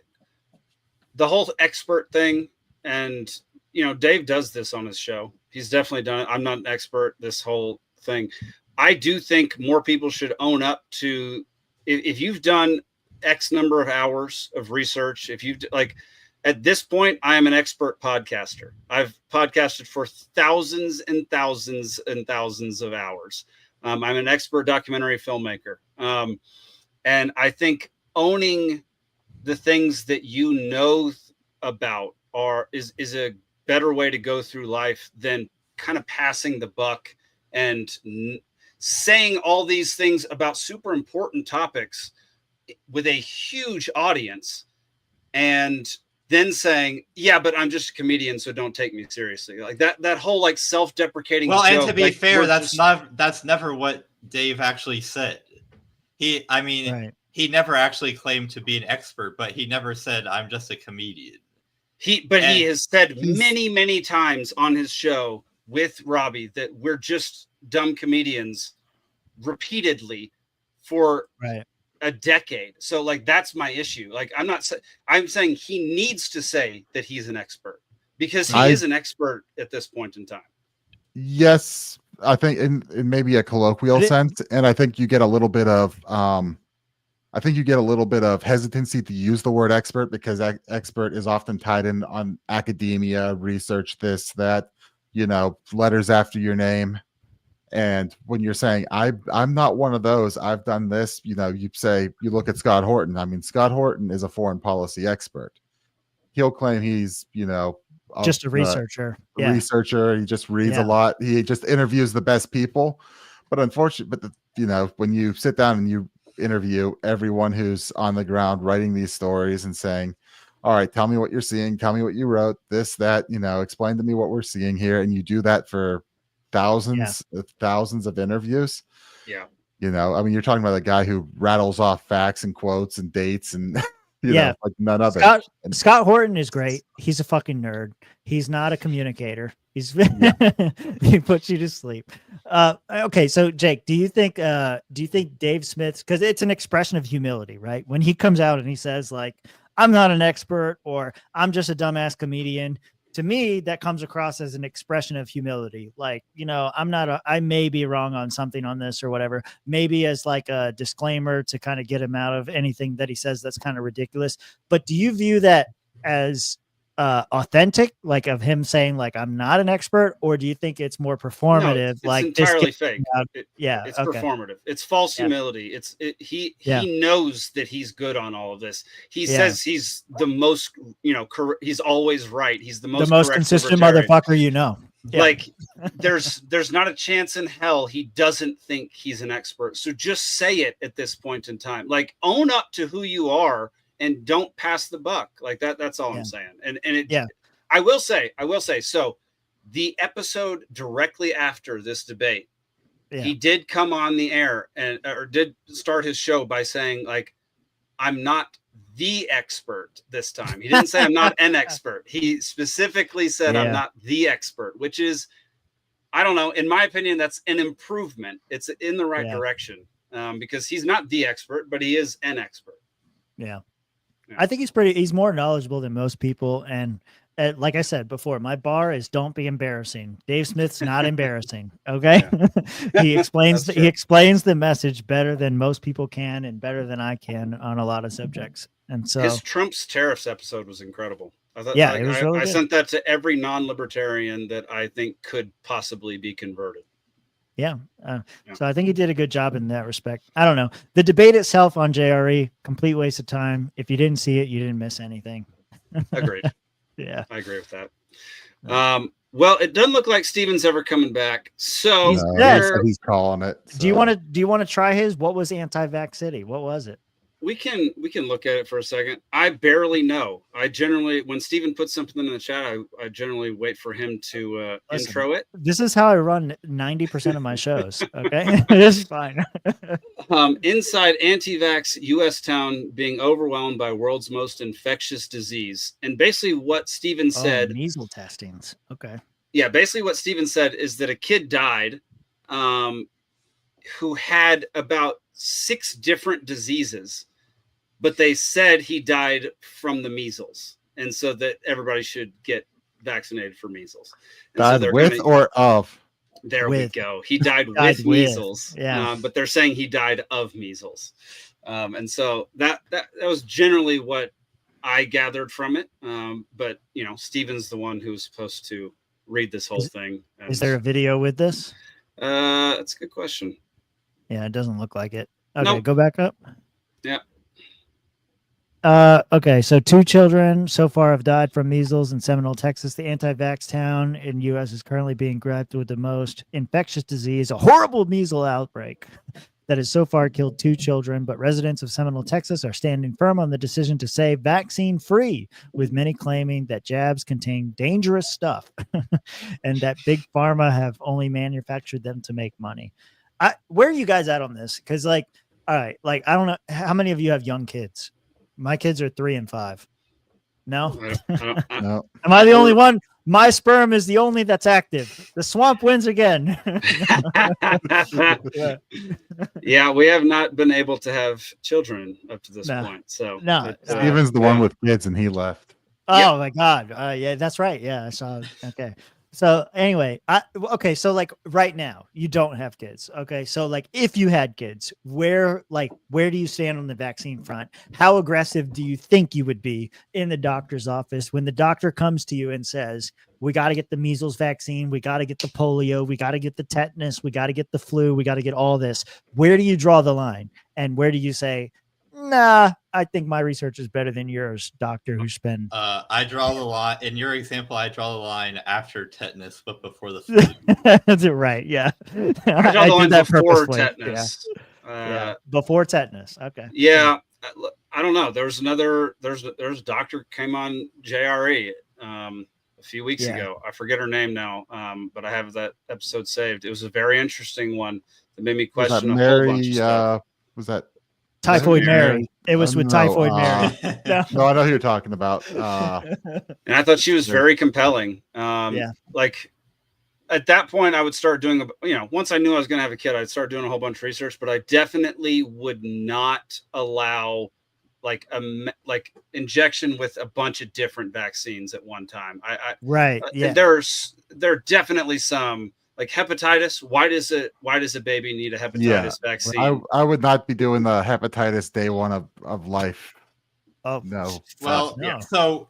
A: whole expert thing, and Dave does this on his show. He's definitely done it. I'm not an expert, this whole thing. I do think more people should own up to, if you've done X number of hours of research, if you've at this point, I am an expert podcaster. I've podcasted for thousands and thousands and thousands of hours. I'm an expert documentary filmmaker. And I think owning the things that about is a better way to go through life than kind of passing the buck and saying all these things about super important topics with a huge audience and then saying, yeah, but I'm just a comedian, so don't take me seriously. Like that whole self-deprecating.
D: Well, and to be fair, that's never what Dave actually said. He never actually claimed to be an expert, but he never said I'm just a comedian.
A: He has said many, many times on his show with Robbie that we're just dumb comedians repeatedly for a decade. So that's my issue. I'm saying he needs to say that he's an expert because he is an expert at this point in time.
C: Yes, I think in maybe a colloquial sense, and I think you get a little bit of hesitancy to use the word expert because expert is often tied in on academia, research, this, that, letters after your name. And when you're saying, I'm not one of those, I've done this, you look at Scott Horton. I mean, Scott Horton is a foreign policy expert. He'll claim he's,
B: just a researcher.
C: Researcher. He just reads a lot. He just interviews the best people. But unfortunately, when you sit down and you interview everyone who's on the ground writing these stories and saying, all right, tell me what you're seeing. Tell me what you wrote, this, that, explain to me what we're seeing here. And you do that for thousands of interviews.
A: Yeah.
C: You're talking about a guy who rattles off facts and quotes and dates and none other.
B: Scott Horton is great. He's a fucking nerd. He's not a communicator. He's he puts you to sleep. Okay, so Jake, do you think Dave Smith's, because it's an expression of humility, right? When he comes out and he says I'm not an expert or I'm just a dumbass comedian. To me, that comes across as an expression of humility. I may be wrong on something on this or whatever, maybe as a disclaimer to kind of get him out of anything that he says that's kind of ridiculous. But do you view that as authentic, like of him saying like I'm not an expert, or do you think it's more performative?
A: No, it's
B: like
A: entirely
B: this
A: fake.
B: It's
A: performative. It's false humility. He knows that he's good on all of this. He says he's the most, he's always right. He's the most
B: consistent motherfucker,
A: Like there's not a chance in hell he doesn't think he's an expert. So just say it at this point in time. Like own up to who you are and don't pass the buck. Like that's all I'm saying. I will say, so the episode directly after this debate, he did come on the air or did start his show by saying like, I'm not the expert this time. He didn't say I'm not an expert. He specifically said I'm not the expert, which is, I don't know. In my opinion, that's an improvement. It's in the right direction because he's not the expert, but he is an expert.
B: Yeah. I think he's more knowledgeable than most people. And like I said before, my bar is don't be embarrassing. Dave Smith's not embarrassing. Okay. He explains the message better than most people can and better than I can on a lot of subjects. And so
A: his Trump's tariffs episode was incredible. I thought,
B: it was really
A: I
B: good.
A: sent that to every non-libertarian that I think could possibly be converted.
B: So I think he did a good job in that respect. I don't know. The debate itself on JRE, complete waste of time. If you didn't see it, you didn't miss anything.
A: Agreed.
B: Yeah.
A: I agree with that. Well, it doesn't look like Steven's ever coming back. So
C: he's calling it. So.
B: Do you want to try his? What was Anti-Vaxx City? What was it?
A: We can look at it for a second. I barely know. I generally, when Steven puts something in the chat, I generally wait for him to intro it.
B: This is how I run 90% of my shows. Okay, this is fine.
A: Inside Anti-Vaxx US town being overwhelmed by world's most infectious disease, and basically what Steven said.
B: Measles testings. Okay.
A: Yeah, basically what Steven said is that a kid died, who had about 6 different diseases. But they said he died from the measles, and so that everybody should get vaccinated for measles. And
C: died with or of?
A: There we go. He died with measles.
B: Yeah.
A: But they're saying he died of measles. And so that was generally what I gathered from it. But Steven's the one who's supposed to read this whole thing.
B: Is there a video with this?
A: That's a good question.
B: Yeah, it doesn't look like it. Okay,
A: Nope.
B: Go back up.
A: Yeah.
B: Okay, so 2 children so far have died from measles in Seminole, Texas. The anti-vax town in U.S. is currently being grabbed with the most infectious disease, a horrible measles outbreak that has so far killed 2 children. But residents of Seminole, Texas are standing firm on the decision to say vaccine-free, with many claiming that jabs contain dangerous stuff and that big pharma have only manufactured them to make money. Where are you guys at on this? Because, all right, I don't know. How many of you have young kids? My kids are 3 and 5. No?
C: No.
B: Am I the only one? My sperm is the only that's active. The swamp wins again.
A: Yeah, we have not been able to have children up to this point. So
C: Steven's the one with kids, and he left.
B: Oh my God. Yeah, that's right. Yeah, I saw. Okay. So anyway, so right now you don't have kids. Okay. So if you had kids, where do you stand on the vaccine front? How aggressive do you think you would be in the doctor's office when the doctor comes to you and says, we got to get the measles vaccine. We got to get the polio. We got to get the tetanus. We got to get the flu. We got to get all this. Where do you draw the line? And where do you say, nah, I think my research is better than yours, doctor, who spend.
D: I draw the line in your example. I draw the line after tetanus, but before the flu.
B: That's it, right? Yeah,
A: I draw the line before tetanus.
B: Yeah. Before tetanus. Okay.
A: Yeah, I don't know. There's a doctor came on JRE a few weeks ago. I forget her name now, but I have that episode saved. It was a very interesting one that made me question a whole bunch of stuff.
C: Was that?
B: Typhoid Mary. It was with Typhoid Mary.
C: No, I know who you're talking about.
A: And I thought she was very compelling. At that point, I would start doing, once I knew I was going to have a kid, I'd start doing a whole bunch of research, but I definitely would not allow injection with a bunch of different vaccines at one time. There are definitely some. Like hepatitis, why does a baby need a hepatitis vaccine?
C: I would not be doing the hepatitis day 1 of life.
B: Oh
C: no.
D: Well,
B: no.
D: So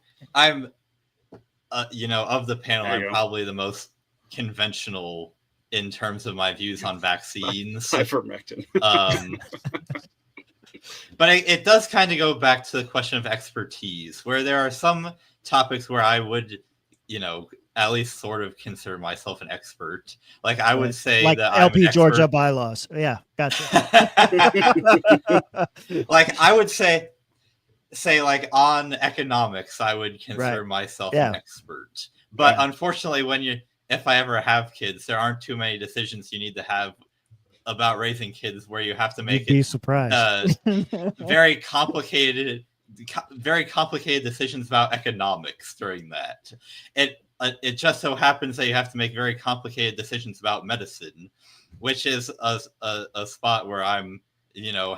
D: of the panel, I'm probably the most conventional in terms of my views on vaccines.
P: Ivermectin.
D: But it does kind of go back to the question of expertise, where there are some topics where I would, at least sort of consider myself an expert. Like I would say
B: like
D: that
B: LP
D: I'm an
B: Georgia
D: expert.
B: bylaws. Yeah, gotcha.
D: Like I would say like on economics, I would consider myself an expert. But unfortunately, if I ever have kids, there aren't too many decisions you need to have about raising kids where you have to make
B: You'd be surprised.
D: very complicated decisions about economics during that. It just so happens that you have to make very complicated decisions about medicine, which is a spot where I'm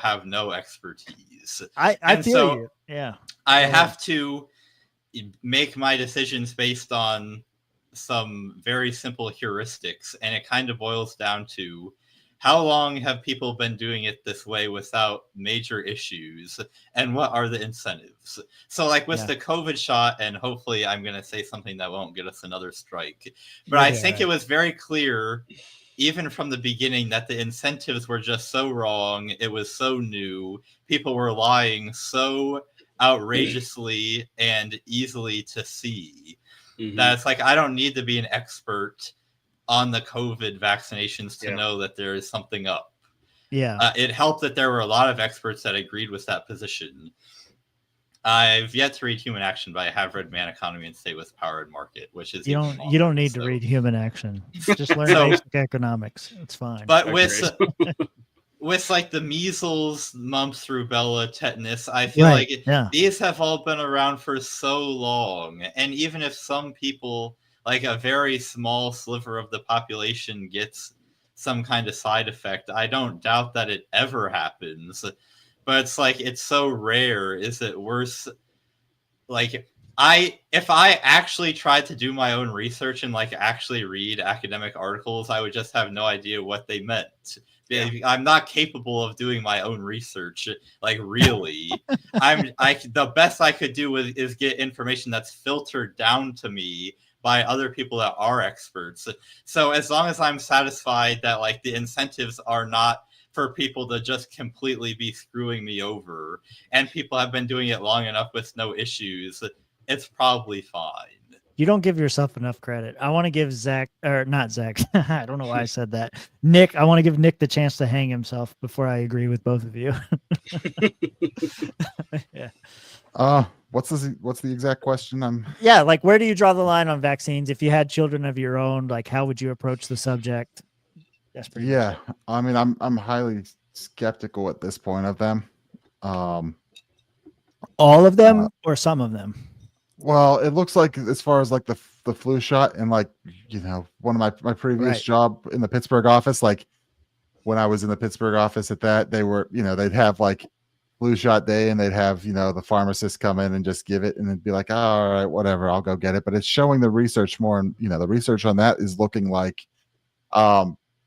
D: have no expertise.
B: I feel you. Yeah.
D: I have to make my decisions based on some very simple heuristics, and it kind of boils down to how long have people been doing it this way without major issues, and what are the incentives? So like with the COVID shot, and hopefully I'm going to say something that won't get us another strike, but I think it was very clear even from the beginning that the incentives were just so wrong. It was so new. People were lying so outrageously and easily to see that it's like, I don't need to be an expert on the COVID vaccinations to know that there is something up.
B: Yeah.
D: It helped that there were a lot of experts that agreed with that position. I've yet to read Human Action, but I have read Man, Economy, and State with Power and Market, which is
B: you don't need to read Human Action. Just learn basic economics. It's fine.
D: But with like the measles, mumps, rubella, tetanus, I feel like these have all been around for so long, and even if some people, like a very small sliver of the population, gets some kind of side effect, I don't doubt that it ever happens. But it's like, it's so rare. Is it worse? Like, if I actually tried to do my own research and like actually read academic articles, I would just have no idea what they meant. I'm not capable of doing my own research. Like, really, the best I could do is get information that's filtered down to me by other people that are experts. So as long as I'm satisfied that like the incentives are not for people to just completely be screwing me over, and people have been doing it long enough with no issues, it's probably fine.
B: You don't give yourself enough credit. I want to give not Zach. I don't know why I said that. Nick, I want to give Nick the chance to hang himself before I agree with both of you.
C: Yeah. What's the exact question?
B: Like, where do you draw the line on vaccines? If you had children of your own, like, how would you approach the subject? That's pretty much it.
C: I mean, I'm highly skeptical at this point of them.
B: All of them or some of them?
C: Well, it looks like, as far as like the flu shot, and like, one of my previous job in the Pittsburgh office, like when I was in the Pittsburgh office at that, they were, they'd have like flu shot day, and they'd have, the pharmacist come in and just give it, and it'd be like, oh, all right, whatever, I'll go get it. But it's showing the research more, and the research on that is looking like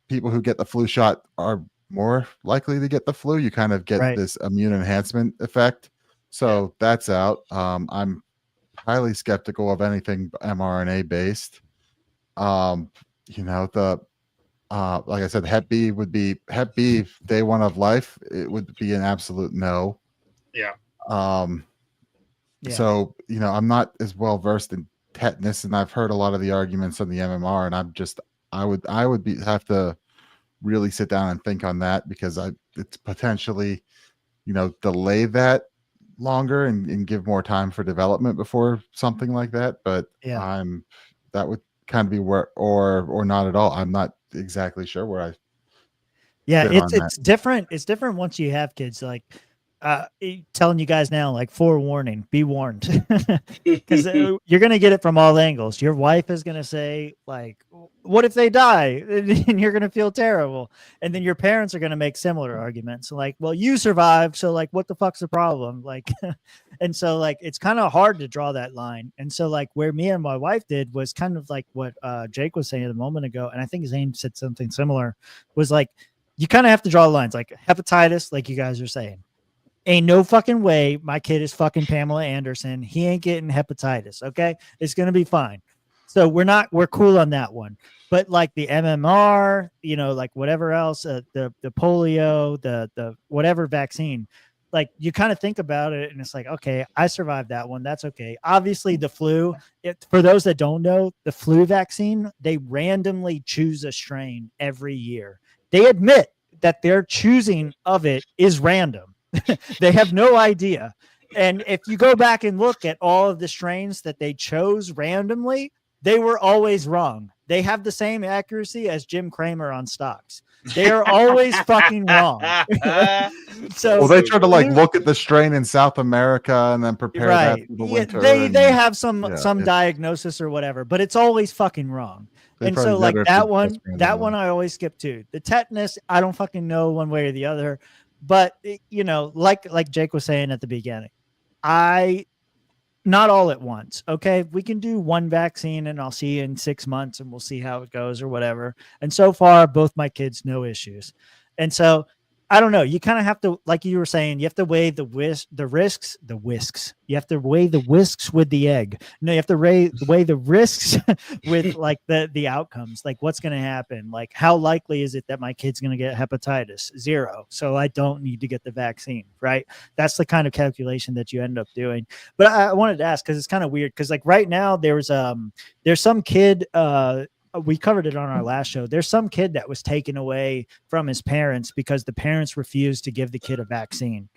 C: people who get the flu shot are more likely to get the flu. You kind of get this immune enhancement effect. So that's out. I'm highly skeptical of anything mRNA based. Like I said, Hep B day one of life. It would be an absolute no.
P: Yeah.
C: So, I'm not as well versed in tetanus, and I've heard a lot of the arguments on the MMR, and I would have to really sit down and think on that, because it's potentially, delay that longer and give more time for development before something like that. But that would kind of be where, or not at all. I'm not exactly sure where I.
B: Yeah, it's different. It's different once you have kids. Like, telling you guys now, like, forewarning, be warned, because you're going to get it from all angles. Your wife is going to say, like, what if they die? And you're going to feel terrible. And then your parents are going to make similar arguments, like, well, you survived, so like, what the fuck's the problem? Like, and so like, it's kind of hard to draw that line. And so like, where me and my wife did was kind of like what Jake was saying a moment ago, and I think Zane said something similar, was like, you kind of have to draw lines, like hepatitis, like you guys are saying. Ain't no fucking way my kid is fucking Pamela Anderson. He ain't getting hepatitis. Okay. It's going to be fine. So we're cool on that one. But like the MMR, you know, like whatever else, the polio, the whatever vaccine, like you kind of think about it and it's like, okay, I survived that one. That's okay. Obviously the flu, for those that don't know, the flu vaccine, they randomly choose a strain every year. They admit that their choosing of it is random. They have no idea. And if you go back and look at all of the strains that they chose randomly, they were always wrong. They have the same accuracy as Jim Cramer on stocks. They are always fucking wrong. So
C: well, they try to like look at the strain in South America and then prepare that for the winter.
B: They have some diagnosis or whatever, but it's always fucking wrong. And so like that one I always skip too. The tetanus, I don't fucking know one way or the other. But you know, like Jake was saying at the beginning, not all at once. Okay. We can do one vaccine and I'll see you in 6 months and we'll see how it goes or whatever. And so far, both my kids, no issues. And so I don't know. You kind of have to, like you were saying, you have to weigh the risks. You have to weigh the whisks with the egg. No, you have to weigh the risks with like the outcomes. Like what's going to happen? Like how likely is it that my kid's going to get hepatitis? 0. So I don't need to get the vaccine, right? That's the kind of calculation that you end up doing. But I wanted to ask, because it's kind of weird. Because like right now there's some kid, we covered it on our last show. There's some kid that was taken away from his parents because the parents refused to give the kid a vaccine.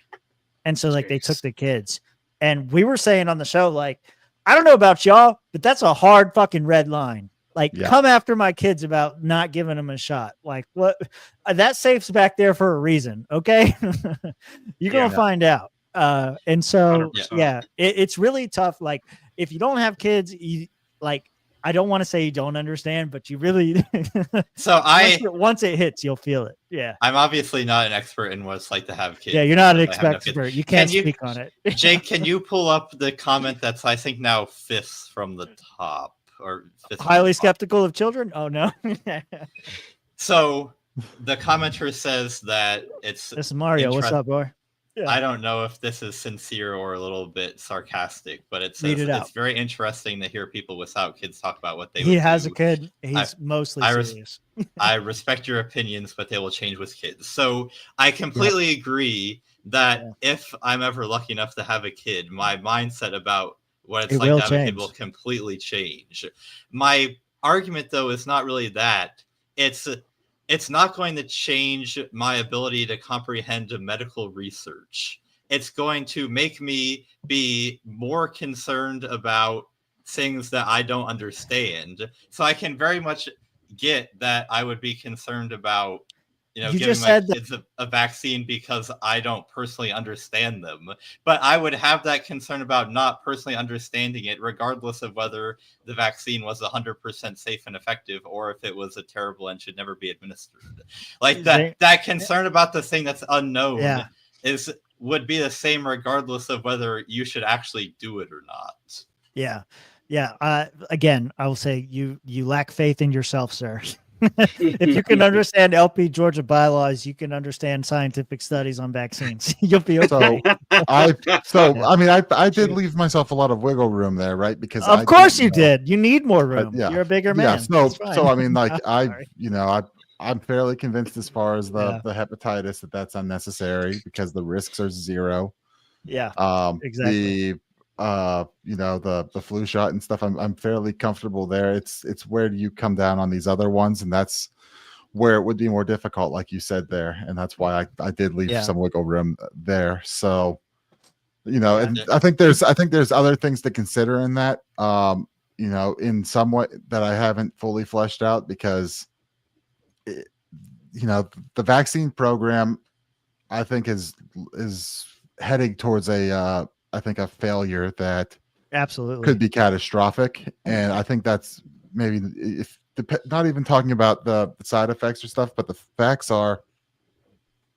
B: And so like they took the kids, and we were saying on the show, like, I don't know about y'all, but that's a hard fucking red line. Like come after my kids about not giving them a shot. Like what? That safe's back there for a reason. Okay. You're going to find out. And so, 100%. It's really tough. Like if you don't have kids, I don't want to say you don't understand, but you really.
D: So
B: once it hits, you'll feel it. Yeah.
D: I'm obviously not an expert in what it's like to have kids.
B: Yeah, you're not an expert. You can't speak on it.
D: Jake, can you pull up the comment that's I think now 5th from the top or 5th?
B: Highly skeptical of children? Oh no.
D: So the commenter says that this
B: is Mario. What's up, boy? Yeah.
D: I don't know if this is sincere or a little bit sarcastic, but it says it's very interesting to hear people without kids talk about what they
B: He has a kid. He's mostly serious.
D: I respect your opinions, but they will change with kids. So I completely agree that if I'm ever lucky enough to have a kid, my mindset about what it's like to have a kid will completely change. My argument, though, is not really that. It's not going to change my ability to comprehend medical research. It's going to make me be more concerned about things that I don't understand. So I can very much get that I would be concerned about, giving my kids a vaccine because I don't personally understand them. But I would have that concern about not personally understanding it, regardless of whether the vaccine was 100% safe and effective or if it was a terrible and should never be administered. Like that concern about the thing that's unknown would be the same regardless of whether you should actually do it or not.
B: Yeah. Yeah. Again, I will say you lack faith in yourself, sir. If you can understand LP Georgia bylaws, you can understand scientific studies on vaccines. You'll be okay.
C: I did leave myself a lot of wiggle room there, right? Because
B: of course you did. You need more room. You're a bigger man.
C: I mean, like I'm fairly convinced as far as the hepatitis that's unnecessary because the risks are 0.
B: Yeah. Exactly.
C: The flu shot and stuff, I'm fairly comfortable there. It's where do you come down on these other ones, and that's where it would be more difficult, like you said there, and that's why I did leave some wiggle room there. So and I think there's other things to consider in that in some way that I haven't fully fleshed out, because the vaccine program I think is heading towards a failure that
B: absolutely
C: could be catastrophic. And I think that's maybe not even talking about the side effects or stuff, but the facts are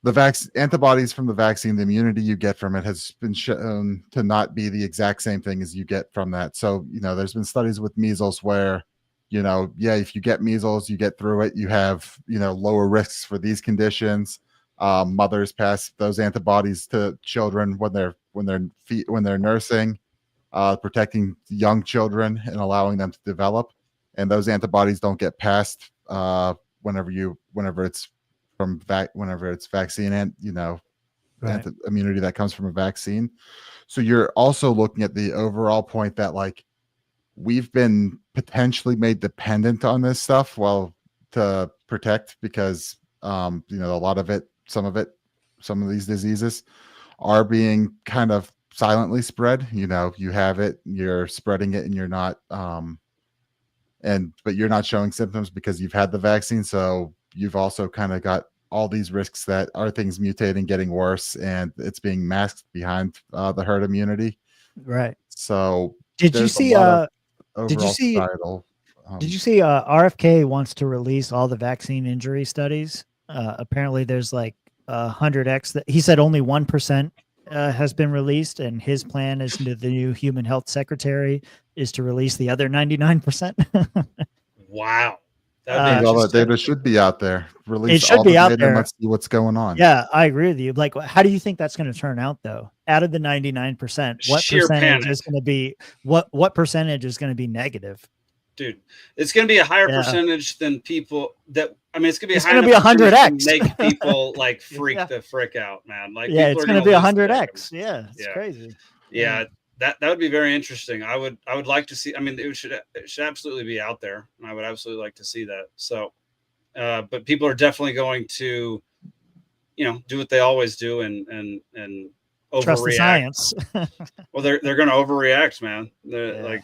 C: the antibodies from the vaccine, the immunity you get from it has been shown to not be the exact same thing as you get from that. So, there's been studies with measles where, if you get measles, you get through it, you have, lower risks for these conditions. mothers pass those antibodies to children when they're nursing, protecting young children and allowing them to develop. And those antibodies don't get passed whenever it's vaccine and
B: Right.
C: immunity that comes from a vaccine. So you're also looking at the overall point that like we've been potentially made dependent on this stuff to protect, because a lot of it, some of these diseases are being kind of silently spread. You have it, you're spreading it, and you're not but you're not showing symptoms because you've had the vaccine. So you've also kind of got all these risks that are things mutating, getting worse, and it's being masked behind the herd immunity.
B: Right.
C: So
B: did you see
C: societal,
B: did you see RFK wants to release all the vaccine injury studies? Apparently there's like 100x that he said only 1% has been released, and his plan is to the new human health secretary is to release the other 99%.
A: Wow.
C: All that data should be out there.
B: It should be out there.
C: Let's see what's going on.
B: Yeah, I agree with you. Like, how do you think that's going to turn out, though? Out of the 99%, what
A: Sheer
B: percentage
A: panic.
B: is going to be what percentage is going to be negative?
A: Dude, it's going to be a higher percentage than people that. I mean, it's going to be
B: It's
A: a high
B: gonna be
A: enough percentage
B: 100x.
A: to make people like freak the frick out, man. Like,
B: Yeah,
A: people
B: it's
A: are
B: going to be
A: lose their
B: 100x. Yeah, it's crazy.
A: Yeah, that would be very interesting. I would like to see. I mean, it should absolutely be out there, and I would absolutely like to see that. So, but people are definitely going to, do what they always do and overreact.
B: Trust the science.
A: Well, they're going to overreact, man. Like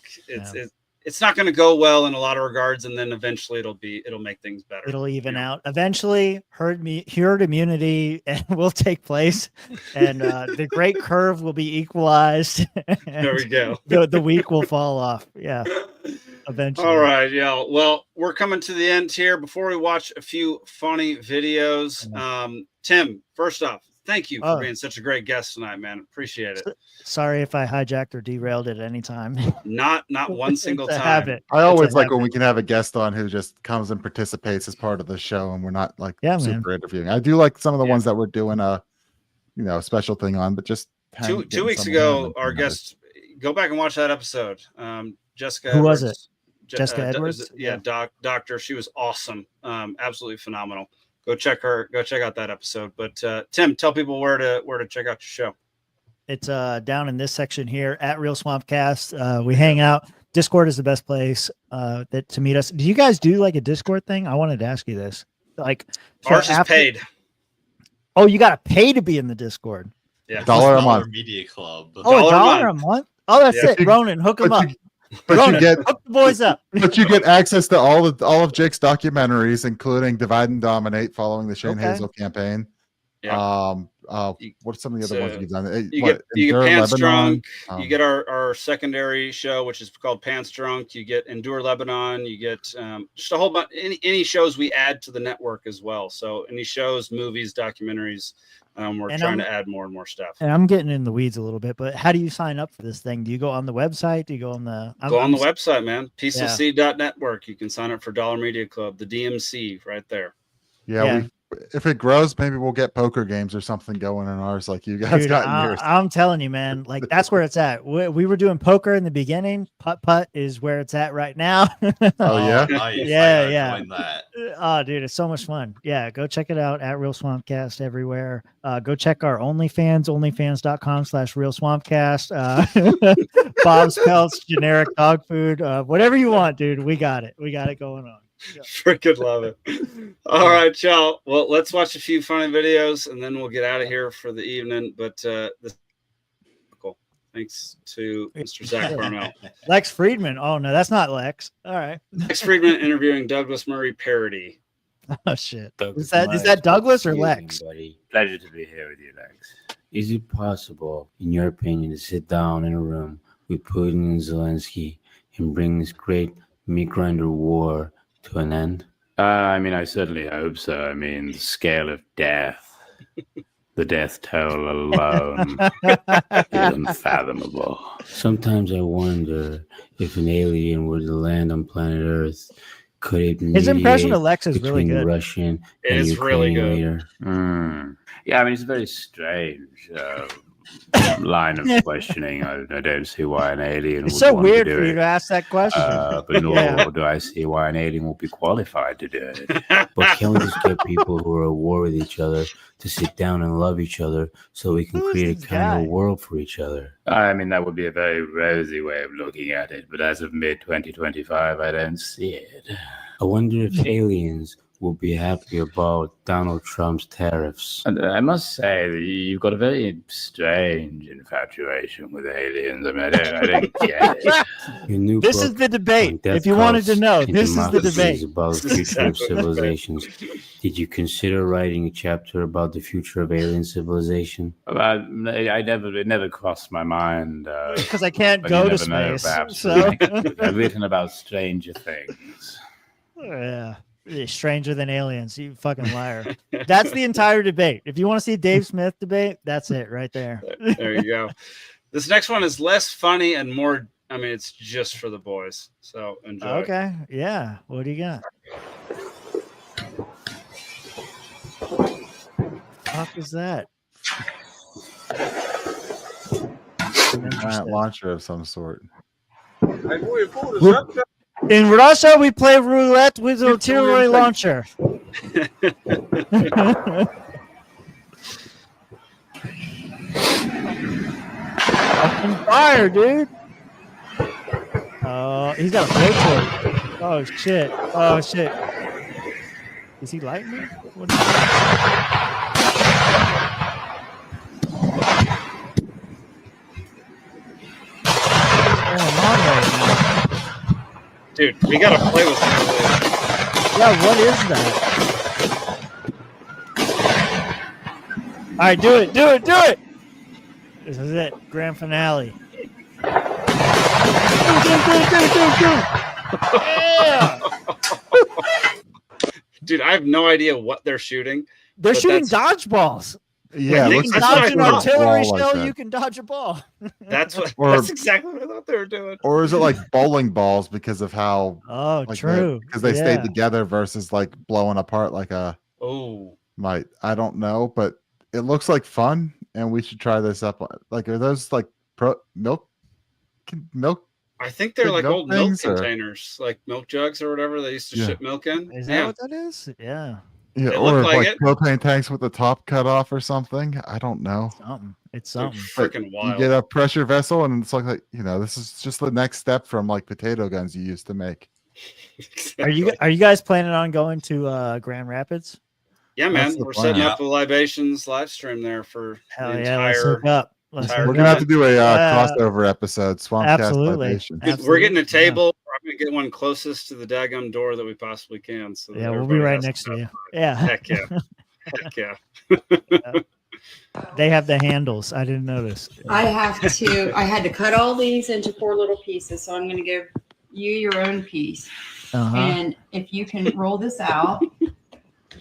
A: it's not going to go well in a lot of regards, and then eventually it'll make things better.
B: It'll even out. Eventually, herd immunity will take place, and the great curve will be equalized.
A: There we go.
B: The weak will fall off. Yeah. Eventually.
A: All right, yeah. Well, we're coming to the end here. Before we watch a few funny videos, Tim, first off, thank you for being such a great guest tonight, man. Appreciate it.
B: Sorry if I hijacked or derailed at any time.
A: Not one single
B: It's a
A: time.
B: habit.
C: I always like
B: habit.
C: when we can have a guest on who just comes and participates as part of the show, and we're not like super interviewing. I do like some of the ones that we're doing a special thing on, but just
A: two weeks ago, our guest, go back and watch that episode. Jessica.
B: Who
A: Edwards.
B: was it? Jessica Edwards?
A: Yeah, doctor. She was awesome. Absolutely phenomenal. Go check out that episode. But Tim, tell people where to check out your show.
B: It's down in this section here at Real Swampcast. We hang out. Discord is the best place to meet us. Do you guys do like a Discord thing? I wanted to ask you this. Like,
A: ours is paid.
B: Oh, you got to pay to be in the Discord.
A: Yeah,
C: $1 a month.
D: Media Club.
B: Oh, $1 a month. Oh, that's it. Ronan, hook them up.
C: But
B: Ronan,
C: you get
B: hook the boys up.
C: But you get access to all of Jake's documentaries, including Divide and Dominate, following the Shane Hazel campaign.
A: Yeah.
C: What's some of the other ones you've done?
A: You get Pants
C: Lebanon?
A: Drunk. You get our secondary show, which is called Pants Drunk. You get Endure Lebanon. You get just a whole bunch. Any shows we add to the network as well. So any shows, movies, documentaries. We're trying to add more and more stuff.
B: And I'm getting in the weeds a little bit, but how do you sign up for this thing? Do you go on the website? Do you go on the
A: website, man? PeaceofSea.network. You can sign up for Dollar Media Club, the DMC, right there.
C: Yeah. If it grows, maybe we'll get poker games or something going in ours, like you guys got in yours.
B: I'm telling you, man, like that's where it's at. We were doing poker in the beginning. Putt is where it's at right now.
C: Oh yeah,
D: nice.
B: Yeah.
D: That.
B: Oh, dude, it's so much fun. Yeah, go check it out at Real Swampcast everywhere. Go check our OnlyFans, onlyfans.com/Real Swampcast. Bob's Pelts, generic dog food, whatever you want, dude. We got it. We got it going on. Yeah.
A: Freaking love it. All right, y'all. Well, let's watch a few funny videos and then we'll get out of here for the evening. But this cool. Thanks to Mr. Zach Varnell.
B: Lex Friedman. Oh no, that's not Lex. All right.
A: Lex Friedman interviewing Douglas Murray parody.
B: Oh shit. Is that Douglas or Lex?
P: Pleasure to be here with you, Lex. Is it possible, in your opinion, to sit down in a room with Putin and Zelensky and bring this great meat grinder war to an end?
Q: I mean, I certainly hope so. I mean, the scale of death, the death toll alone is unfathomable.
P: Sometimes I wonder if an alien were to land on planet Earth, Could it
B: His impression of
P: mediate
B: Lex is really
P: between
B: good.
P: Russian
A: It
P: and
A: is really
P: Ukrainian
A: good.
P: leader?
Q: Yeah, I mean, it's very strange. Line of questioning. I don't see why an alien
B: It's
Q: would
B: so
Q: want to
B: weird
Q: do
B: for you
Q: it.
B: to ask that question.
Q: But nor do I see why an alien will be qualified to do it.
P: But can't we just get people who are at war with each other to sit down and love each other so we can
B: Who is
P: create a
B: this
P: kind
B: guy?
P: of world for each other?
Q: I mean, that would be a very rosy way of looking at it, but as of mid-2025, I don't see it.
P: I wonder if aliens will be happy about Donald Trump's tariffs.
Q: And I must say that you've got a very strange infatuation with aliens. I mean, I don't get it.
P: Your new
B: This
P: book
B: is the debate.
P: on death
B: If you wanted to
P: cults
B: know,
P: and
B: this is the
P: democracies
B: debate.
P: about the future of civilizations. Did you consider writing a chapter about the future of alien civilization?
Q: It never crossed my mind.
B: Because I can't
Q: but
B: go
Q: you
B: to
Q: never know,
B: space.
Q: perhaps.
B: So
Q: I've written about stranger things.
B: yeah. Stranger than aliens, you fucking liar. That's the entire debate. If you want to see Dave Smith debate, that's it right there.
A: There you go. This next one is less funny and more. I mean, it's just for the boys. So enjoy.
B: Okay. Yeah. What do you got? Fuck is that?
C: Giant launcher of some sort.
B: In Russia, we play roulette with artillery launcher. On fire, dude. Oh, he's got a blowtorch. Oh shit. Oh shit. Is he lighting it? What is
A: Dude, we gotta play with him.
B: Yeah, what is that? All right, do it, do it, do it. This is it, grand finale. Yeah.
A: Dude, I have no idea what they're shooting.
B: They're
A: but
B: shooting
A: that's-
B: dodgeballs.
C: Yeah,
B: you
C: it
B: can
C: looks like
B: dodge an
C: they're shooting a
B: artillery
C: ball like
B: shell.
C: that.
B: You can dodge a ball.
A: That's what.
C: Or-
A: That's exactly what I thought they were doing.
C: Or is it like bowling balls because of how?
B: Oh,
C: like
B: true.
C: Because they
B: Yeah.
C: stayed together versus like blowing apart like a.
A: Oh.
C: Might I don't know, but it looks like fun, and we should try this up. Like, are those like milk?
A: I think they're
C: Big
A: like
C: milk
A: old milk
C: things, or-
A: containers, like milk jugs or whatever they used to
C: Yeah.
A: ship milk in.
B: Is that what that is? Yeah.
C: Yeah,
A: They
C: or
A: look like
C: like
A: it.
C: propane tanks with the top cut off or something. I don't know.
B: Something. It's
A: They're
B: something.
A: freaking
C: You
A: wild.
C: get a pressure vessel, and it's like this is just the next step from like potato guns you used to make.
B: Are you guys planning on going to Grand Rapids?
A: Yeah,
C: That's
A: man,
C: the
A: we're
C: plan.
A: setting up a libations live stream there for
B: Hell
A: the
B: yeah, let's
A: entire.
B: hook up. Let's
A: entire
C: We're
B: hook
C: gonna have to
B: up.
C: do a
B: Yeah.
C: crossover episode. Swampcast
B: Absolutely.
C: Libation.
A: We're getting a
B: Absolutely,
A: table. I'm gonna get one closest to the daggum door that we possibly can. So that
B: Yeah, we'll be
A: everybody
B: right
A: has
B: next to
A: have-
B: you. Yeah.
A: Heck yeah. Heck yeah.
B: They have the handles. I didn't notice.
R: I had to cut all these into 4 little pieces, so I'm going to give you your own piece.
B: Uh-huh.
R: And if you can roll this out,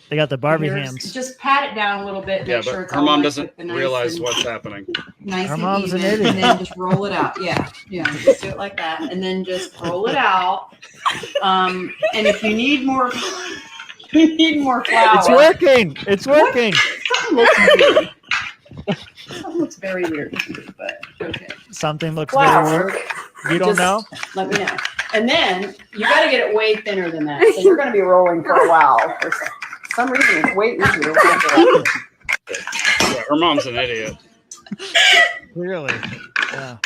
B: They got the Barbie
R: here's-
B: hands.
R: just pat it down a little bit.
A: Yeah,
R: Make sure
A: but
R: it's
A: her
R: all
A: mom
R: like
A: doesn't
R: with the nice
A: realize
R: and-
A: what's happening.
R: nice
B: Her
R: and
B: mom's an
R: even,
B: idiot.
R: and then just roll it out. Yeah, just do it like that, and then just roll it out. And if you need more, you need more flour.
B: It's working. It's working.
R: Something looks very weird, but okay.
B: Something looks
R: Flour.
B: very weird. You don't
R: Just
B: know?
R: Let me know. And then you got to get it way thinner than that. So you're going to be rolling for a while. For some reason, it's way easier.
A: Yeah, her mom's an idiot.
B: Clearly. Yeah.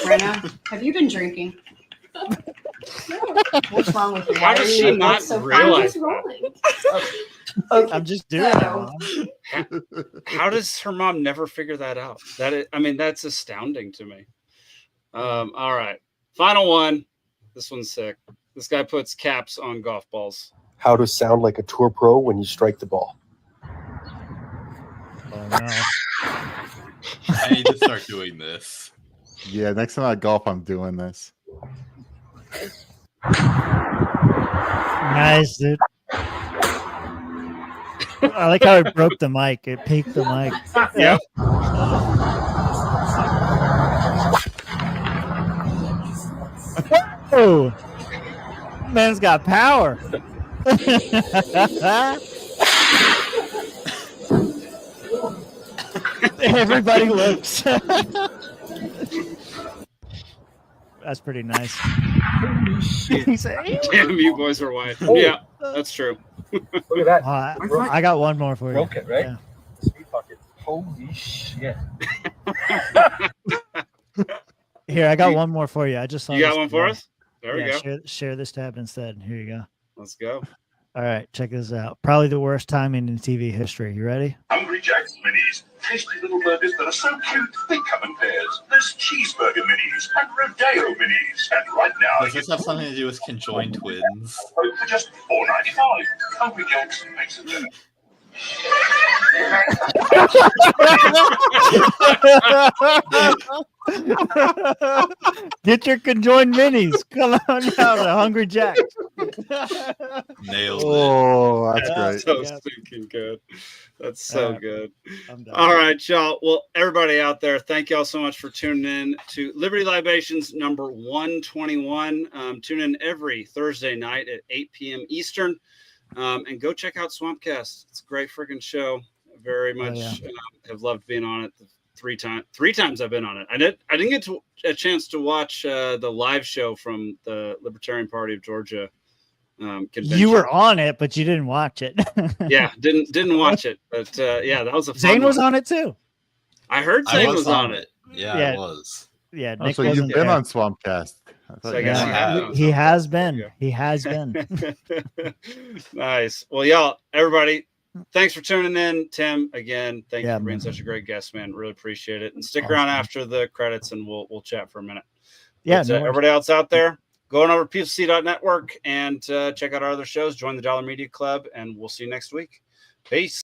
R: Brenna, have you been drinking? What's wrong with you?
A: How does she not realize that?
R: rolling.
B: I'm just doing it. Mom.
A: How does her mom never figure that out? I mean, that's astounding to me. All right. Final one. This one's sick. This guy puts caps on golf balls.
S: How to sound like a tour pro when you strike the ball.
B: Oh, no.
D: I need to start doing this.
C: Yeah, next time I golf, I'm doing this.
B: Nice, dude. I like how it broke the mic. It peaked the mic.
A: Yeah.
B: Oh. Man's got power. Everybody looks. That's pretty nice.
A: Damn, you boys are white. Yeah, that's true.
S: Look at that.
B: I got one more for you.
S: Broke it, right?
B: Yeah.
S: Sweet bucket. Holy shit.
B: Here, I got one more for you. I just saw
A: You got
B: this
A: one for us? There we go.
B: Share this tab instead. Here you go.
A: Let's go.
B: All right, check this out. Probably the worst timing in TV history. You ready?
T: Hungry Jack's Minis. Tasty little burgers that are so cute, they come in pairs. There's cheeseburger minis and rodeo minis. And right now...
D: Does this have something to do with conjoined twins?
T: For just $4.95. Hungry Jack's makes it better.
B: Get your conjoined minis. Come on down to Hungry Jack's.
D: Nailed it.
C: Oh, that's great.
A: So stinking good. That's so good. All right, y'all. Well, everybody out there, thank y'all so much for tuning in to Liberty Libations number 121. Tune in every Thursday night at 8 p.m. Eastern. And go check out Swampcast. It's a great freaking show. Very much have loved being on it. Three times I've been on it. I didn't get a chance to watch the live show from the Libertarian Party of Georgia convention.
B: You were on it, but you didn't watch it.
A: Yeah, didn't watch it. But yeah, that was a fun
B: Zane was
A: one.
B: on it too.
A: I heard Zane was on it.
D: Yeah, it was.
B: Yeah,
C: Nick so you've been on Swampcast.
A: So I guess
B: he has been. He has been.
A: Nice. Well, y'all, everybody, thanks for tuning in. Tim, again, thank you for being such a great guest, man. Really appreciate it. And stick around after the credits, and we'll chat for a minute.
B: Yeah.
A: But, everybody else out there, go on over to PeopleC.network and check out our other shows. Join the Dollar Media Club, and we'll see you next week. Peace.